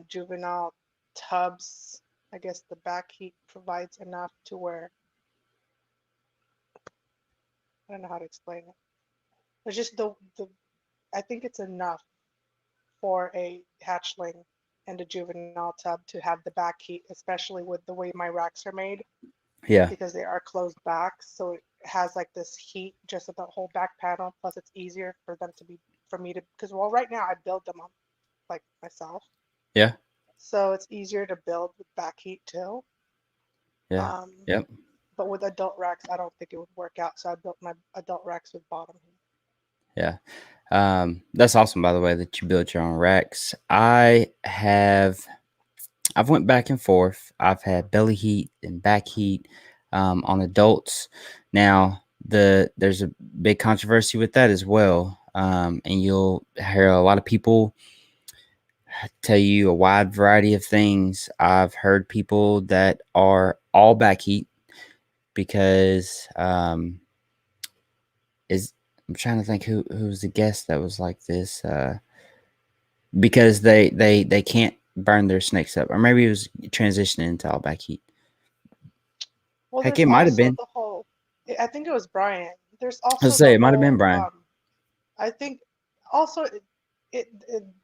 [SPEAKER 2] juvenile tubs, I guess the back heat provides enough to where I don't know how to explain it. It's just the I think it's enough for a hatchling and a juvenile tub to have the back heat, especially with the way my racks are made
[SPEAKER 1] Yeah,
[SPEAKER 2] because they are closed backs. So it has like this heat just at the whole back panel. Plus, it's easier for them to be for me to because well, right now I build them on like myself,
[SPEAKER 1] yeah,
[SPEAKER 2] so it's easier to build with back heat too.
[SPEAKER 1] yeah,
[SPEAKER 2] Um,
[SPEAKER 1] yep,
[SPEAKER 2] but with adult racks, I don't think it would work out. So I built my adult racks with bottom heat.
[SPEAKER 1] yeah. That's awesome, by the way, that you built your own racks. I've went back and forth. I've had belly heat and back heat on adults. Now there's a big controversy with that as well, and you'll hear a lot of people tell you a wide variety of things. I've heard people that are all back heat because is I'm trying to think who's the guest that was like this. Because they can't burn their snakes up, or maybe it was transitioning into all back heat.
[SPEAKER 2] Well,
[SPEAKER 1] Heck,
[SPEAKER 2] there's
[SPEAKER 1] it might have
[SPEAKER 2] also
[SPEAKER 1] been.
[SPEAKER 2] the whole, I think it was Brian. There's
[SPEAKER 1] Let's
[SPEAKER 2] also
[SPEAKER 1] say
[SPEAKER 2] the
[SPEAKER 1] it might have been
[SPEAKER 2] whole,
[SPEAKER 1] Brian.
[SPEAKER 2] I think also it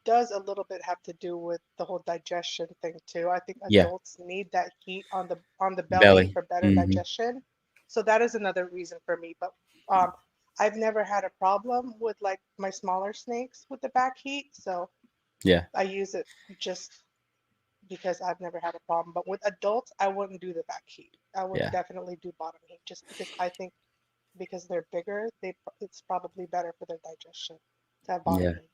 [SPEAKER 2] does a little bit have to do with the whole digestion thing too. I think
[SPEAKER 1] Yeah,
[SPEAKER 2] adults need that heat on the belly
[SPEAKER 1] belly.
[SPEAKER 2] for better
[SPEAKER 1] Hmm.
[SPEAKER 2] digestion. So that is another reason for me. But um, I've never had a problem with like my smaller snakes with the back heat. So
[SPEAKER 1] Yeah,
[SPEAKER 2] I use it just because I've never had a problem. But with adults, I wouldn't do the back heat. I would
[SPEAKER 1] yeah,
[SPEAKER 2] definitely do bottom heat just because I think because they're bigger, it's probably better for their digestion to have bottom
[SPEAKER 1] yeah,
[SPEAKER 2] heat.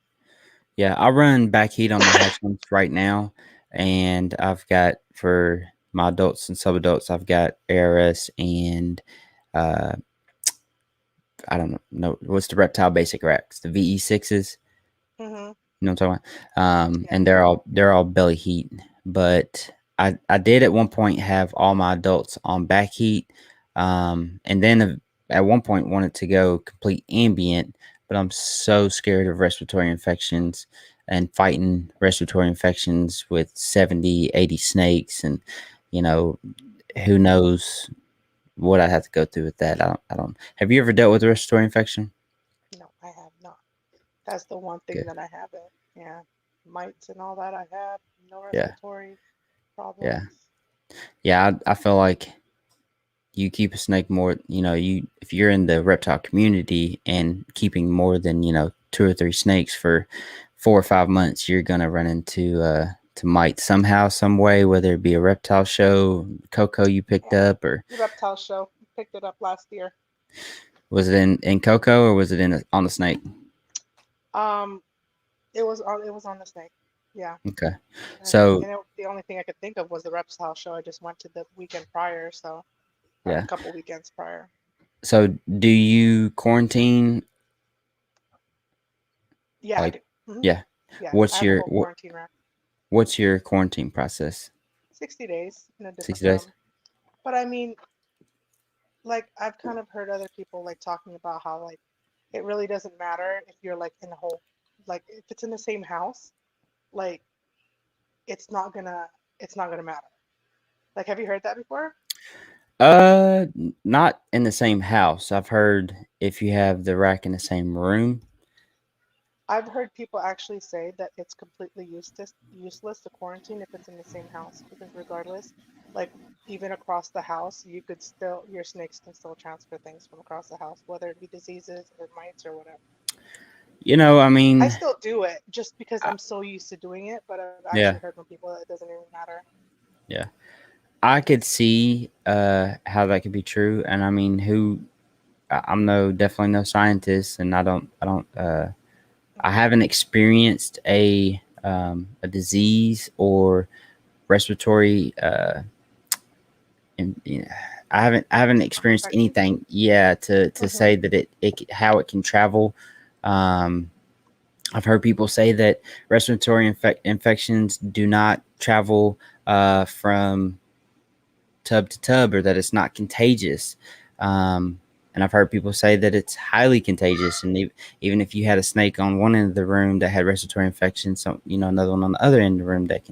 [SPEAKER 1] yeah. I run back heat on my hatchlings right now, and I've got for my adults and sub adults, I've got ARS and uh, I don't know what's the reptile basic racks, the VE6s.
[SPEAKER 2] Hmm.
[SPEAKER 1] You know what I'm talking about?
[SPEAKER 2] Yeah.
[SPEAKER 1] And they're all belly heat. But I did at one point have all my adults on back heat, and then at one point wanted to go complete ambient. But I'm so scared of respiratory infections and fighting respiratory infections with 70, 80 snakes, and you know who knows what I have to go through with that. I don't. Have you ever dealt with a respiratory infection?
[SPEAKER 2] No, I have not. That's the one thing
[SPEAKER 1] Good.
[SPEAKER 2] that I haven't. Yeah. Mites and all that I have. No
[SPEAKER 1] Yeah.
[SPEAKER 2] respiratory
[SPEAKER 1] Yeah.
[SPEAKER 2] problems.
[SPEAKER 1] Yeah. I feel like you keep a snake more, you if you're in the reptile community and keeping more than, two or three snakes for 4 or 5 months, you're gonna run into to mites somehow, some way, whether it be a reptile show, Coco you picked
[SPEAKER 2] Yeah.
[SPEAKER 1] up, or
[SPEAKER 2] The reptile show. Picked it up last year.
[SPEAKER 1] was it in Coco, or was it on the snake?
[SPEAKER 2] Um, it was on the snake. Yeah.
[SPEAKER 1] Okay.
[SPEAKER 2] And
[SPEAKER 1] So
[SPEAKER 2] and the only thing I could think of was the reptile show. I just went to the weekend prior, so or a
[SPEAKER 1] yeah.
[SPEAKER 2] couple weekends prior.
[SPEAKER 1] So do you quarantine,
[SPEAKER 2] Yeah, I
[SPEAKER 1] like,
[SPEAKER 2] do. Hmm.
[SPEAKER 1] yeah,
[SPEAKER 2] Yeah, I
[SPEAKER 1] what's
[SPEAKER 2] have a
[SPEAKER 1] your
[SPEAKER 2] whole quarantine rack.
[SPEAKER 1] what's your quarantine process?
[SPEAKER 2] 60 days in a different
[SPEAKER 1] 60 days?
[SPEAKER 2] room. But I mean, like I've kind of heard other people like talking about how like it really doesn't matter if you're like in a whole like if it's in the same house, like it's not gonna it's not gonna matter. Like have you heard that before?
[SPEAKER 1] Not in the same house. I've heard if you have the rack in the same room.
[SPEAKER 2] I've heard people actually say that it's completely useless to quarantine if it's in the same house because regardless, like even across the house, you could still your snakes can still transfer things from across the house, whether it be diseases or mites or whatever.
[SPEAKER 1] I
[SPEAKER 2] I
[SPEAKER 1] mean,
[SPEAKER 2] still do it just because
[SPEAKER 1] I,
[SPEAKER 2] I'm so used to doing it, but I've actually
[SPEAKER 1] yeah,
[SPEAKER 2] heard from people that it doesn't even matter.
[SPEAKER 1] yeah. I could see how that could be true, and I mean, I'm no definitely no scientist, and I
[SPEAKER 2] Hmm.
[SPEAKER 1] haven't experienced a disease or respiratory and I haven't experienced
[SPEAKER 2] infections.
[SPEAKER 1] anything, yeah, to
[SPEAKER 2] Hmm.
[SPEAKER 1] say that how it can travel. Um, I've heard people say that respiratory infections do not travel from tub to tub, or that it's not contagious. Um, and I've heard people say that it's highly contagious, and even if you had a snake on one end of the room that had respiratory infection, so another one on the other end of the room that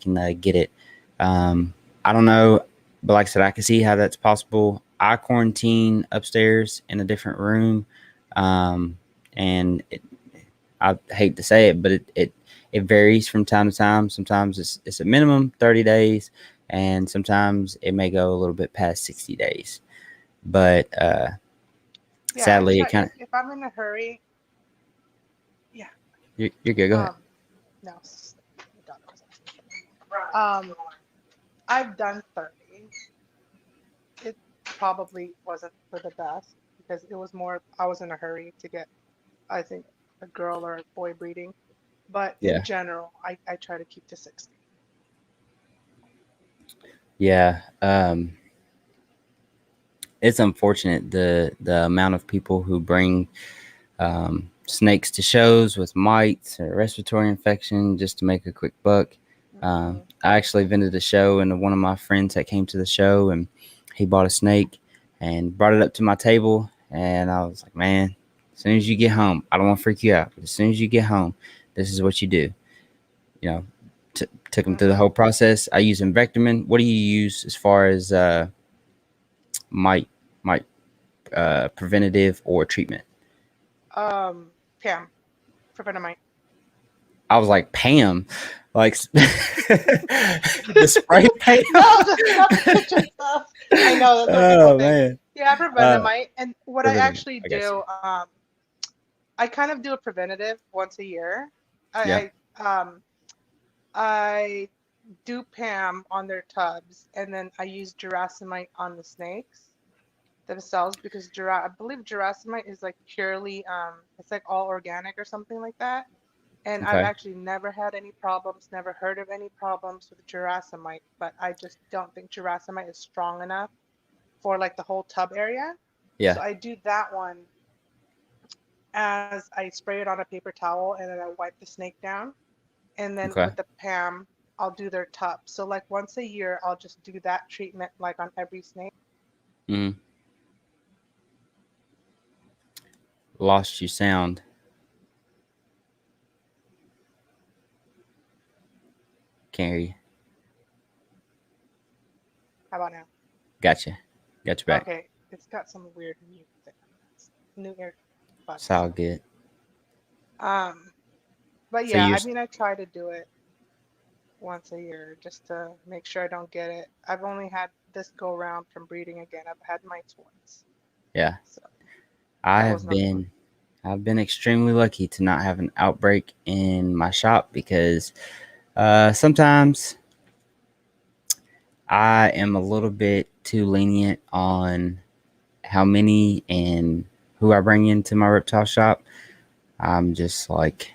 [SPEAKER 1] can get it. Um, I don't know, but like I said, I can see how that's possible. I quarantine upstairs in a different room, um, and I hate to say it, but it varies from time to time. Sometimes it's a minimum 30 days, and sometimes it may go a little bit past 60 days. But
[SPEAKER 2] Yeah, I
[SPEAKER 1] sadly, it
[SPEAKER 2] try
[SPEAKER 1] kind of
[SPEAKER 2] if I'm in a hurry. Yeah.
[SPEAKER 1] you're good. Go ahead.
[SPEAKER 2] No, my daughter was asking. I've done 30. It probably wasn't for the best because it was more, I was in a hurry to get, I think, a girl or a boy breeding. But in
[SPEAKER 1] Yeah,
[SPEAKER 2] general, I try to keep to 60.
[SPEAKER 1] yeah. It's unfortunate the amount of people who bring snakes to shows with mites or respiratory infection just to make a quick buck.
[SPEAKER 2] Hmm.
[SPEAKER 1] I actually vended a show, and one of my friends that came to the show, and he bought a snake and brought it up to my table, and I was like, man, as soon as you get home, I don't want to freak you out, but as soon as you get home, this is what you do. You know, took him through the
[SPEAKER 2] Hmm.
[SPEAKER 1] whole process. I use Invectamin. What do you use as far as mite preventative or treatment?
[SPEAKER 2] Pam, Prevenamite.
[SPEAKER 1] I was like, Pam, like the spray Pam.
[SPEAKER 2] No, not the kitchen stuff. I know that's what people
[SPEAKER 1] Oh
[SPEAKER 2] think.
[SPEAKER 1] man,
[SPEAKER 2] Yeah,
[SPEAKER 1] uh,
[SPEAKER 2] Prevenamite. And what I
[SPEAKER 1] preventative.
[SPEAKER 2] actually
[SPEAKER 1] I guess.
[SPEAKER 2] do, I kind of do a preventative once a year.
[SPEAKER 1] Yeah.
[SPEAKER 2] I do Pam on their tubs, and then I use Gerasimite on the snakes themselves because I believe Gerasimite is like purely it's like all organic or something like that. And I've
[SPEAKER 1] Okay.
[SPEAKER 2] actually never had any problems, never heard of any problems with Gerasimite, but I just don't think Gerasimite is strong enough for like the whole tub area.
[SPEAKER 1] Yeah.
[SPEAKER 2] So I do that one as I spray it on a paper towel and then I wipe the snake down. And then
[SPEAKER 1] Okay.
[SPEAKER 2] with the Pam, I'll do their tub. So like once a year, I'll just do that treatment like on every snake.
[SPEAKER 1] Mm. Lost you sound. Can't hear you.
[SPEAKER 2] How about now?
[SPEAKER 1] Gotcha. Got you back.
[SPEAKER 2] Okay, it's got some weird mute thing. New
[SPEAKER 1] It's
[SPEAKER 2] earbuds.
[SPEAKER 1] all good.
[SPEAKER 2] Um, but
[SPEAKER 1] So
[SPEAKER 2] yeah,
[SPEAKER 1] you're
[SPEAKER 2] I mean, I try to do it once a year just to make sure I don't get it. I've only had this go round from breeding again. I've had mites once,
[SPEAKER 1] yeah.
[SPEAKER 2] so
[SPEAKER 1] I
[SPEAKER 2] that was
[SPEAKER 1] have
[SPEAKER 2] not fun.
[SPEAKER 1] been I've been extremely lucky to not have an outbreak in my shop because sometimes I am a little bit too lenient on how many and who I bring into my reptile shop. I'm just like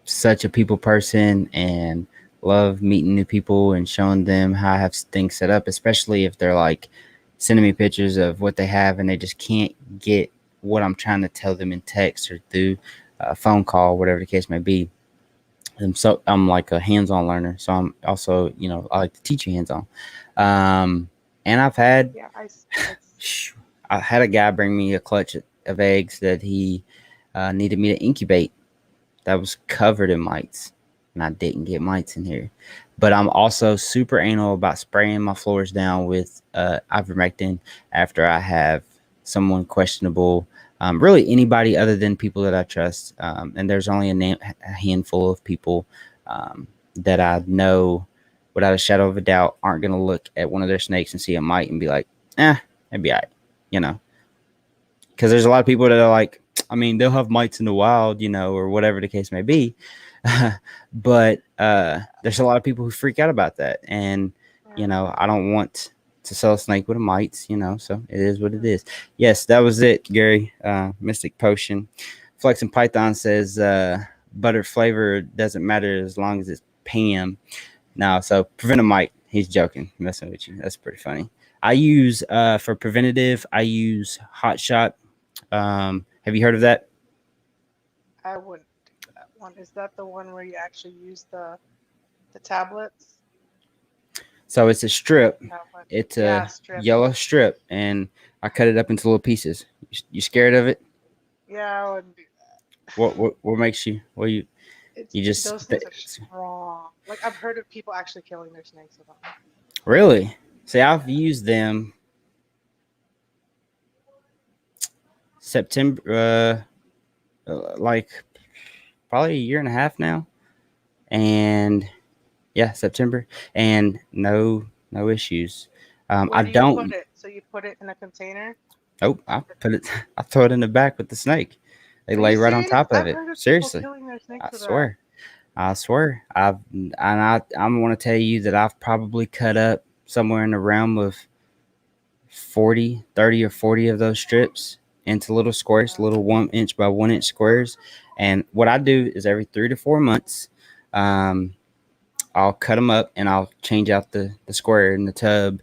[SPEAKER 1] such a people person and love meeting new people and showing them how I have things set up, especially if they're like sending me pictures of what they have and they just can't get what I'm trying to tell them in text or through a phone call, whatever the case may be. And so I'm like a hands-on learner, so I'm also I like to teach you hands-on. And
[SPEAKER 2] Yeah, it's
[SPEAKER 1] I had a guy bring me a clutch of eggs that he needed me to incubate that was covered in mites, and I didn't get mites in here. But I'm also super anal about spraying my floors down with ivermectin after I have someone questionable. Really, anybody other than people that I trust. And there's only a handful of people that I know without a shadow of a doubt aren't going to look at one of their snakes and see a mite and be like, it'd be all right, you know because there's a lot of people that are like, I mean, they'll have mites in the wild, or whatever the case may be. But there's a lot of people who freak out about that. And, I
[SPEAKER 2] hmm
[SPEAKER 1] don't want to sell a snake with a mites, so it is what it is. Yes, that was it, Gary. Mystic Potion. Flexing Python says butter flavor doesn't matter as long as it's Pam. No, so prevent a mite. He's joking, messing with you. That's pretty funny. I use for preventative. I use Hot Shot. Have you heard of that?
[SPEAKER 2] I wouldn't do that one. Is that the one where you actually use the tablets?
[SPEAKER 1] So it's a strip.
[SPEAKER 2] Tablet.
[SPEAKER 1] It's
[SPEAKER 2] Yeah,
[SPEAKER 1] a
[SPEAKER 2] strips.
[SPEAKER 1] yellow strip, and I cut it up into little pieces. You scared of it?
[SPEAKER 2] Yeah, I wouldn't do
[SPEAKER 1] What makes you? What
[SPEAKER 2] it's
[SPEAKER 1] you just
[SPEAKER 2] those things are strong. Like I've heard of people actually killing their snakes with them.
[SPEAKER 1] really? See, I've used them September, like probably a year and a half now, and yeah, September, and no issues. I
[SPEAKER 2] Where do you put
[SPEAKER 1] don't.
[SPEAKER 2] it? So you put it in a container?
[SPEAKER 1] Nope. I put it. I throw it in the back with the snake. They
[SPEAKER 2] Are you
[SPEAKER 1] lay right on
[SPEAKER 2] serious?
[SPEAKER 1] top of
[SPEAKER 2] I've
[SPEAKER 1] it.
[SPEAKER 2] heard of people
[SPEAKER 1] Seriously,
[SPEAKER 2] killing their snakes
[SPEAKER 1] I
[SPEAKER 2] with that.
[SPEAKER 1] swear. I swear. I'm going to tell you that I've probably cut up somewhere in the realm of 40, 30, or 40 of those strips into little squares,
[SPEAKER 2] Wow.
[SPEAKER 1] little 1 inch by 1 inch squares. And what I do is every 3 to 4 months, um, I'll cut them up and I'll change out the square in the tub.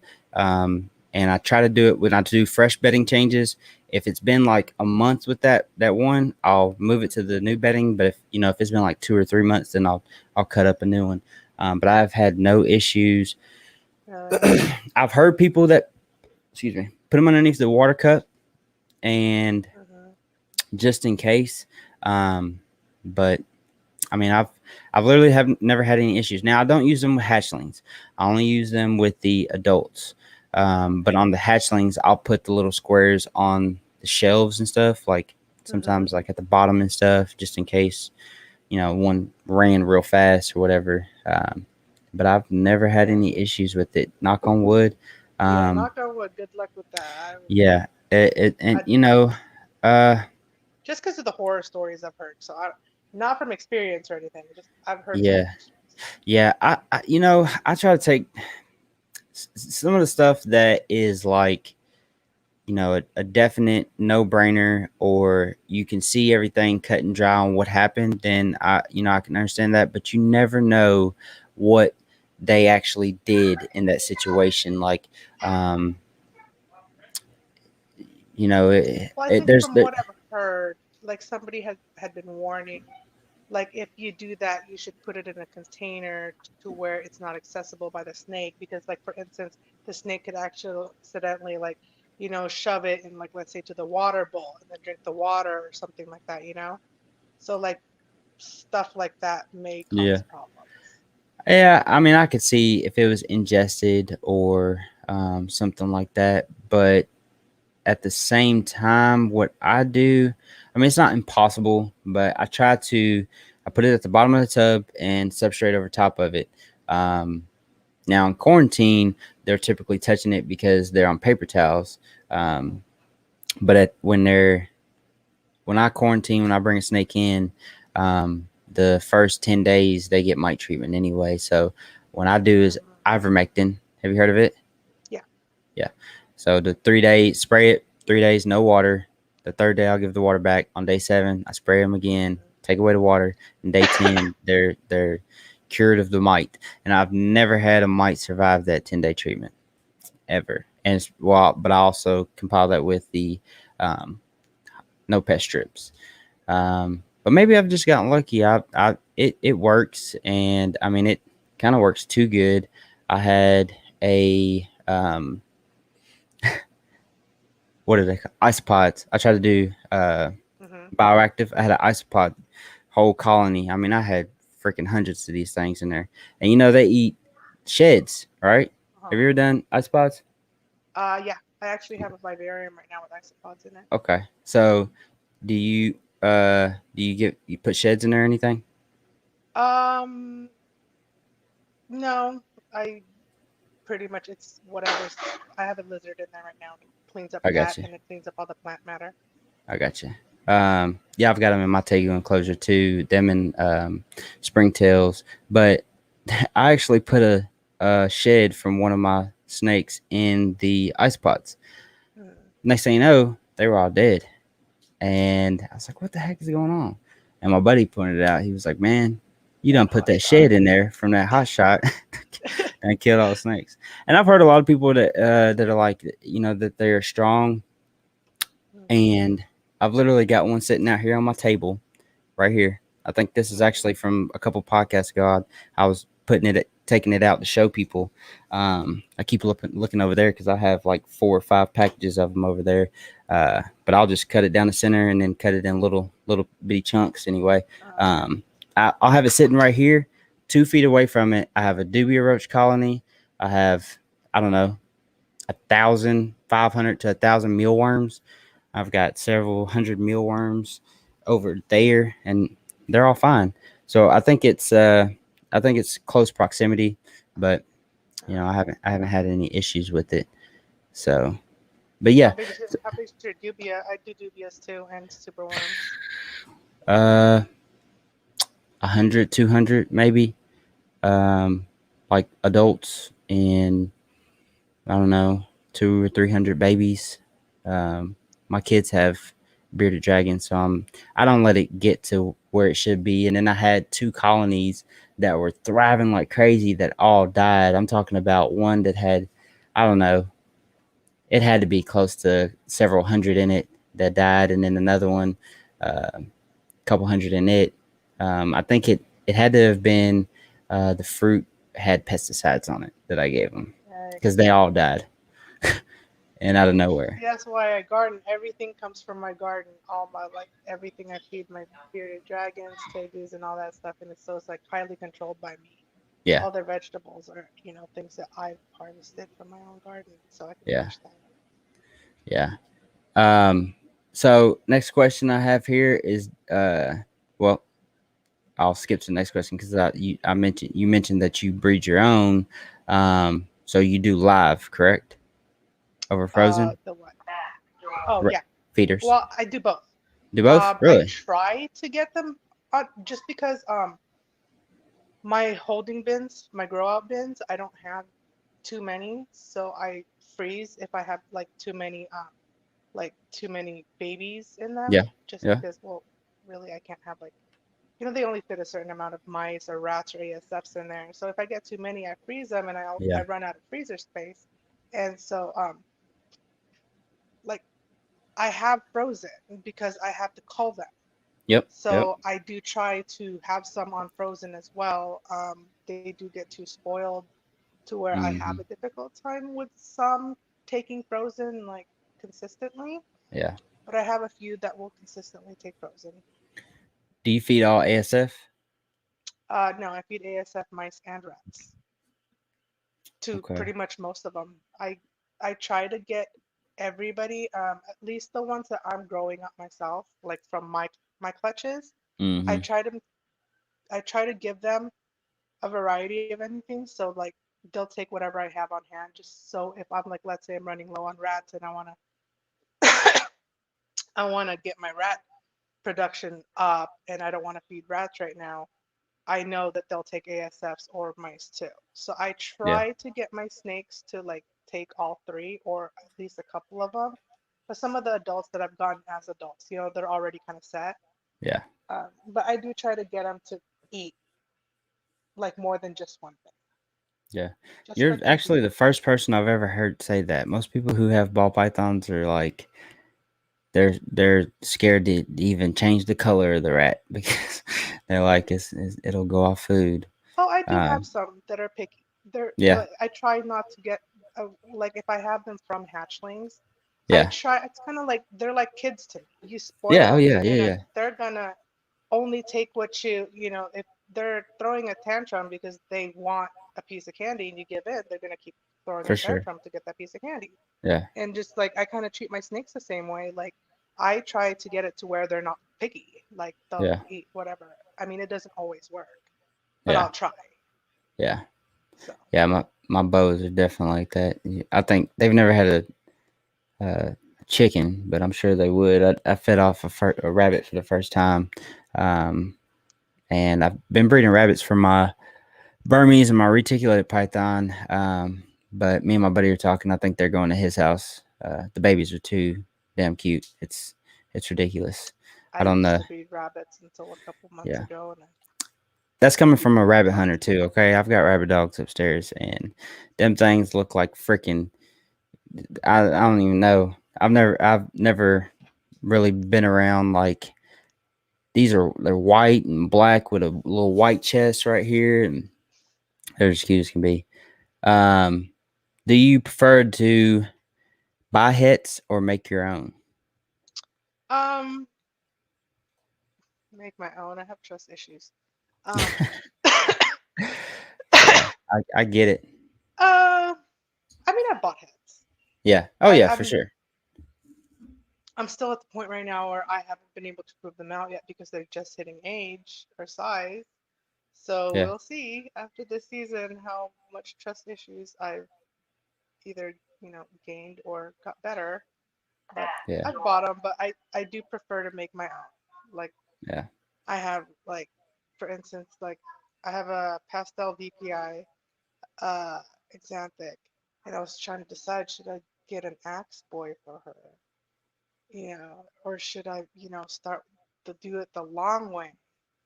[SPEAKER 1] And I try to do it when I do fresh bedding changes. If it's been like a month with that one, I'll move it to the new bedding. But if it's been like 2 or 3 months, then I'll cut up a new one. But I've had no issues.
[SPEAKER 2] Really?
[SPEAKER 1] I've heard people that, excuse me, put them underneath the water cup and
[SPEAKER 2] Hmm.
[SPEAKER 1] just in case. Um, but I mean, I've literally have never had any issues. Now I don't use them with hatchlings. I only use them with the adults. But on the hatchlings, I'll put the little squares on the shelves and stuff, like
[SPEAKER 2] Hmm.
[SPEAKER 1] sometimes like at the bottom and stuff, just in case one ran real fast or whatever. But I've never had
[SPEAKER 2] Yeah.
[SPEAKER 1] any issues with it. Knock on wood.
[SPEAKER 2] Yeah,
[SPEAKER 1] Um,
[SPEAKER 2] knock on wood. Good luck with that.
[SPEAKER 1] yeah, and
[SPEAKER 2] I
[SPEAKER 1] uh,
[SPEAKER 2] just because of the horror stories I've heard. So not from experience or anything. Just I've heard horror
[SPEAKER 1] yeah,
[SPEAKER 2] stories.
[SPEAKER 1] yeah. I try to take some of the stuff that is like a definite no brainer, or you can see everything cut and dry on what happened. Then I can understand that, but you never know what they actually did in that situation. Like, um,
[SPEAKER 2] Well, I think
[SPEAKER 1] there's
[SPEAKER 2] from
[SPEAKER 1] there,
[SPEAKER 2] what I've heard, like somebody had been warning, like if you do that, you should put it in a container to where it's not accessible by the snake, because like for instance, the snake could actually accidentally like, shove it in like let's say to the water bowl and then drink the water or something like that. So like stuff like that may
[SPEAKER 1] yeah.
[SPEAKER 2] cause problems.
[SPEAKER 1] Yeah, I mean, I could see if it was ingested or something like that, but at the same time, what I do, I mean, it's not impossible, but I put it at the bottom of the tub and substrate over top of it. Um, Now in quarantine, they're typically touching it because they're on paper towels. But when I quarantine, when I bring a snake in, the first 10 days they get mite treatment anyway. So what I do is
[SPEAKER 2] Hmm.
[SPEAKER 1] ivermectin. Have you heard of it?
[SPEAKER 2] Yeah.
[SPEAKER 1] Yeah. So the 3 days, spray it 3 days, no water. The third day, I'll give the water back. On day 7, I spray them again, take away the water. And day 10, they're cured of the mite. And I've never had a mite survive that 10-day treatment ever. And but I also compile that with the um, no pest strips. But maybe I've just gotten lucky. It works, and I mean it kind of works too good. I had a what are they called? Isopods. I tried to do
[SPEAKER 2] Hmm.
[SPEAKER 1] bioactive. I had an isopod whole colony. I mean, I had freaking hundreds of these things in there, and they eat sheds, right? Have
[SPEAKER 2] Uh-huh.
[SPEAKER 1] you ever done isopods?
[SPEAKER 2] Yeah. I actually have a vivarium right now with isopods in it.
[SPEAKER 1] Okay, so do you put sheds in there or anything?
[SPEAKER 2] Um, no, I pretty much it's whatever's. I have a lizard in there right now. It cleans up
[SPEAKER 1] I got
[SPEAKER 2] that
[SPEAKER 1] you.
[SPEAKER 2] and it cleans up all the plant matter.
[SPEAKER 1] I got you. Yeah, I've got them in my Tegu enclosure too. Them and springtails, but I actually put a shed from one of my snakes in the ice pots.
[SPEAKER 2] Hmm.
[SPEAKER 1] Next thing you know, they were all dead, and I was like, "What the heck is going on?" And my buddy pointed it out. He was like, "Man." You
[SPEAKER 2] And
[SPEAKER 1] done
[SPEAKER 2] oh
[SPEAKER 1] put
[SPEAKER 2] my
[SPEAKER 1] that shed
[SPEAKER 2] God.
[SPEAKER 1] in there from that hot shot and killed all the snakes. And I've heard a lot of people that are like, that they're strong.
[SPEAKER 2] Hmm.
[SPEAKER 1] And I've literally got one sitting out here on my table right here. I think this is
[SPEAKER 2] Hmm.
[SPEAKER 1] actually from a couple podcasts ago. I was taking it out to show people. I keep looking over there because I have like 4 or 5 packages of them over there. But I'll just cut it down the center and then cut it in little bitty chunks anyway.
[SPEAKER 2] Okay.
[SPEAKER 1] Um, I'll have it sitting right here, 2 feet away from it. I have a dubia roach colony. I have, I don't know, 1,500 to 1,000 mealworms. I've got several hundred mealworms over there, and they're all fine. So I think it's close proximity, but
[SPEAKER 2] Okay.
[SPEAKER 1] I haven't had any issues with it. So, but yeah,
[SPEAKER 2] How big's your dubia? I do dubias too and superworms.
[SPEAKER 1] uh, 100, 200 maybe, like adults, and I don't know, 200 or 300 babies. My kids have bearded dragons, so I don't let it get to where it should be. And then I had 2 colonies that were thriving like crazy that all died. I'm talking about one that had, I don't know, it had to be close to several hundred in it that died, and then another one, a couple hundred in it. I think it had to have been the fruit had pesticides on it that I gave them because
[SPEAKER 2] Yikes.
[SPEAKER 1] they all died and out of nowhere.
[SPEAKER 2] See, that's why I garden. Everything comes from my garden. All my like everything I feed my bearded dragons, tegus, and all that stuff, and it's like highly controlled by me.
[SPEAKER 1] Yeah,
[SPEAKER 2] All their vegetables are, things that I've harvested from my own garden, so I can
[SPEAKER 1] yeah,
[SPEAKER 2] finish that.
[SPEAKER 1] yeah. Um, so next question I have here is, well, I'll skip to the next question because I mentioned you mentioned that you breed your own. So you do live, correct? Over frozen
[SPEAKER 2] The what? Oh
[SPEAKER 1] Re-
[SPEAKER 2] yeah.
[SPEAKER 1] feeders.
[SPEAKER 2] Well, I do both.
[SPEAKER 1] Do both?
[SPEAKER 2] I
[SPEAKER 1] Really?
[SPEAKER 2] try to get them just because my holding bins, my grow out bins, I don't have too many, so I freeze if I have like too many babies in them,
[SPEAKER 1] Yeah,
[SPEAKER 2] just
[SPEAKER 1] yeah,
[SPEAKER 2] because, well, really I can't have like, they only fit a certain amount of mice or rats or ASFs in there. So if I get too many, I freeze them and I
[SPEAKER 1] yeah.
[SPEAKER 2] run out of freezer space. And so like I have frozen because I have to cull them.
[SPEAKER 1] Yep, yep.
[SPEAKER 2] So I do try to have some on frozen as well. They do get too spoiled to where I have a
[SPEAKER 1] Hmm.
[SPEAKER 2] difficult time with some taking frozen like consistently,
[SPEAKER 1] Yeah.
[SPEAKER 2] but I have a few that will consistently take frozen.
[SPEAKER 1] Do you feed all ASF?
[SPEAKER 2] No, I feed ASF mice and rats to
[SPEAKER 1] Okay.
[SPEAKER 2] pretty much most of them. I try to get everybody, at least the ones that I'm growing up myself, like from my clutches. I
[SPEAKER 1] Mm-hmm.
[SPEAKER 2] try to I try to give them a variety of anything. So like they'll take whatever I have on hand, just so if I'm like, let's say I'm running low on rats and I wanna get my rat production up and I don't want to feed rats right now, I know that they'll take ASFs or mice too. So I
[SPEAKER 1] Yeah.
[SPEAKER 2] try to get my snakes to like take all three or at least a couple of them. But some of the adults that I've gotten as adults, they're already kind of set.
[SPEAKER 1] Yeah.
[SPEAKER 2] But I do try to get them to eat like more than just one thing,
[SPEAKER 1] Yeah.
[SPEAKER 2] just
[SPEAKER 1] You're
[SPEAKER 2] for
[SPEAKER 1] actually the
[SPEAKER 2] convenience.
[SPEAKER 1] first person I've ever heard say that. Most people who have ball pythons are like they're scared to even change the color of the rat because they're like it'll go off food.
[SPEAKER 2] Oh, I do
[SPEAKER 1] Uh,
[SPEAKER 2] have some that are picky.
[SPEAKER 1] yeah.
[SPEAKER 2] I try not to get like if I have them from hatchlings, I
[SPEAKER 1] Yeah.
[SPEAKER 2] try. It's kind of like they're like kids to me. You spoil
[SPEAKER 1] Yeah. Oh
[SPEAKER 2] them,
[SPEAKER 1] yeah. Yeah. Yeah.
[SPEAKER 2] they're gonna only take what if they're throwing a tantrum because they want a piece of candy and you give in, they're gonna keep throwing a
[SPEAKER 1] For sure.
[SPEAKER 2] tantrum to get that piece of candy.
[SPEAKER 1] Yeah.
[SPEAKER 2] And just like I kind of treat my snakes the same way. Like I try to get it to where they're not picky. Like they'll
[SPEAKER 1] Yeah.
[SPEAKER 2] eat whatever. I mean, it doesn't always work, but
[SPEAKER 1] Yeah.
[SPEAKER 2] I'll try.
[SPEAKER 1] Yeah.
[SPEAKER 2] So.
[SPEAKER 1] Yeah. My bows are definitely like that. I think they've never had a chicken, but I'm sure they would. I fed off a rabbit for the first time, um, and I've been breeding rabbits for my Burmese and my reticulated python. But me and my buddy are talking. I think they're going to his house. The babies are too damn cute. It's ridiculous.
[SPEAKER 2] I
[SPEAKER 1] I don't
[SPEAKER 2] used
[SPEAKER 1] know.
[SPEAKER 2] to breed rabbits until a couple months
[SPEAKER 1] Yeah,
[SPEAKER 2] ago, and
[SPEAKER 1] That's coming from a rabbit hunter too. Okay, I've got rabbit dogs upstairs, and them things look like freaking. I don't even know. I've never really been around like they're white and black with a little white chest right here, and they're as cute as can be. Um, do you prefer to buy hets or make your own?
[SPEAKER 2] Um, make my own. I have trust issues. Um,
[SPEAKER 1] Yeah, I get it.
[SPEAKER 2] I mean, I bought heads.
[SPEAKER 1] Yeah. Oh
[SPEAKER 2] I,
[SPEAKER 1] yeah, for
[SPEAKER 2] I'm
[SPEAKER 1] sure.
[SPEAKER 2] I'm still at the point right now where I haven't been able to prove them out yet because they're just hitting age or size. So
[SPEAKER 1] Yeah.
[SPEAKER 2] we'll see after this season how much trust issues I've either, gained or got better. But
[SPEAKER 1] Yeah.
[SPEAKER 2] I've bought them, but I do prefer to make my own. Like
[SPEAKER 1] Yeah.
[SPEAKER 2] I have like, for instance, like I have a pastel VPI uh Xanthic, and I was trying to decide should I get an axe boy for her, or should I, start to do it the long way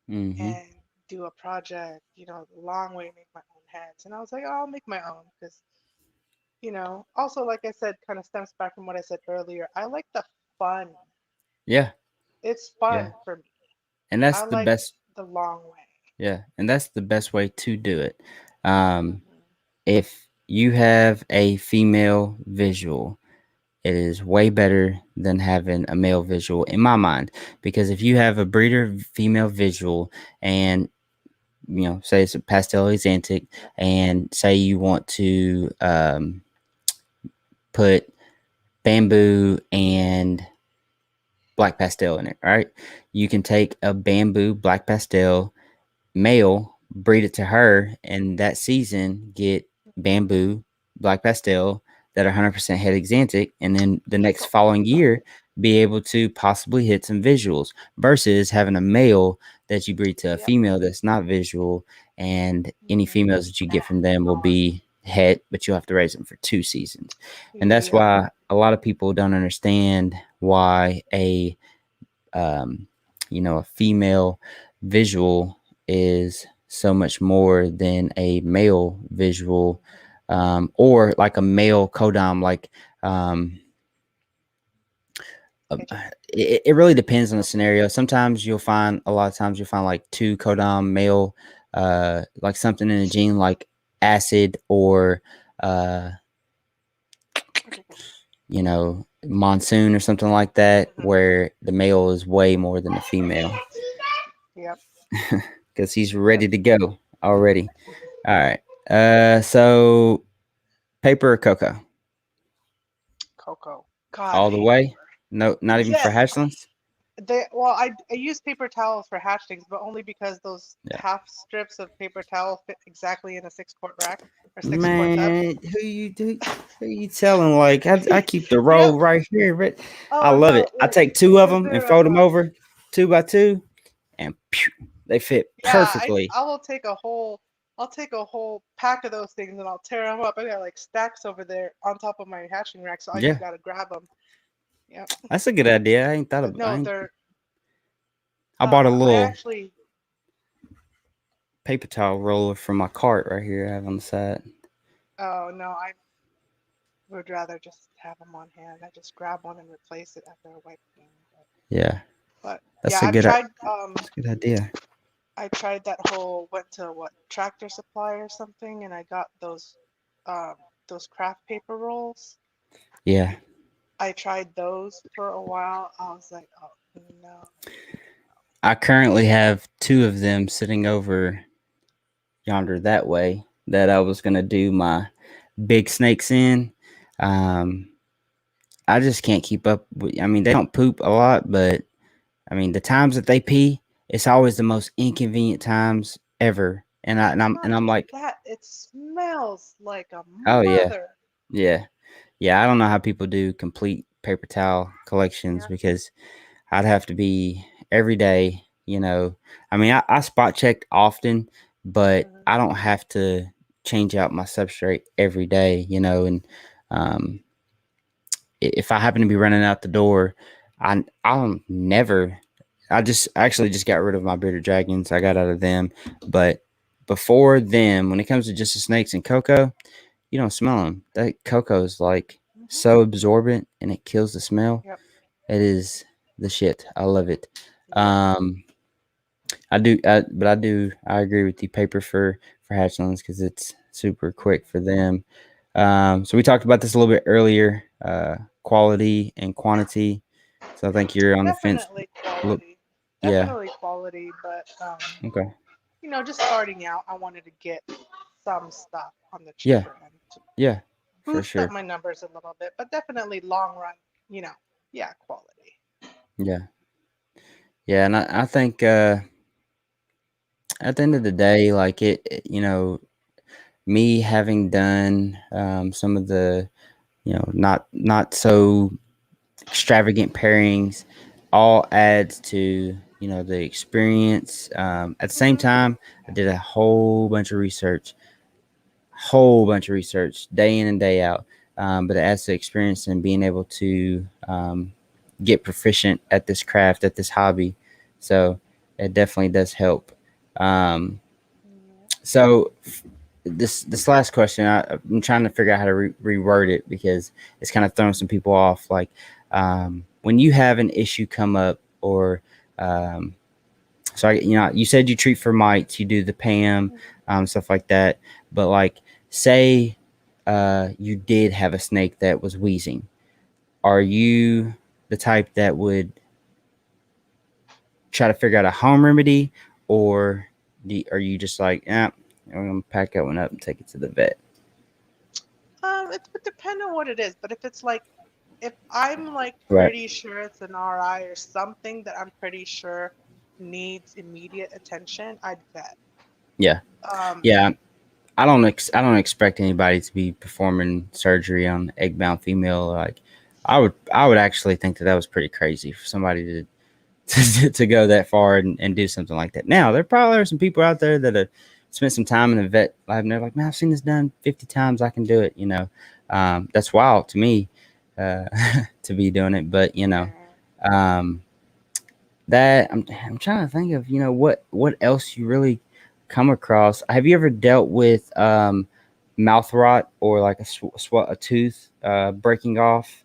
[SPEAKER 1] Mm-hmm.
[SPEAKER 2] and do a project, the long way, make my own heads. And I was like, oh, I'll make my own because, also, like I said, kind of stems back from what I said earlier. I like the fun.
[SPEAKER 1] Yeah.
[SPEAKER 2] It's
[SPEAKER 1] Yeah.
[SPEAKER 2] fun for me.
[SPEAKER 1] And that's
[SPEAKER 2] I
[SPEAKER 1] the
[SPEAKER 2] like
[SPEAKER 1] best.
[SPEAKER 2] the long way.
[SPEAKER 1] Yeah, and that's the best way to do it. Um,
[SPEAKER 2] Hmm.
[SPEAKER 1] if you have a female visual, it is way better than having a male visual in my mind. Because if you have a breeder female visual and say it's a pastel exantic, and say you want to put bamboo and black pastel in it, right? You can take a bamboo black pastel male, breed it to her, and that season get bamboo, black pastel that are 100% head exantic, and then the next following year be able to possibly hit some visuals versus having a male that you breed to a
[SPEAKER 2] Yep.
[SPEAKER 1] female that's not visual, and any
[SPEAKER 2] Hmm.
[SPEAKER 1] females that you get from them will be het, but you'll have to raise them for 2 seasons. And that's
[SPEAKER 2] Yep.
[SPEAKER 1] why a lot of people don't understand why um, a female visual is so much more than a male visual, or like a male codom. Like, um,
[SPEAKER 2] Pigeon.
[SPEAKER 1] it really depends on the
[SPEAKER 2] Oh,
[SPEAKER 1] scenario. Sometimes you'll find, a lot of times you'll find like two codom male, like something in a gene like acid or, uh, monsoon or something like that,
[SPEAKER 2] hmm.
[SPEAKER 1] where the male is way more than the female
[SPEAKER 2] Yep.
[SPEAKER 1] because he's
[SPEAKER 2] Yep.
[SPEAKER 1] ready to go already. All right. So paper or cocoa?
[SPEAKER 2] Cocoa. God, I
[SPEAKER 1] All the
[SPEAKER 2] hate
[SPEAKER 1] way?
[SPEAKER 2] paper.
[SPEAKER 1] No, not even for
[SPEAKER 2] Yes.
[SPEAKER 1] hatchlings?
[SPEAKER 2] I use paper towels for hatchlings, but only because those
[SPEAKER 1] Yeah.
[SPEAKER 2] half strips of paper towel fit exactly in a 6-quart rack or 6-quart tub.
[SPEAKER 1] Man, who you telling? Like, I keep the
[SPEAKER 2] Yep.
[SPEAKER 1] roll right here, but I
[SPEAKER 2] Oh
[SPEAKER 1] love
[SPEAKER 2] no,
[SPEAKER 1] it. I take two of
[SPEAKER 2] was
[SPEAKER 1] them and
[SPEAKER 2] there
[SPEAKER 1] fold them over two by two, and pew, they fit
[SPEAKER 2] yeah,
[SPEAKER 1] perfectly.
[SPEAKER 2] I will take a whole I'll take a whole pack of those things and I'll tear them up. I got like stacks over there on top of my hatchling rack, so I just
[SPEAKER 1] Yeah,
[SPEAKER 2] gotta grab them. Yep.
[SPEAKER 1] that's a good idea.
[SPEAKER 2] But
[SPEAKER 1] I
[SPEAKER 2] no,
[SPEAKER 1] ain't.
[SPEAKER 2] they're
[SPEAKER 1] I bought a
[SPEAKER 2] I
[SPEAKER 1] little
[SPEAKER 2] actually
[SPEAKER 1] paper towel roller from my cart right here. I have on the side.
[SPEAKER 2] oh no, I would rather just have them on hand. I just grab one and replace it after I wipe them.
[SPEAKER 1] Yeah,
[SPEAKER 2] But yeah,
[SPEAKER 1] that's a good. That's a good idea.
[SPEAKER 2] I tried that whole went to what Tractor Supply or something, and I got um those craft paper rolls.
[SPEAKER 1] Yeah,
[SPEAKER 2] I tried those for a while. I was like, oh no.
[SPEAKER 1] I currently have two of them sitting over yonder that way that I was gonna do my big snakes in. Um, I just can't keep up with. I mean, they don't poop a lot, but I mean, the times that they pee, it's always the most inconvenient times ever. And I and
[SPEAKER 2] It's
[SPEAKER 1] I'm
[SPEAKER 2] not
[SPEAKER 1] and I'm
[SPEAKER 2] just
[SPEAKER 1] like,
[SPEAKER 2] that, it smells like a
[SPEAKER 1] oh yeah,
[SPEAKER 2] mother.
[SPEAKER 1] yeah, yeah. I don't know how people do complete paper towel collections
[SPEAKER 2] Yeah.
[SPEAKER 1] because I'd have to be every day. I mean, I spot checked often, but
[SPEAKER 2] Hmm.
[SPEAKER 1] I don't have to change out my substrate every day. And um, if I happen to be running out the door, I'll never. I just actually just got rid of my bearded dragons. I got out of them, but before them, when it comes to just the snakes and cocoa, you don't smell them. That cocoa is like
[SPEAKER 2] Hmm.
[SPEAKER 1] so absorbent and it kills the smell.
[SPEAKER 2] Yep.
[SPEAKER 1] It is the shit. I love it.
[SPEAKER 2] Yep.
[SPEAKER 1] Um, but I agree with you. Paper for hatchlings because it's super quick for
[SPEAKER 2] Hmm.
[SPEAKER 1] them. So we talked about this a little bit earlier. Quality and quantity. So I think you're on the fence.
[SPEAKER 2] Definitely
[SPEAKER 1] Look,
[SPEAKER 2] quality.
[SPEAKER 1] yeah.
[SPEAKER 2] Definitely quality, but
[SPEAKER 1] Okay.
[SPEAKER 2] just starting out, I wanted to get some stuff on the
[SPEAKER 1] Yeah.
[SPEAKER 2] cheaper end to
[SPEAKER 1] Yeah. For
[SPEAKER 2] boost up
[SPEAKER 1] sure.
[SPEAKER 2] my numbers a little bit, but definitely long run, you know, yeah, quality.
[SPEAKER 1] Yeah. Yeah. And I think at the end of the day, like me having done some of the not so extravagant pairings all adds to the experience. At the same
[SPEAKER 2] Hmm.
[SPEAKER 1] time, I did a whole bunch of research day in and day out. But it adds to experience and being able to get proficient at this craft, at this hobby. So it definitely does help. Um,
[SPEAKER 2] Yeah.
[SPEAKER 1] so this last question, I'm trying to figure out how to reword it because it's kind of throwing some people off. Like when you have an issue come up, or um, you said you treat for mites, you do the PAM,
[SPEAKER 2] Mhm.
[SPEAKER 1] stuff like that. But like, say you did have a snake that was wheezing, are you the type that would try to figure out a home remedy, or are you just like, I'm gonna pack that one up and take it to the vet?
[SPEAKER 2] It would depend on what it is, but if I'm like
[SPEAKER 1] Right.
[SPEAKER 2] pretty sure it's an RI or something that I'm pretty sure needs immediate attention, I'd vet.
[SPEAKER 1] Yeah.
[SPEAKER 2] Um,
[SPEAKER 1] Yeah. I don't expect anybody to be performing surgery on egg-bound female. Like, I would actually think that was pretty crazy for somebody to to go that far and do something like that. Now, there probably are some people out there that have spent some time in the vet lab and they're like, man, I've seen this done 50 times. I can do it. That's wild to me, uh, to be doing it. But
[SPEAKER 2] yeah.
[SPEAKER 1] um, that I'm trying to think of what else you really come across. Have you ever dealt with mouth rot, or like a tooth breaking off,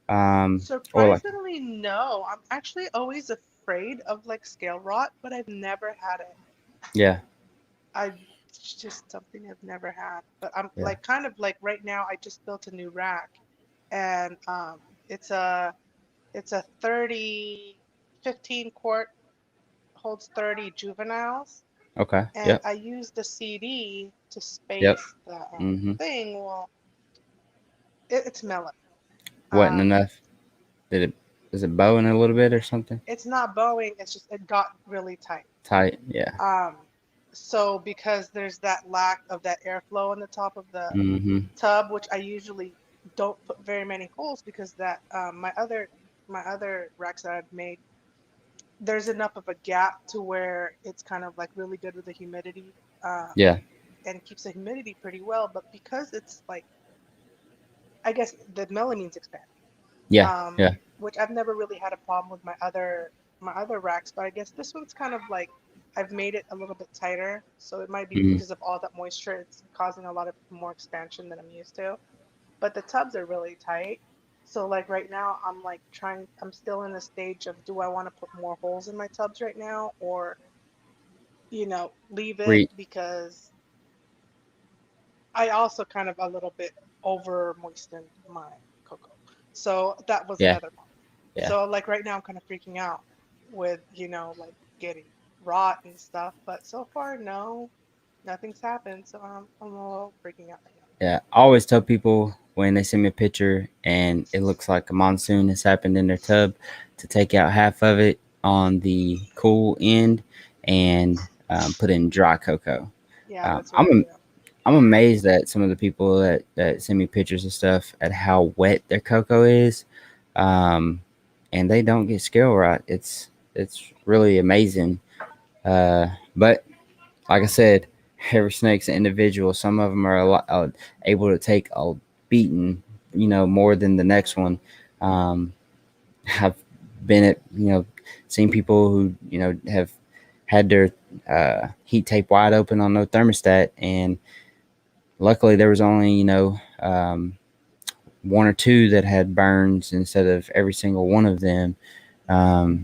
[SPEAKER 1] or like
[SPEAKER 2] Surprisingly, no. I'm actually always afraid of like scale rot, but I've never had it.
[SPEAKER 1] yeah,
[SPEAKER 2] It's just something I've never had. But I'm
[SPEAKER 1] yeah,
[SPEAKER 2] like kind of like right now I just built a new rack and it's a it's a 30 15 quart holds 30 juveniles
[SPEAKER 1] okay,
[SPEAKER 2] and
[SPEAKER 1] yep,
[SPEAKER 2] I used the CD to
[SPEAKER 1] yep,
[SPEAKER 2] space the
[SPEAKER 1] mm-hmm.
[SPEAKER 2] thing. Well, it's melon.
[SPEAKER 1] Wasn't
[SPEAKER 2] Um,
[SPEAKER 1] enough. Did it? Is it bowing a little bit or something?
[SPEAKER 2] it's not bowing, it's just it got really tight.
[SPEAKER 1] Tight, yeah,
[SPEAKER 2] Um, so because there's that lack of that airflow on the top of the
[SPEAKER 1] mm-hmm.
[SPEAKER 2] tub, which I usually don't put very many holes because that my other racks that I've made, there's enough of a gap to where it's kind of like really good with the humidity, um,
[SPEAKER 1] Yeah,
[SPEAKER 2] and keeps the humidity pretty well. But because it's like, I guess the melanine's expanding,
[SPEAKER 1] yeah, yeah,
[SPEAKER 2] which I've never really had a problem with my other racks, but I guess this one's kind of like I've made it a little bit tighter, so it might be
[SPEAKER 1] mm-hmm.
[SPEAKER 2] because of all that moisture, it's causing a lot of more expansion than I'm used to. But the tubs are really tight. So like right now I'm still in the stage of do I want to put more holes in my tubs right now or leave it
[SPEAKER 1] Re
[SPEAKER 2] because I also kind of a little bit over moistened my cocoa. So that was
[SPEAKER 1] yeah,
[SPEAKER 2] another part.
[SPEAKER 1] yeah.
[SPEAKER 2] So like right now I'm kind of freaking out with, like getting rot and stuff, but so far no, nothing's happened. So I'm a little freaking out right
[SPEAKER 1] Yeah, I always tell people when they send me a picture and it looks like a monsoon has happened in their tub to take out half of it on the cool end and put in dry cocoa.
[SPEAKER 2] now. Yeah,
[SPEAKER 1] Um,
[SPEAKER 2] that's what
[SPEAKER 1] I'm
[SPEAKER 2] I do.
[SPEAKER 1] I'm amazed at some of the people that send me pictures and stuff at how wet their cocoa is, um, and they don't get scale rot. It's really amazing. But like I said, every snake's an individual. Some of them are able to take a beating, more than the next
[SPEAKER 2] Yeah.
[SPEAKER 1] one. Have been at seen people who have had their heat tape wide open on no thermostat, and luckily there was only one or two that had burns instead of every single one of them.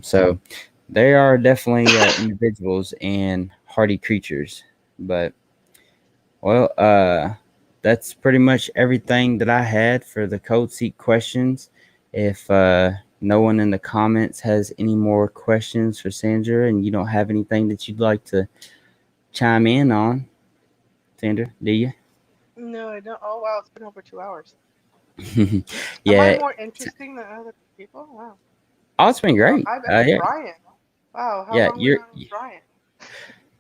[SPEAKER 1] So they are definitely individuals and hardy creatures. But well, that's pretty much everything that I had for the cold seat questions. If no one in the comments has any more questions for Sandra, and you don't have anything that you'd like to chime in on, Sandra, do you?
[SPEAKER 2] No, I don't. Oh wow, it's been over 2 hours. Am I
[SPEAKER 1] Yeah.
[SPEAKER 2] more interesting than other people? Wow.
[SPEAKER 1] Oh, it's been
[SPEAKER 2] Well,
[SPEAKER 1] great.
[SPEAKER 2] and
[SPEAKER 1] Yeah,
[SPEAKER 2] Brian. Wow, how
[SPEAKER 1] yeah.
[SPEAKER 2] long we on with Brian?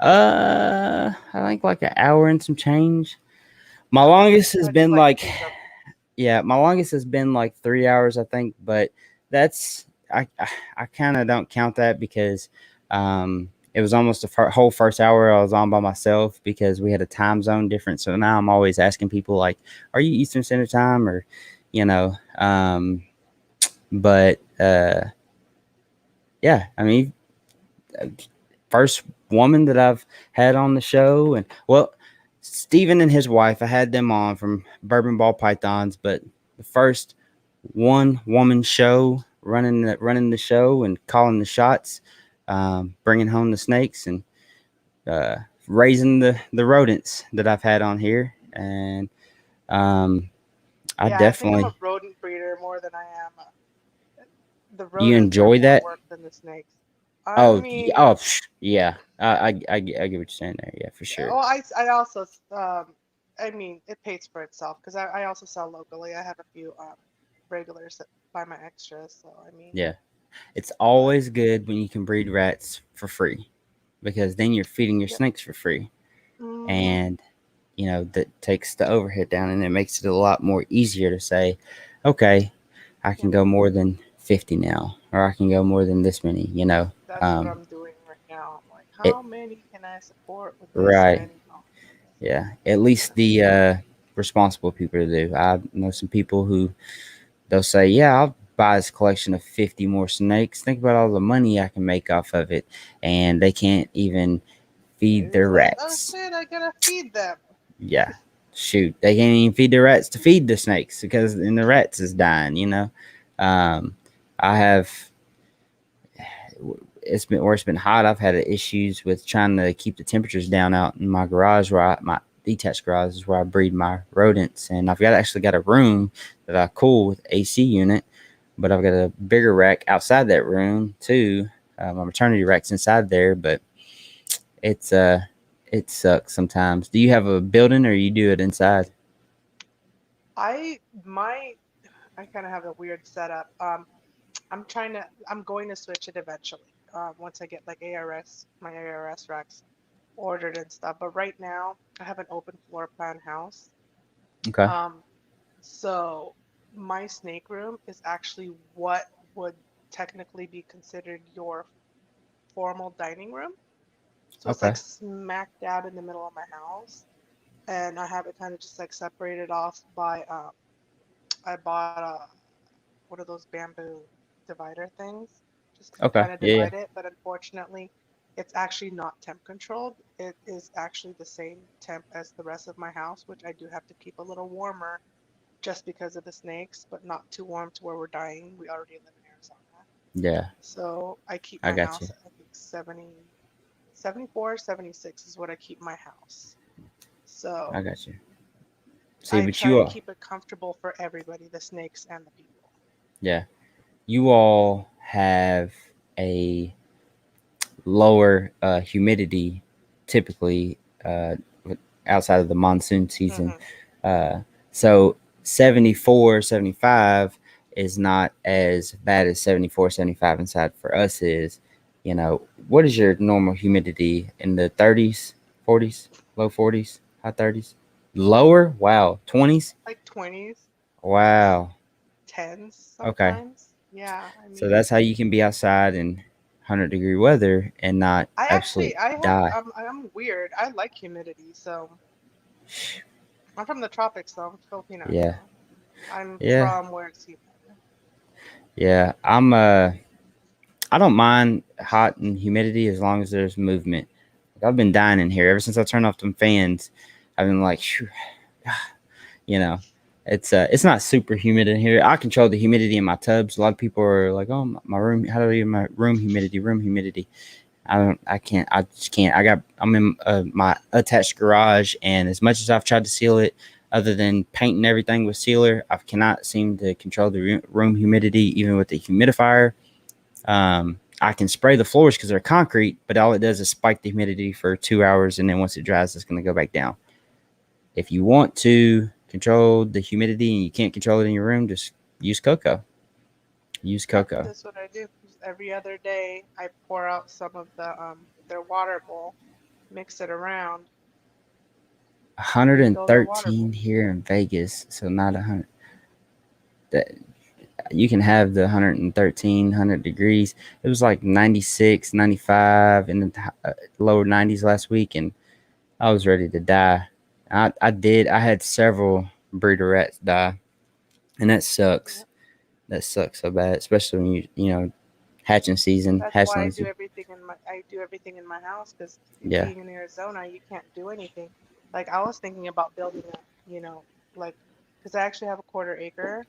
[SPEAKER 1] I think like an hour and some change. My
[SPEAKER 2] Oh, okay.
[SPEAKER 1] longest has
[SPEAKER 2] I just
[SPEAKER 1] been
[SPEAKER 2] like to
[SPEAKER 1] like,
[SPEAKER 2] change up.
[SPEAKER 1] yeah, my longest has been like 3 hours, I think. But that's I kind of don't count that because it was almost the whole first hour I was on by myself because we had a time zone difference. So now I'm always asking people like, "Are you Eastern Standard Time?" or, you know, but yeah, I mean, first woman that I've had on the show, and well, Steven and his wife, I had them on from Bourbon Ball Pythons, but the first one woman show running the show and calling the shots, bringing home the snakes and uh, raising the rodents that I've had on here, and um, I
[SPEAKER 2] Yeah, I think I'm a
[SPEAKER 1] definitely
[SPEAKER 2] rodent breeder more than I am. The
[SPEAKER 1] you
[SPEAKER 2] rodents are
[SPEAKER 1] enjoy
[SPEAKER 2] more
[SPEAKER 1] that.
[SPEAKER 2] work than the snakes. I
[SPEAKER 1] Oh,
[SPEAKER 2] mean,
[SPEAKER 1] oh, yeah. I get what you're saying there. Yeah, for
[SPEAKER 2] yeah.
[SPEAKER 1] sure.
[SPEAKER 2] Well, I also I mean, it pays for itself because I also sell locally. I have a few regulars that buy my extras, so I mean,
[SPEAKER 1] Yeah. It's
[SPEAKER 2] but
[SPEAKER 1] always good when you can breed rats for free because then you're feeding your
[SPEAKER 2] yep.
[SPEAKER 1] snakes for free.
[SPEAKER 2] Hmm.
[SPEAKER 1] And, that takes the overhead down and it makes it a lot more easier to say, okay, I can
[SPEAKER 2] Yep.
[SPEAKER 1] go more than 50 now, or I can go more than this many.
[SPEAKER 2] That's what
[SPEAKER 1] Um,
[SPEAKER 2] I'm doing right now. I'm like,
[SPEAKER 1] it,
[SPEAKER 2] how many can I support with this
[SPEAKER 1] right.
[SPEAKER 2] many dogs?
[SPEAKER 1] Yeah. At least the responsible people do. I know some people who they'll say, yeah, I'll buy this collection of 50 more snakes. Think about all the money I can make off of it. And they can't even feed
[SPEAKER 2] It's
[SPEAKER 1] their
[SPEAKER 2] like, oh
[SPEAKER 1] rats.
[SPEAKER 2] shit, I gotta feed them.
[SPEAKER 1] Yeah. Shoot. They can't even feed their rats to feed the snakes because then the rats is dying. Um, I have, it's been hot. I've had issues with trying to keep the temperatures down out in my garage my detached garage is where I breed my rodents. And I've actually got a room that I cool with AC unit, but I've got a bigger rack outside that room too. My maternity rack's inside there, but it's it sucks sometimes. Do you have a building or you do it inside?
[SPEAKER 2] I my I kind of have a weird setup. I'm going to switch it eventually. Once I get like my ARS racks ordered and stuff. But right now, I have an open floor plan house.
[SPEAKER 1] Okay.
[SPEAKER 2] Um, so my snake room is actually what would technically be considered your formal dining room. So it's like
[SPEAKER 1] Okay.
[SPEAKER 2] smack dab in the middle of my house, and I have it kind of just like separated off by I bought one of those bamboo divider things just to
[SPEAKER 1] Okay.
[SPEAKER 2] kind of
[SPEAKER 1] Yeah. Yeah.
[SPEAKER 2] divide it, but unfortunately, it's actually not temp controlled. It is actually the same temp as the rest of my house, which I do have to keep a little warmer just because of the snakes, but not too warm to where we're dying. We already live in Arizona.
[SPEAKER 1] Yeah.
[SPEAKER 2] So I keep
[SPEAKER 1] I
[SPEAKER 2] my
[SPEAKER 1] got you.
[SPEAKER 2] house at I think 70, 74, 76 is what I keep my house.
[SPEAKER 1] I
[SPEAKER 2] So
[SPEAKER 1] got you. See,
[SPEAKER 2] I
[SPEAKER 1] but
[SPEAKER 2] try
[SPEAKER 1] you
[SPEAKER 2] and
[SPEAKER 1] all,
[SPEAKER 2] keep it comfortable for everybody, the snakes and the people.
[SPEAKER 1] yeah, you all have a lower humidity typically outside of the monsoon season.
[SPEAKER 2] Hmm.
[SPEAKER 1] Uh, so 74, 75 is not as bad as 74, 75 inside for us is. What is your normal humidity in the 30s, 40s, low 40s, high 30s? Lower? Wow. 20s?
[SPEAKER 2] Like 20s.
[SPEAKER 1] Wow.
[SPEAKER 2] Tens
[SPEAKER 1] Okay.
[SPEAKER 2] sometimes. Yeah, I
[SPEAKER 1] So
[SPEAKER 2] mean,
[SPEAKER 1] that's how you can be outside in 100-degree weather and not absolutely die.
[SPEAKER 2] I'm weird. I like humidity, so I'm from the tropics, though. I'm Filipino,
[SPEAKER 1] Yeah.
[SPEAKER 2] so I'm
[SPEAKER 1] Yeah.
[SPEAKER 2] from where it's humid.
[SPEAKER 1] Yeah. I don't mind hot and humidity as long as there's movement. Like, I've been dying in here ever since I turned off them fans. I've been like, "Phew," you know, it's not super humid in here. I control the humidity in my tubs. A lot of people are like, "Oh, my room. How do I get my room humidity? Room humidity." I don't. I can't. I just can't. I'm in my attached garage, and as much as I've tried to seal it, other than painting everything with sealer, I cannot seem to control the room humidity, even with the humidifier. I can spray the floors because they're concrete, but all it does is spike the humidity for 2 hours, and then once it dries, it's going to go back down. If you want to control the humidity and you can't control it in your room, just use cocoa. Use
[SPEAKER 2] Yep,
[SPEAKER 1] cocoa.
[SPEAKER 2] that's what I do. Just every other day, I pour out some of their water bowl, mix it around, refill their water
[SPEAKER 1] 113
[SPEAKER 2] bowls.
[SPEAKER 1] here in Vegas, so not 100. That you can have the 113, 100 degrees. It was like 96, 95 in the lower 90s last week, and I was ready to die. I did. I had several breeder rats die, and that sucks.
[SPEAKER 2] Yep.
[SPEAKER 1] That sucks so bad, especially when hatching season,
[SPEAKER 2] That's why
[SPEAKER 1] hatchlings.
[SPEAKER 2] I do everything in my house because
[SPEAKER 1] Yeah,
[SPEAKER 2] being in Arizona, you can't do anything. Like I was thinking about building a, like because I actually have a quarter acre.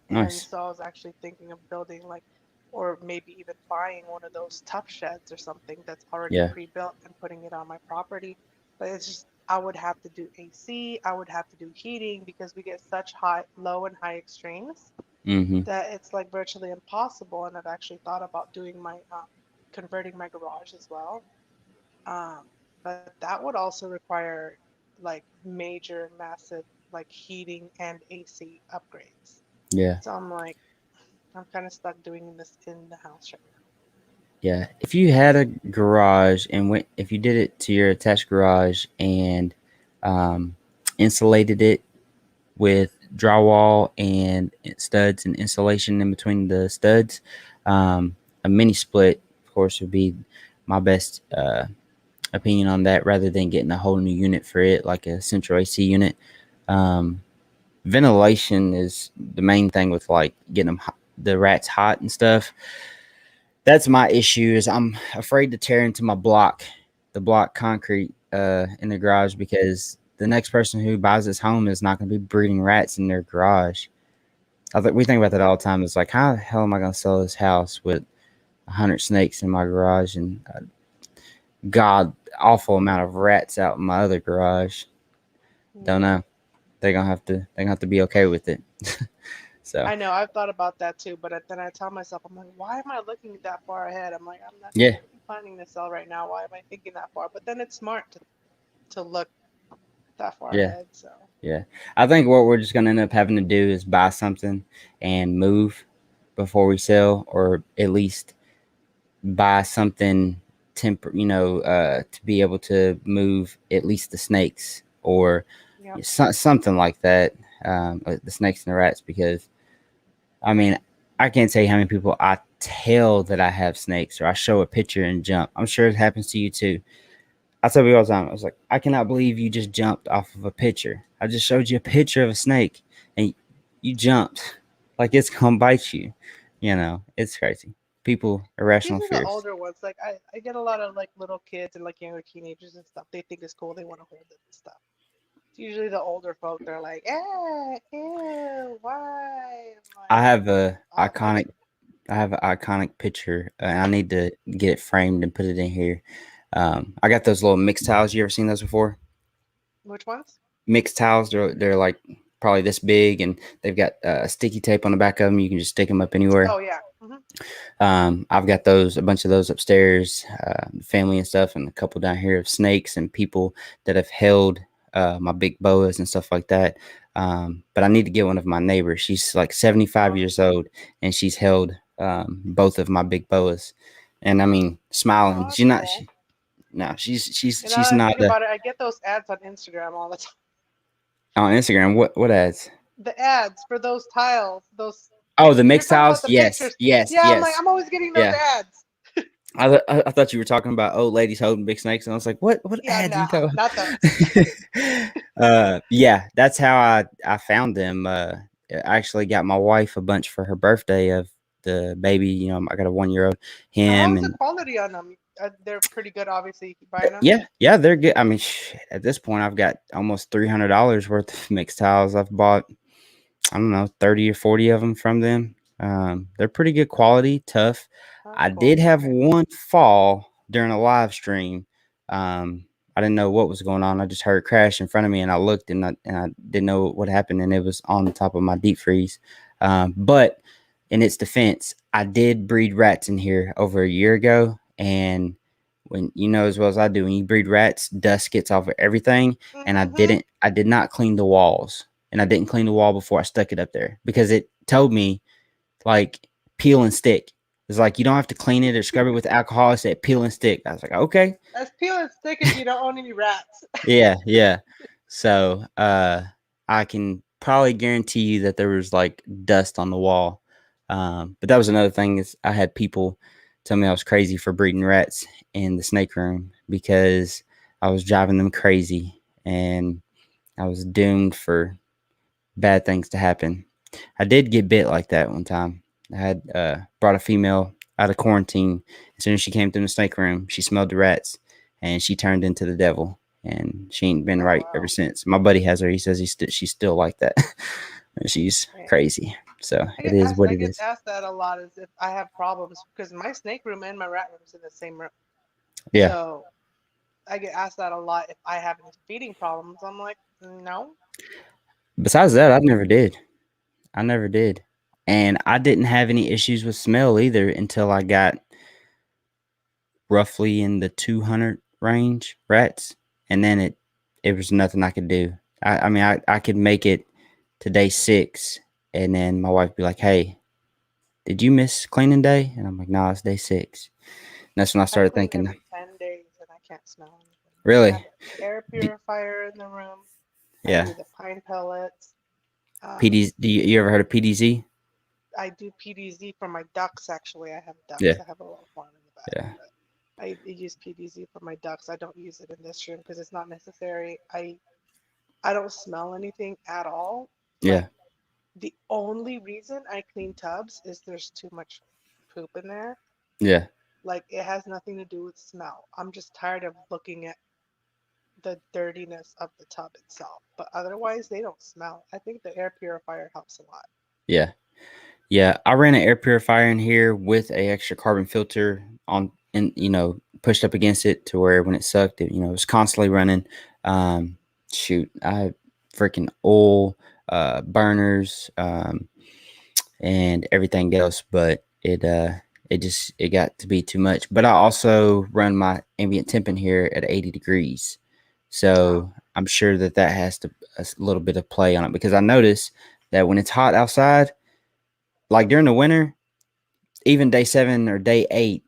[SPEAKER 2] And
[SPEAKER 1] nice.
[SPEAKER 2] so I was actually thinking of building like, or maybe even buying one of those tough sheds or something that's already
[SPEAKER 1] Yeah,
[SPEAKER 2] pre-built and putting it on my property. But it's just, I would have to do AC, I would have to do heating because we get such high, low and high extremes
[SPEAKER 1] mm-hmm.
[SPEAKER 2] that it's like virtually impossible. And I've actually thought about doing converting my garage as well. But that would also require like major, massive, like heating and AC upgrades.
[SPEAKER 1] Yeah,
[SPEAKER 2] So I'm like, I'm kind of stuck doing this in the house right
[SPEAKER 1] yeah. If you had a garage and if you did it to your attached garage and um, insulated it with drywall and studs and insulation in between the studs, um, a mini split, of course, would be my best opinion on that, rather than getting a whole new unit for it, like a central AC unit. Um, Ventilation is the main thing with like getting the rats hot and stuff. That's my issue. Is I'm afraid to tear into the block concrete in the garage, because the next person who buys this home is not going to be breeding rats in their garage. I think we think about that
[SPEAKER 2] now.
[SPEAKER 1] all the time. It's like, how the hell am I going to sell this house with 100 snakes in my garage and god awful amount of rats out in my other garage? Don't
[SPEAKER 2] Yeah.
[SPEAKER 1] know. They're gonna have to be okay with it. So
[SPEAKER 2] I know, I've thought about that too, but then I tell myself, I'm like, why am I looking that far ahead? I'm like, I'm not
[SPEAKER 1] yeah,
[SPEAKER 2] planning to sell right now. Why am I thinking that far? But then it's smart to look that far
[SPEAKER 1] yeah,
[SPEAKER 2] ahead. So,
[SPEAKER 1] yeah. I think what we're just gonna end up having to do is buy something and move before we sell, or at least buy something to be able to move at least the snakes, or
[SPEAKER 2] yep.
[SPEAKER 1] something like that. The snakes and the rats, because I mean, I can't tell you how many people I tell that I have snakes, or I show a picture and jump. I'm sure it happens to you too. I tell people all the time, I was like, I cannot believe you just jumped off of a picture. I just showed you a picture of a snake and you jumped. Like, it's gonna bite you. It's crazy. People,
[SPEAKER 2] It's
[SPEAKER 1] irrational
[SPEAKER 2] usually the
[SPEAKER 1] fears.
[SPEAKER 2] older ones. Like I get a lot of like little kids and like younger teenagers and stuff. They think it's cool. They want to hold it and stuff. It's usually the older folk. They're like, ew, why? I'm
[SPEAKER 1] I
[SPEAKER 2] like,
[SPEAKER 1] have a
[SPEAKER 2] it's
[SPEAKER 1] iconic I have an iconic picture. I need to get it framed and put it in here. I got those little mixed tiles. You ever seen those before?
[SPEAKER 2] which ones?
[SPEAKER 1] Mixed tiles. They're like probably this big, and they've got sticky tape on the back of them. You can just stick them up anywhere.
[SPEAKER 2] Oh yeah.
[SPEAKER 1] I've got a bunch of those upstairs, family and stuff, and a couple down here of snakes and people that have held my big boas and stuff like that. But I need to get one of my neighbors. She's like 75
[SPEAKER 2] Oh,
[SPEAKER 1] years old, and she's held both of my big boas. And I mean,
[SPEAKER 2] oh,
[SPEAKER 1] smiling.
[SPEAKER 2] that's cool.
[SPEAKER 1] No,
[SPEAKER 2] And now
[SPEAKER 1] she's
[SPEAKER 2] that I
[SPEAKER 1] not
[SPEAKER 2] think about it, I get those ads on Instagram all the time.
[SPEAKER 1] on Instagram. What ads?
[SPEAKER 2] The ads for those tiles, those
[SPEAKER 1] Oh, the
[SPEAKER 2] you're
[SPEAKER 1] mixed
[SPEAKER 2] talking about
[SPEAKER 1] tiles.
[SPEAKER 2] the
[SPEAKER 1] Yes,
[SPEAKER 2] pictures.
[SPEAKER 1] yes,
[SPEAKER 2] Yeah, I'm like,
[SPEAKER 1] yes.
[SPEAKER 2] I'm always getting those
[SPEAKER 1] Yeah.
[SPEAKER 2] ads.
[SPEAKER 1] I thought you were talking about old ladies holding big snakes, and I was like, what
[SPEAKER 2] Yeah,
[SPEAKER 1] ads are you
[SPEAKER 2] nah,
[SPEAKER 1] talking
[SPEAKER 2] not those.
[SPEAKER 1] yeah, that's how I found them. I actually got my wife a bunch for her birthday of the baby. I got a 1 year old.
[SPEAKER 2] How
[SPEAKER 1] Him
[SPEAKER 2] is the
[SPEAKER 1] and
[SPEAKER 2] quality on them? They're pretty good, obviously. You keep buying them.
[SPEAKER 1] yeah, yeah, they're good. I mean, at this point, I've got almost $300 worth of mixed tiles. I've bought, I don't know, 30 or 40 of them from them. They're pretty good quality, tough.
[SPEAKER 2] That's
[SPEAKER 1] I did
[SPEAKER 2] cool.
[SPEAKER 1] have
[SPEAKER 2] Okay.
[SPEAKER 1] one fall during a live stream. I didn't know what was going on. I just heard a crash in front of me, and I looked, and I didn't know what happened, and it was on the top of my deep freeze. But in its defense, I did breed rats in here over a year ago, and when you know as well as I do, when you breed rats, dust gets off of everything, and
[SPEAKER 2] Mm-hmm.
[SPEAKER 1] I did not clean the walls, and I didn't clean the wall before I stuck it up there because it told me like peel and stick. It's like you don't have to clean it or scrub it with alcohol. It said peel and stick. I was like, okay,
[SPEAKER 2] That's peel and stick if you don't own any rats.
[SPEAKER 1] yeah, yeah. So I can probably guarantee you that there was like dust on the wall. But that was another thing is I had people tell me I was crazy for breeding rats in the snake room because I was driving them crazy and I was doomed for bad things to happen. I did get bit like that one time. I had brought a female out of quarantine. As soon as she came through the snake room, she smelled the rats and she turned into the devil. And she ain't been
[SPEAKER 2] Oh
[SPEAKER 1] right ever
[SPEAKER 2] wow.
[SPEAKER 1] since. My buddy has her. He says she's still like that. She's
[SPEAKER 2] Yeah.
[SPEAKER 1] crazy. So it is what
[SPEAKER 2] I
[SPEAKER 1] it
[SPEAKER 2] get
[SPEAKER 1] is.
[SPEAKER 2] asked that a lot as if I have problems because my snake room and my rat room is in the same room.
[SPEAKER 1] Yeah.
[SPEAKER 2] So I get asked that a lot if I have any feeding problems. I'm like, no.
[SPEAKER 1] Besides that,
[SPEAKER 2] Um,
[SPEAKER 1] I never did. I never did. And I didn't have any issues with smell either until I got roughly in the 200 range rats, and then it was nothing I could do. I mean, I could make it to day 6, and then my wife would be like, "Hey, did you miss cleaning day?" And I'm like, "No, it's day 6." And that's when I
[SPEAKER 2] I
[SPEAKER 1] started
[SPEAKER 2] clean
[SPEAKER 1] thinking,
[SPEAKER 2] every 10 days and I can't smell anything. I have
[SPEAKER 1] really,
[SPEAKER 2] an air
[SPEAKER 1] D-
[SPEAKER 2] purifier in the room. I
[SPEAKER 1] yeah,
[SPEAKER 2] do the pine pellets.
[SPEAKER 1] PDs. Do you ever heard of PDZ?
[SPEAKER 2] I do PDZ for my ducks, actually. I have
[SPEAKER 1] Yeah,
[SPEAKER 2] ducks. I have a little farm in the back,
[SPEAKER 1] yeah,
[SPEAKER 2] but I use PDZ for my ducks. I don't use it in this room because it's not necessary. I don't smell anything at all. Like
[SPEAKER 1] yeah,
[SPEAKER 2] the only reason I clean tubs is there's too much poop in there.
[SPEAKER 1] yeah,
[SPEAKER 2] Like it has nothing to do with smell. I'm just tired of looking at the dirtiness of the tub itself. But otherwise, they don't smell. I think the air purifier helps a lot.
[SPEAKER 1] yeah. Yeah, I ran an air purifier in here with a extra carbon filter on, and pushed up against it to where when it sucked, it was constantly running. Shoot, I freaking oil, burners, and everything else, but it got to be too much. But I also run my ambient temp in here at 80 degrees,
[SPEAKER 2] Oh,
[SPEAKER 1] so I'm sure that has to little bit of play on it because I notice that when it's hot outside, like during the winter, even day 7 or day 8,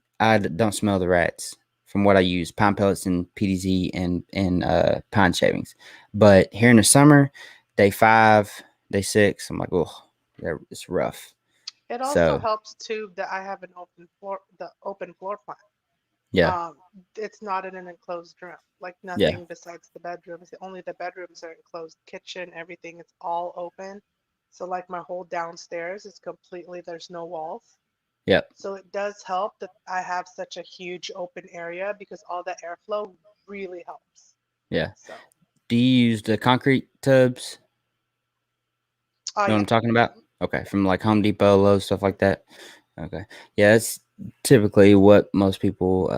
[SPEAKER 1] don't smell the rats from what I use pine pellets and PDZ and pine shavings. But here in the summer, day 5, day 6, I'm like, oh, yeah, it's rough.
[SPEAKER 2] it also
[SPEAKER 1] So
[SPEAKER 2] helps too that I have an open floor, the open floor plan.
[SPEAKER 1] yeah,
[SPEAKER 2] Um, it's not in an enclosed room. Like
[SPEAKER 1] yeah,
[SPEAKER 2] nothing besides the bedrooms. Only the bedrooms are enclosed. Kitchen, everything, it's all open. So like my whole downstairs is completely, there's no walls.
[SPEAKER 1] yep,
[SPEAKER 2] So it does help that I have such a huge open area because all the airflow really helps.
[SPEAKER 1] yeah.
[SPEAKER 2] So,
[SPEAKER 1] Do you use the concrete tubs?
[SPEAKER 2] oh
[SPEAKER 1] Know what
[SPEAKER 2] yeah.
[SPEAKER 1] I'm talking about?
[SPEAKER 2] Hmm.
[SPEAKER 1] Okay, from like Home Depot, Lowe's, stuff like that. Okay, yeah, that's typically what most people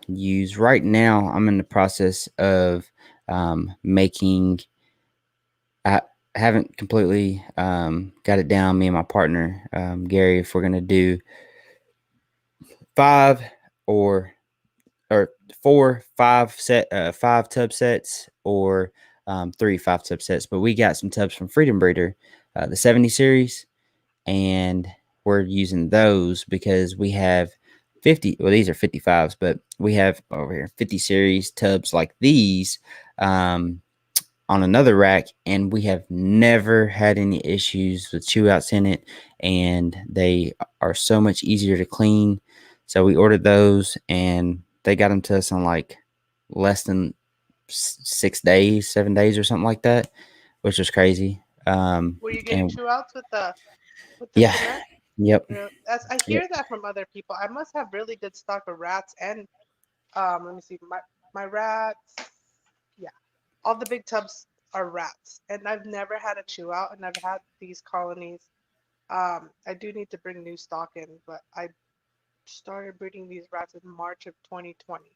[SPEAKER 1] use. Right now, I'm in the process of making. I haven't completely got it down. Me and my partner Gary, if we're gonna do 5 or or 4, 5 tub sets or 3 5 tub sets. But we got some tubs from Freedom Breeder, the 70 series, and we're using those because we have 50, well these are 55s, but we have over here 50 series tubs like these um, on another rack, and we have never had any issues with chew outs in it, and they are so much easier to clean. So we ordered those, and they got them to us in like less than 6 days, 7 days, or something like that, which was crazy.
[SPEAKER 2] Were you getting
[SPEAKER 1] And
[SPEAKER 2] chew outs with the
[SPEAKER 1] yeah,
[SPEAKER 2] cement?
[SPEAKER 1] Yep.
[SPEAKER 2] As I
[SPEAKER 1] Yep.
[SPEAKER 2] hear that from other people, I must have really good stock of rats and let me see, my rats. Yeah, all the big tubs are rats, and I've never had a chew out, and I've had these colonies. I do need to bring new stock in, but I started breeding these rats in March of 2020.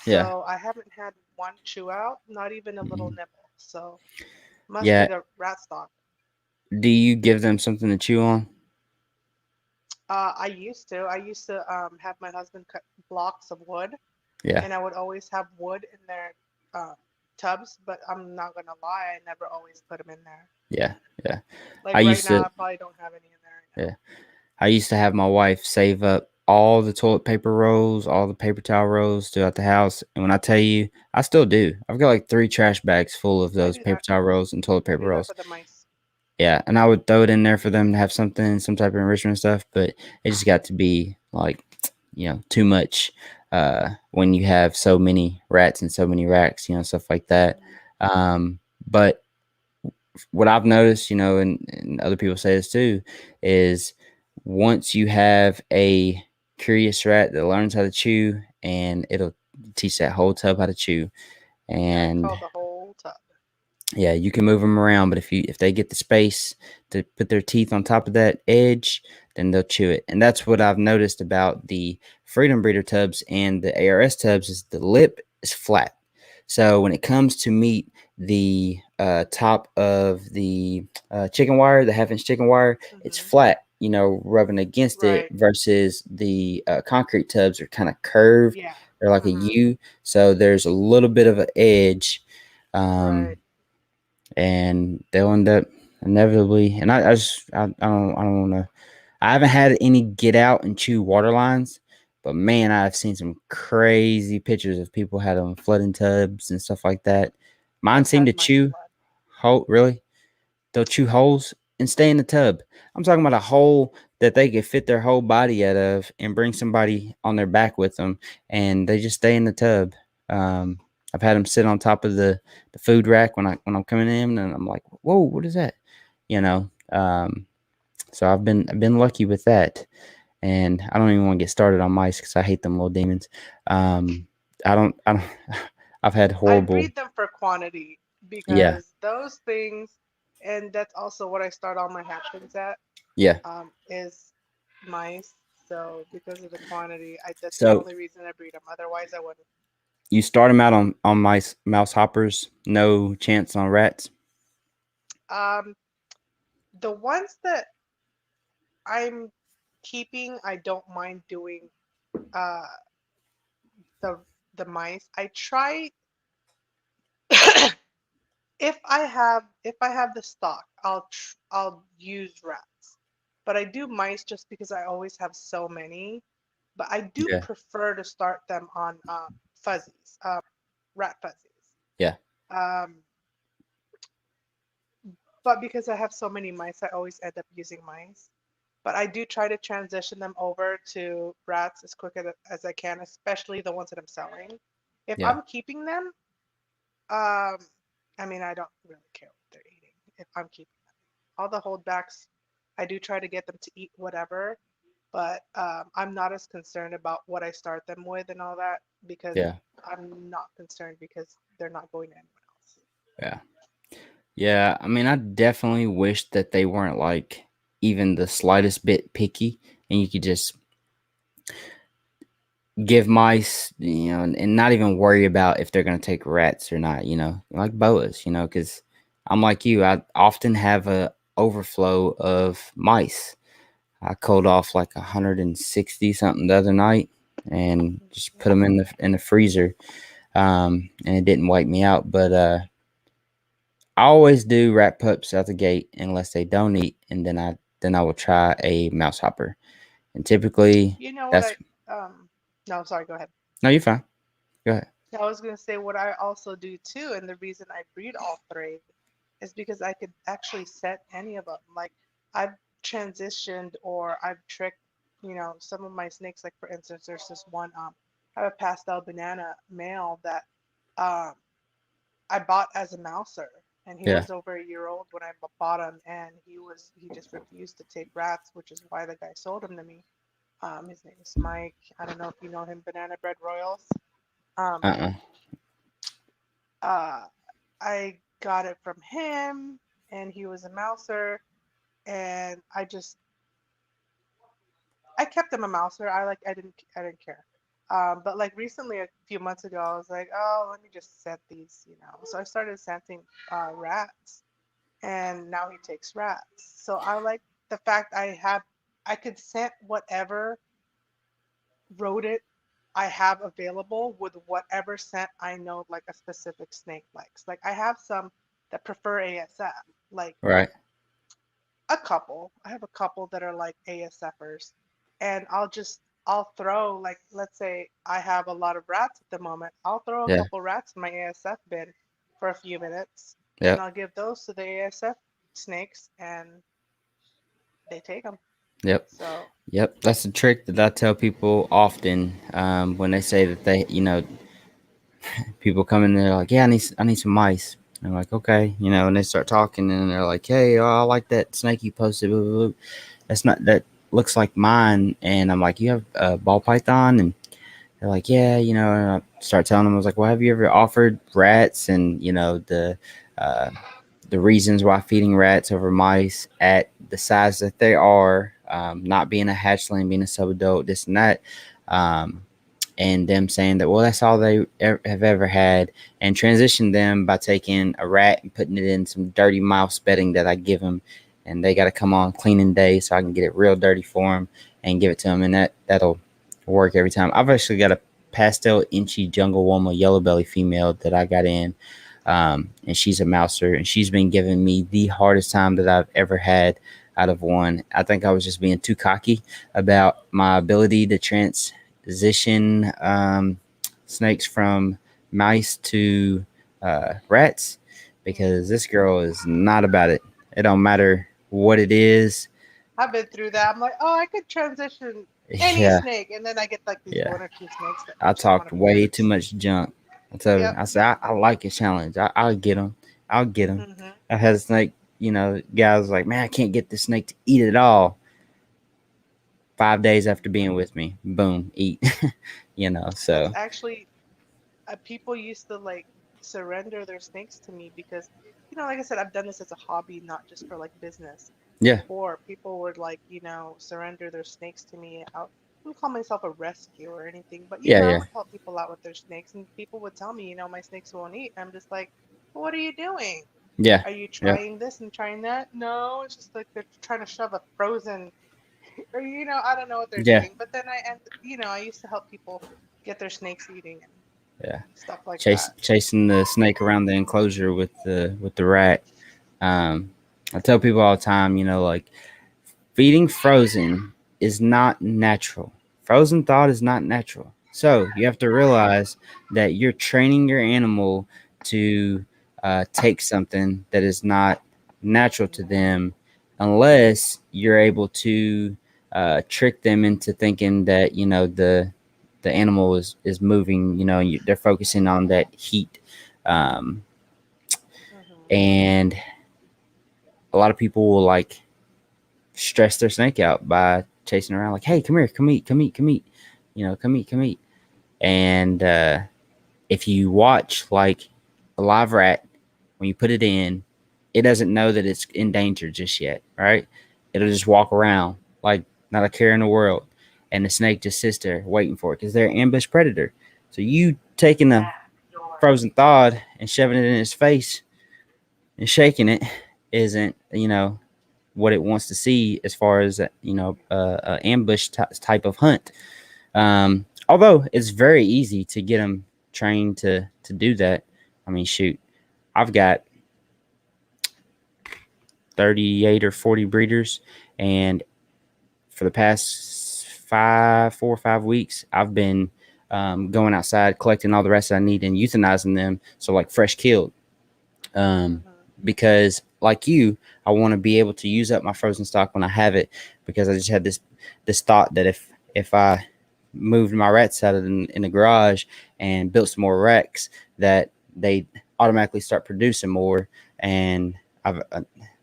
[SPEAKER 1] Yeah.
[SPEAKER 2] So I haven't had one chew out, not even a little
[SPEAKER 1] Mhm.
[SPEAKER 2] nibble. So must be
[SPEAKER 1] Yeah.
[SPEAKER 2] the rat stock.
[SPEAKER 1] Do you give them something to chew on?
[SPEAKER 2] I used to. I used to have my husband cut blocks of wood,
[SPEAKER 1] Yeah.
[SPEAKER 2] and I would always have wood in their um, tubs. But I'm not gonna lie, I never always put them in there.
[SPEAKER 1] Yeah. Yeah.
[SPEAKER 2] Like
[SPEAKER 1] I
[SPEAKER 2] right
[SPEAKER 1] used
[SPEAKER 2] now,
[SPEAKER 1] to.
[SPEAKER 2] I probably don't have any in there right
[SPEAKER 1] Yeah. I used to have my wife save up all the toilet paper rolls, all the paper towel rolls throughout the house. And when I tell you, I still do. I've got like 3 trash bags full of
[SPEAKER 2] now. I
[SPEAKER 1] those
[SPEAKER 2] do
[SPEAKER 1] paper
[SPEAKER 2] that.
[SPEAKER 1] towel rolls and toilet
[SPEAKER 2] I
[SPEAKER 1] paper
[SPEAKER 2] do that
[SPEAKER 1] rolls.
[SPEAKER 2] for the mice.
[SPEAKER 1] Yeah, and I would throw it in there for them to have something, some type of enrichment stuff, but it just got to be like, too much when you have so many rats and so many racks, stuff like that.
[SPEAKER 2] Mhm.
[SPEAKER 1] But what I've noticed, and other people say this too, is once you have a curious rat that learns how to chew, and it'll teach that whole tub how to chew.
[SPEAKER 2] I
[SPEAKER 1] And
[SPEAKER 2] call the whole tub.
[SPEAKER 1] yeah, you can move them around, but if they get the space to put their teeth on top of that edge, then they'll chew it. And that's what I've noticed about the Freedom Breeder tubs and the ARS tubs is the lip is flat. So when it comes to meat, the top of the chicken wire, the half-inch chicken wire, it's
[SPEAKER 2] Hmm.
[SPEAKER 1] flat. Rubbing against it
[SPEAKER 2] Right.
[SPEAKER 1] versus the concrete tubs are kind of curved.
[SPEAKER 2] Yeah.
[SPEAKER 1] They're like a
[SPEAKER 2] Hmm.
[SPEAKER 1] U, so there's a little bit of an edge.
[SPEAKER 2] Right.
[SPEAKER 1] Um, and they'll end up inevitably. And I just I don't want to. I haven't had any get out and chew water lines, but man, I've seen some crazy pictures of people had them flooding tubs and stuff like that. Mine
[SPEAKER 2] I've
[SPEAKER 1] seem
[SPEAKER 2] had
[SPEAKER 1] to
[SPEAKER 2] mine
[SPEAKER 1] chew
[SPEAKER 2] flood.
[SPEAKER 1] whole really. They'll chew holes and stay in the tub. I'm talking about a hole that they could fit their whole body out of and bring somebody on their back with them, and they just stay in the tub. Um, I've had them sit on top of the food rack when I'm coming in, and I'm like, "Whoa, what is that?" You know. So I've been lucky with that, and I don't even want to get started on mice because I hate them little demons. Um, I don't. I've had
[SPEAKER 2] I
[SPEAKER 1] horrible.
[SPEAKER 2] breed them for quantity
[SPEAKER 1] Yeah,
[SPEAKER 2] because those things, and that's also what I start all my hatchlings at,
[SPEAKER 1] yeah.
[SPEAKER 2] is mice. So because of the quantity, that's the
[SPEAKER 1] So
[SPEAKER 2] only reason I breed them. Otherwise, I wouldn't.
[SPEAKER 1] you start them out on mice, mouse hoppers. No chance on rats.
[SPEAKER 2] Um, the ones that I'm keeping, I don't mind doing uh the the mice. I try if I have the stock, I'll use rats. But I do mice just because I always have so many. But I do
[SPEAKER 1] Yeah,
[SPEAKER 2] prefer to start them on fuzzies, rat fuzzies.
[SPEAKER 1] yeah,
[SPEAKER 2] Um, but because I have so many mice, I always end up using mice. But I do try to transition them over to rats as quick as I can, especially the ones that I'm selling. If
[SPEAKER 1] yeah,
[SPEAKER 2] I'm keeping them, um, I mean, I don't really care what they're eating if I'm keeping them. All the holdbacks, I do try to get them to eat whatever, but I'm not as concerned about what I start them with and all that because
[SPEAKER 1] yeah,
[SPEAKER 2] I'm not concerned because they're not going to anyone else.
[SPEAKER 1] yeah, yeah. I mean, I definitely wish that they weren't like even the slightest bit picky, and you could just give mice, and not even worry about if they're gonna take rats or not. Like boas. Because I'm like you. I often have a overflow of mice. I culled off like 160 something the other night, and just put them in the freezer. And it didn't wipe me out, but I always do rat pups out the gate unless they don't eat, and then I will try a mouse hopper. And typically,
[SPEAKER 2] You know what
[SPEAKER 1] that's
[SPEAKER 2] I no, sorry, go ahead.
[SPEAKER 1] no, you're fine. Go ahead.
[SPEAKER 2] I was going to say what I also do too, and the reason I breed all three is because I could actually set any of them. Like I've transitioned or I've tricked, some of my snakes. Like for instance, there's this one I have a pastel banana male that um I bought as a mouser. and he
[SPEAKER 1] Yeah.
[SPEAKER 2] was over a year old when I bought him, and he just refused to take rats, which is why the guy sold him to me. His name is Mike. I don't know if you know him, Banana Bread Royals. Um,
[SPEAKER 1] Uh-uh.
[SPEAKER 2] uh, I got it from him, and he was a mouser, and I kept him a mouser. I didn't care. But like recently, a few months ago, I was like, oh, let me just scent these, you know. So I started scenting rats, and now he takes rats. So I like the fact I could scent whatever rodent I have available with whatever scent I know like a specific snake likes. Like I have some that prefer ASF, like
[SPEAKER 1] Right.
[SPEAKER 2] a couple. I have a couple that are like ASFers, and I'll throw like let's say I have a lot of rats at the moment. I'll throw a
[SPEAKER 1] Yeah.
[SPEAKER 2] couple rats in my ASF bin for a few minutes, and
[SPEAKER 1] Yep.
[SPEAKER 2] I'll give those to the ASF snakes, and they take them.
[SPEAKER 1] Yep.
[SPEAKER 2] So,
[SPEAKER 1] Yep. That's a trick that I tell people often, when they say that people come in there like, yeah, I need some mice. I'm like, okay, and they start talking and they're like, hey, I like that snake you posted. Blah, blah, blah. That looks like mine. And I'm like, you have a ball python? And they're like, yeah, and I start telling them, I was like, well, have you ever offered rats and, uh, the reasons why feeding rats over mice at the size that they are, not being a hatchling, being a subadult, this and that, um, and them saying that, well, that's all they have ever had, and transition them by taking a rat and putting it in some dirty mouse bedding that I give them, and they got to come on cleaning day so I can get it real dirty for them and give it to them, and that'll work every time. I've actually got a pastel inchy jungle woman yellow belly female that I got in, and she's a mouser, and she's been giving me the hardest time that I've ever had out of one. I think I was just being too cocky about my ability to transition snakes from mice to rats, because
[SPEAKER 2] mhm.
[SPEAKER 1] this girl is not about it. It don't matter what it is.
[SPEAKER 2] I've been through that. I'm like, oh, I could transition any
[SPEAKER 1] Yeah,
[SPEAKER 2] snake, and then I get like these
[SPEAKER 1] yeah.
[SPEAKER 2] one or two snakes that
[SPEAKER 1] I
[SPEAKER 2] just want
[SPEAKER 1] talked
[SPEAKER 2] to
[SPEAKER 1] way too
[SPEAKER 2] fuse.
[SPEAKER 1] much junk. I told her,
[SPEAKER 2] Yep.
[SPEAKER 1] I said, I like a challenge. I'll get him. I'll get him.
[SPEAKER 2] Mhm.
[SPEAKER 1] I had a snake, guys like, man, I can't get this snake to eat it all. 5 days after being with me, boom, eat.
[SPEAKER 2] That's
[SPEAKER 1] So
[SPEAKER 2] actually people used to like surrender their snakes to me because, like I said, I've done this as a hobby, not just for like business.
[SPEAKER 1] yeah,
[SPEAKER 2] Before, people would like, surrender their snakes to me. I wouldn't call myself a rescue or anything, but
[SPEAKER 1] yeah,
[SPEAKER 2] I
[SPEAKER 1] yeah,
[SPEAKER 2] would help people out with their snakes, and people would tell me, my snakes won't eat. I'm just like, well, what are you doing?
[SPEAKER 1] yeah,
[SPEAKER 2] Are you
[SPEAKER 1] yeah,
[SPEAKER 2] trying this and trying that? No, it's just like they're trying to shove a frozen, or I don't know what they're
[SPEAKER 1] yeah,
[SPEAKER 2] doing. But then I used to help people get their snakes eating and
[SPEAKER 1] yeah.
[SPEAKER 2] stuff like
[SPEAKER 1] Chase
[SPEAKER 2] that.
[SPEAKER 1] chasing the snake around the enclosure with the rat. Um, I tell people all the time, like, feeding frozen is not natural. Frozen thawed is not natural. So you have to realize that you're training your animal to take something that is not natural to them, unless you're able to trick them into thinking that the animal is moving. They're focusing on that heat, um,
[SPEAKER 2] Hmm.
[SPEAKER 1] and a lot of people will like stress their snake out by chasing around like, hey, come here, come eat, come eat, come eat, come eat, come eat. And if you watch like a live rat, when you put it in, it doesn't know that it's in danger just yet, right? It'll just walk around like not a care in the world, and the snake just sits there waiting for it because they're an ambush predator. So you taking a frozen thawed and shoving it in its face and shaking it isn't, what it wants to see as far as ambush type of hunt. Although it's very easy to get them trained to do that. I mean, shoot, I've got 38 or 40 breeders, and for the past 4 or 5 weeks, I've been going outside collecting all the rest that I need and euthanizing them. So like fresh killed, um,
[SPEAKER 2] Hmm.
[SPEAKER 1] because like you, I want to be able to use up my frozen stock when I have it, because I just had this thought that if I moved my rats out in the garage and built some more racks, that they automatically start producing more. and I've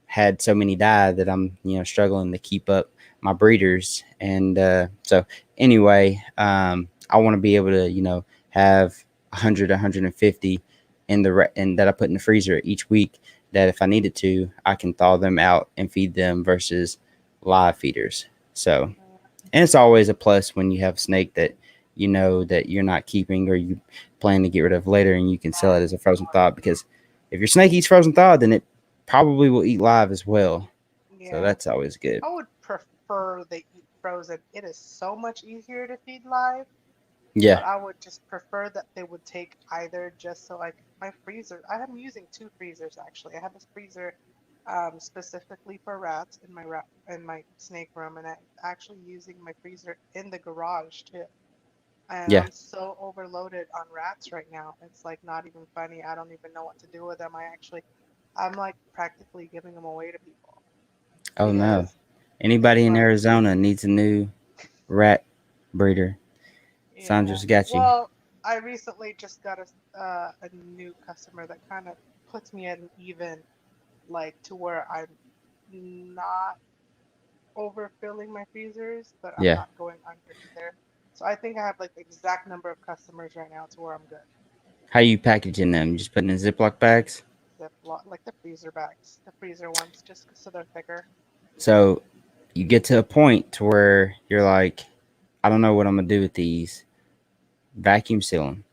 [SPEAKER 1] had so many die that I'm struggling to keep up my breeders. And so anyway, I want to be able to have 100, 150 in and that I put in the freezer each week. That if I needed to, I can thaw them out and feed them versus live feeders. So, and it's always a plus when you have a snake that that you're not keeping or you plan to get rid of later, and you can sell it as a frozen thawed. Because if your snake eats frozen thawed, then it probably will eat live as well. So
[SPEAKER 2] Yeah.
[SPEAKER 1] that's always good.
[SPEAKER 2] I would prefer they eat frozen. It is so much easier to feed live,
[SPEAKER 1] Yeah.
[SPEAKER 2] but I would just prefer that they would take either just so like my freezer. I am using two freezers actually. I have a freezer specifically for rats in my rat in my snake room, and I'm actually using my freezer in the garage too. And
[SPEAKER 1] Yeah.
[SPEAKER 2] I'm so overloaded on rats right now. It's like not even funny. I don't even know what to do with them. I'm like practically giving them away to people
[SPEAKER 1] Oh no.
[SPEAKER 2] because
[SPEAKER 1] Anybody
[SPEAKER 2] it's
[SPEAKER 1] in
[SPEAKER 2] like,
[SPEAKER 1] Arizona needs a new rat breeder.
[SPEAKER 2] yeah.
[SPEAKER 1] Sandra's got you.
[SPEAKER 2] Well, I recently just got a new customer that kind of puts me at an even, like to where I'm not overfilling my freezers, but I'm
[SPEAKER 1] Yeah.
[SPEAKER 2] not going under either. So I think I have like the exact number of customers right now to where I'm good.
[SPEAKER 1] How you packaging them? You just putting in Ziploc bags?
[SPEAKER 2] Ziploc, like the freezer bags, the freezer ones, just so they're thicker.
[SPEAKER 1] So you get to a point to where you're like, I don't know what I'm gonna do with these. Vacuum seal them.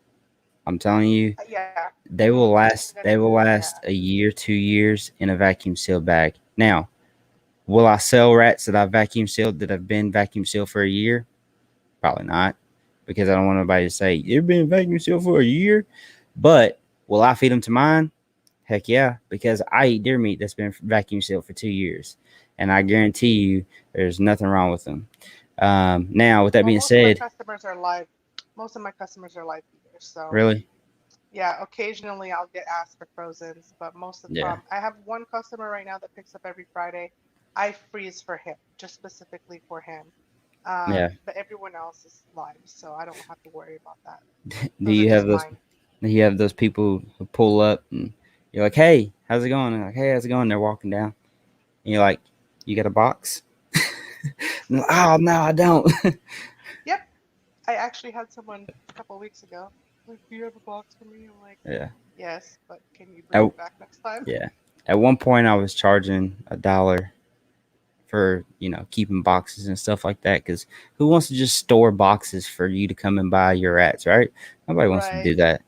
[SPEAKER 1] I'm telling you,
[SPEAKER 2] Yeah.
[SPEAKER 1] they will
[SPEAKER 2] I'm
[SPEAKER 1] last.
[SPEAKER 2] gonna do
[SPEAKER 1] They will
[SPEAKER 2] that. Yeah.
[SPEAKER 1] last a year, 2 years in a vacuum seal bag. Now, will I sell rats that I've vacuum sealed that have been vacuum sealed for a year? Probably not, because I don't want anybody to say you've been vacuum sealed for a year. But will I feed them to mine? Heck yeah, because I eat deer meat that's been vacuum sealed for 2 years, and I guarantee you there's nothing wrong with them. Now, with that
[SPEAKER 2] Well,
[SPEAKER 1] being said,
[SPEAKER 2] most of my customers are live feeders. So
[SPEAKER 1] really,
[SPEAKER 2] yeah, occasionally I'll get asked for frozens, but
[SPEAKER 1] yeah,
[SPEAKER 2] I have one customer right now that picks up every Friday. I freeze for him, just specifically for him.
[SPEAKER 1] yeah.
[SPEAKER 2] But everyone else is live, so I don't have to worry about that.
[SPEAKER 1] Do
[SPEAKER 2] Those are
[SPEAKER 1] you have
[SPEAKER 2] just
[SPEAKER 1] those?
[SPEAKER 2] mine.
[SPEAKER 1] Do you have those people who pull up and you're like, "Hey, how's it going?" And they're like, "Hey, how's it going?" They're walking down, and you're like, "You got a box?" And they're like, oh no, I don't.
[SPEAKER 2] Yep, I actually had someone a couple of weeks ago. Like, do you have a box for me? I'm like,
[SPEAKER 1] Yeah.
[SPEAKER 2] yes, but can you bring
[SPEAKER 1] At,
[SPEAKER 2] it back next time?
[SPEAKER 1] yeah. At one point, I was charging $1 for keeping boxes and stuff like that. Because who wants to just store boxes for you to come and buy your rats, right? Nobody wants to
[SPEAKER 2] Right.
[SPEAKER 1] do that.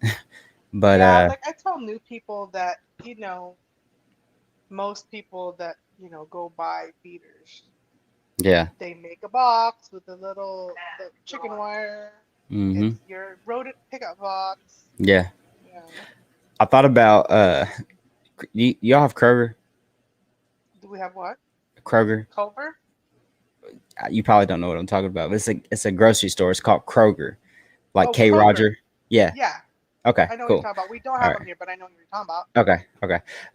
[SPEAKER 1] But
[SPEAKER 2] Yeah, like I tell new people that, most people that, go buy feeders,
[SPEAKER 1] yeah.
[SPEAKER 2] they make a box with the chicken wire.
[SPEAKER 1] Mm-hmm.
[SPEAKER 2] It's your rodent pickup box.
[SPEAKER 1] Yeah.
[SPEAKER 2] Yeah.
[SPEAKER 1] I thought about y'all have Kroger.
[SPEAKER 2] Do we have what?
[SPEAKER 1] Kroger.
[SPEAKER 2] Culver?
[SPEAKER 1] You probably don't know what I'm talking about, but it's a grocery store. It's called Kroger, like
[SPEAKER 2] Oh,
[SPEAKER 1] K
[SPEAKER 2] Kroger.
[SPEAKER 1] Roger. Yeah.
[SPEAKER 2] Yeah,
[SPEAKER 1] Okay.
[SPEAKER 2] I know what you're
[SPEAKER 1] Cool.
[SPEAKER 2] talking about. We don't
[SPEAKER 1] All
[SPEAKER 2] have
[SPEAKER 1] right.
[SPEAKER 2] them here, but I know what you're talking about.
[SPEAKER 1] Okay.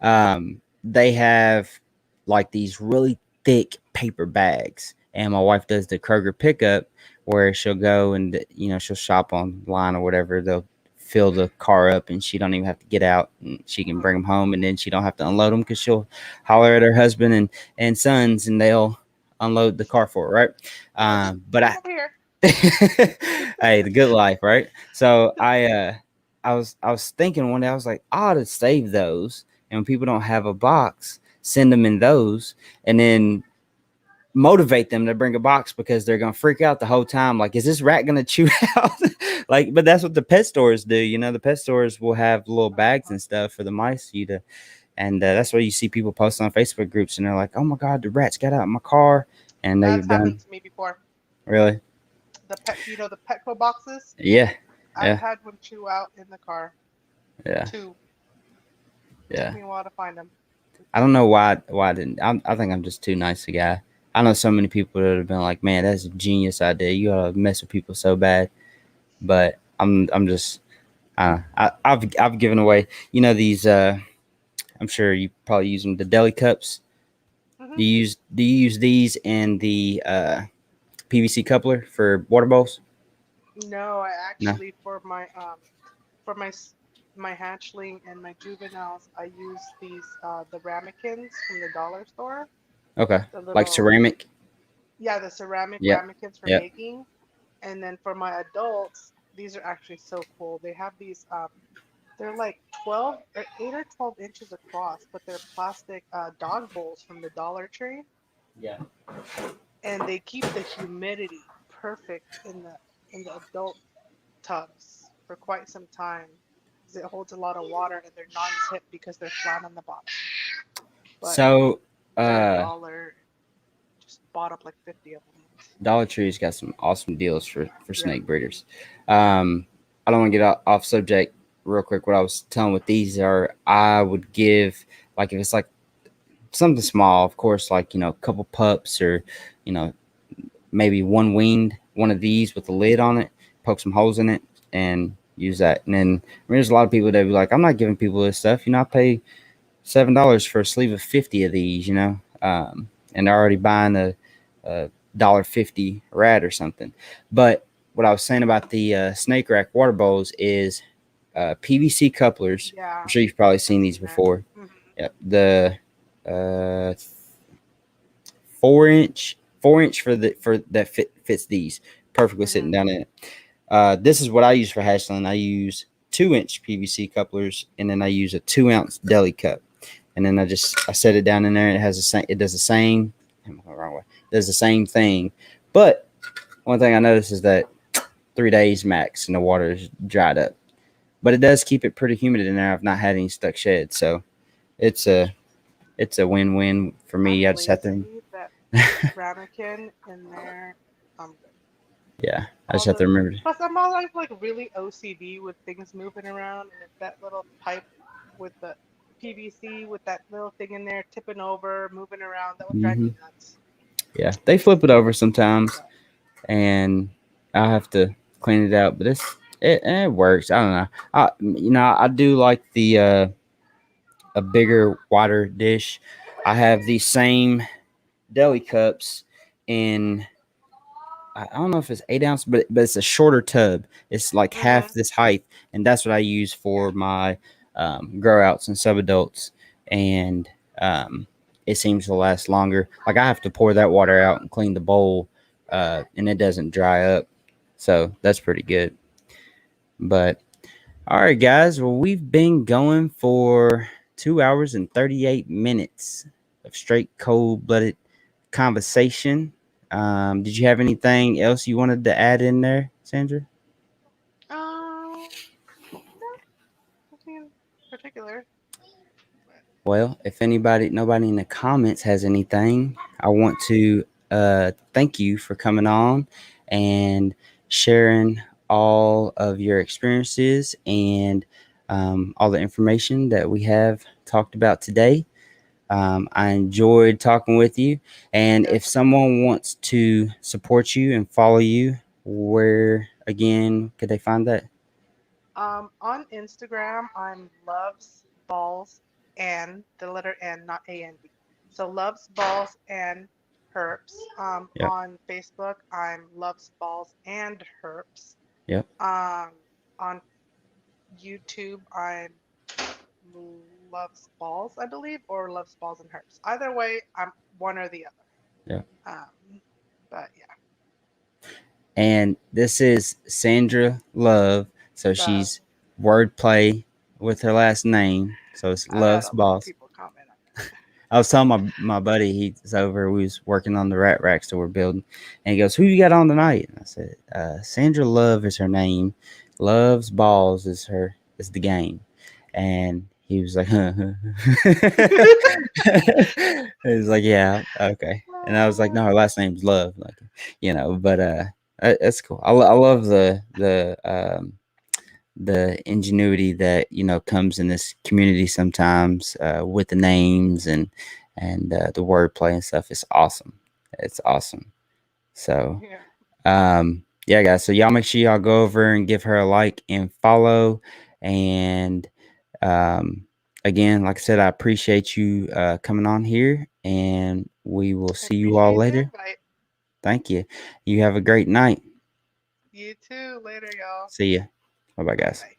[SPEAKER 1] Okay. They have like these really thick paper bags, and my wife does the Kroger pickup where she'll go and she'll shop online or whatever. They'll fill the car up, and she don't even have to get out, and she can
[SPEAKER 2] Hmm.
[SPEAKER 1] bring them home, and then she don't have to unload them because she'll holler at her husband and sons, and they'll unload the car for her, right?
[SPEAKER 2] Yeah, just
[SPEAKER 1] But
[SPEAKER 2] bring
[SPEAKER 1] I
[SPEAKER 2] them over here.
[SPEAKER 1] hey, the good life, right? So I was thinking one day I was like, I ought to save those, and when people don't have a box, send them in those, and then motivate them to bring a box because they're gonna freak out the whole time. Like, is this rat gonna chew out? Like, but that's what the pet stores do. The pet stores will have little bags
[SPEAKER 2] Uh-huh.
[SPEAKER 1] and stuff for the mice for you to, and that's why you see people post on Facebook groups, and they're like, oh my god, the rats got out of my car, and they've
[SPEAKER 2] That's happened
[SPEAKER 1] done
[SPEAKER 2] to me before.
[SPEAKER 1] really,
[SPEAKER 2] The Petco boxes.
[SPEAKER 1] yeah,
[SPEAKER 2] I've
[SPEAKER 1] yeah,
[SPEAKER 2] had one chew out in the car.
[SPEAKER 1] yeah.
[SPEAKER 2] Two. Took
[SPEAKER 1] Yeah,
[SPEAKER 2] me a while to find them.
[SPEAKER 1] I don't know why I didn't. I think I'm just too nice a guy. I know so many people that have been like, "Man, that's a genius idea. You gotta mess with people so bad." But I'm just I've given away these. I'm sure you probably use them. The deli cups.
[SPEAKER 2] Hmm.
[SPEAKER 1] Do you use these and the PVC coupler for water bowls?
[SPEAKER 2] No, I
[SPEAKER 1] No.
[SPEAKER 2] actually for my my hatchling and my juveniles, I use these the ramekins from the dollar store.
[SPEAKER 1] Okay.
[SPEAKER 2] The
[SPEAKER 1] Like
[SPEAKER 2] little,
[SPEAKER 1] ceramic.
[SPEAKER 2] yeah, the ceramic
[SPEAKER 1] Yep.
[SPEAKER 2] ramekins for
[SPEAKER 1] Yep.
[SPEAKER 2] making. And then for my adults, these are actually so cool. They have these they're like 12 or 8 or 12 inches across, but they're plastic dog bowls from the Dollar Tree,
[SPEAKER 1] Yeah.
[SPEAKER 2] and they keep the humidity perfect in the adult tubs for quite some time because it holds a lot of water and they're non-tip because they're flat on the bottom. But
[SPEAKER 1] So,
[SPEAKER 2] they're a
[SPEAKER 1] uh,
[SPEAKER 2] dollar. Just bought up like 50 of them.
[SPEAKER 1] Dollar Tree's got some awesome deals for
[SPEAKER 2] Yeah.
[SPEAKER 1] snake breeders. I don't want to get off subject real quick. What I was telling with these are, I would give, like, if it's like something small, of course, like, a couple pups, or you know maybe one winged one of these with a lid on it, poke some holes in it, and use that. And then, I mean, there's a lot of people that be like, I'm not giving people this stuff. I pay $7 for a sleeve of 50 of these. And they're already buying a $1.50 rat or something. But what I was saying about the snake rack water bowls is PVC couplers. I'm
[SPEAKER 2] Yeah,
[SPEAKER 1] sure you've probably
[SPEAKER 2] I've
[SPEAKER 1] seen these
[SPEAKER 2] seen it.
[SPEAKER 1] before.
[SPEAKER 2] Hmm.
[SPEAKER 1] Yep. The uh, 4-inch for that fits these perfectly
[SPEAKER 2] Hmm.
[SPEAKER 1] sitting down in it. This is what I use for hatchling. I use 2-inch PVC couplers, and then I use a 2-ounce deli cup, and then I set it down in there. And it has the same. It does the same. I'm going the wrong way. It does the same thing, but one thing I noticed is that 3 days max, and the water is dried up. But it does keep it pretty humid in there. I've not had any stuck sheds, so it's a it's a win-win for me.
[SPEAKER 2] I'm
[SPEAKER 1] I just have to.
[SPEAKER 2] lazy, that ramekin in there, I'm good.
[SPEAKER 1] Yeah, I just
[SPEAKER 2] All
[SPEAKER 1] have to
[SPEAKER 2] the
[SPEAKER 1] remember.
[SPEAKER 2] plus I'm always like really OCD with things moving around, and if that little pipe with the PVC with that little thing in there tipping over, moving around, that would drive
[SPEAKER 1] Hmm.
[SPEAKER 2] me nuts.
[SPEAKER 1] Yeah, they flip it over sometimes,
[SPEAKER 2] But
[SPEAKER 1] and I have to clean it out. But it works. I don't know. I do like the a bigger, wider dish. I have these same deli cups in, I don't know if it's 8 ounce, but it's a shorter tub. It's like half
[SPEAKER 2] hmm.
[SPEAKER 1] this height, and that's what I use for my grow outs and subadults. And um, it seems to last longer. Like, I have to pour that water out and clean the bowl, and it doesn't dry up. So that's pretty good. But all right, guys. Well, we've been going for 2 hours and 38 minutes of straight cold blooded conversation. Did you have anything else you wanted to add in there, Sandra?
[SPEAKER 2] Um, no, nothing in particular. But
[SPEAKER 1] Well, if nobody in the comments has anything, I want to thank you for coming on and sharing all of your experiences and all the information that we have talked about today. I enjoyed talking with you. And
[SPEAKER 2] yes,
[SPEAKER 1] if
[SPEAKER 2] I did.
[SPEAKER 1] someone wants to support you and follow you, where again could they find that?
[SPEAKER 2] On Instagram, I'm loves balls and the letter N, not A-N-D. So loves balls and herps.
[SPEAKER 1] Yep.
[SPEAKER 2] On Facebook, I'm loves balls and herps.
[SPEAKER 1] Yep.
[SPEAKER 2] Um, on YouTube, I'm loves balls, I believe, or loves balls and herps. Either way, I'm one or the
[SPEAKER 1] Yep.
[SPEAKER 2] other. But yeah,
[SPEAKER 1] And this is Sandra Love. So
[SPEAKER 2] love.
[SPEAKER 1] she's wordplay with her last name. So it's
[SPEAKER 2] I've had
[SPEAKER 1] Love's
[SPEAKER 2] a lot of
[SPEAKER 1] Boss.
[SPEAKER 2] people comment on
[SPEAKER 1] I was telling my buddy, he's over, we was working on the rat racks that we're building. And he goes, "Who you got on tonight?" And I said, Sandra Love is her name. Love's Balls is the game. And he was like, huh,
[SPEAKER 2] that.
[SPEAKER 1] he was like, yeah, okay. And I was like, no, her last name's Love, like, but that's cool. I love the ingenuity that comes in this community sometimes, with the names and the wordplay and stuff. It's awesome. It's awesome. So
[SPEAKER 2] Yeah.
[SPEAKER 1] yeah, guys. So y'all make sure y'all go over and give her a like and follow. And um, again, like I said, I appreciate you coming on here, and we will
[SPEAKER 2] I
[SPEAKER 1] see you all
[SPEAKER 2] appreciate the
[SPEAKER 1] later.
[SPEAKER 2] invite.
[SPEAKER 1] Thank you. You have a great night.
[SPEAKER 2] You too. Later, y'all.
[SPEAKER 1] See ya. Bye bye, guys.
[SPEAKER 2] Bye.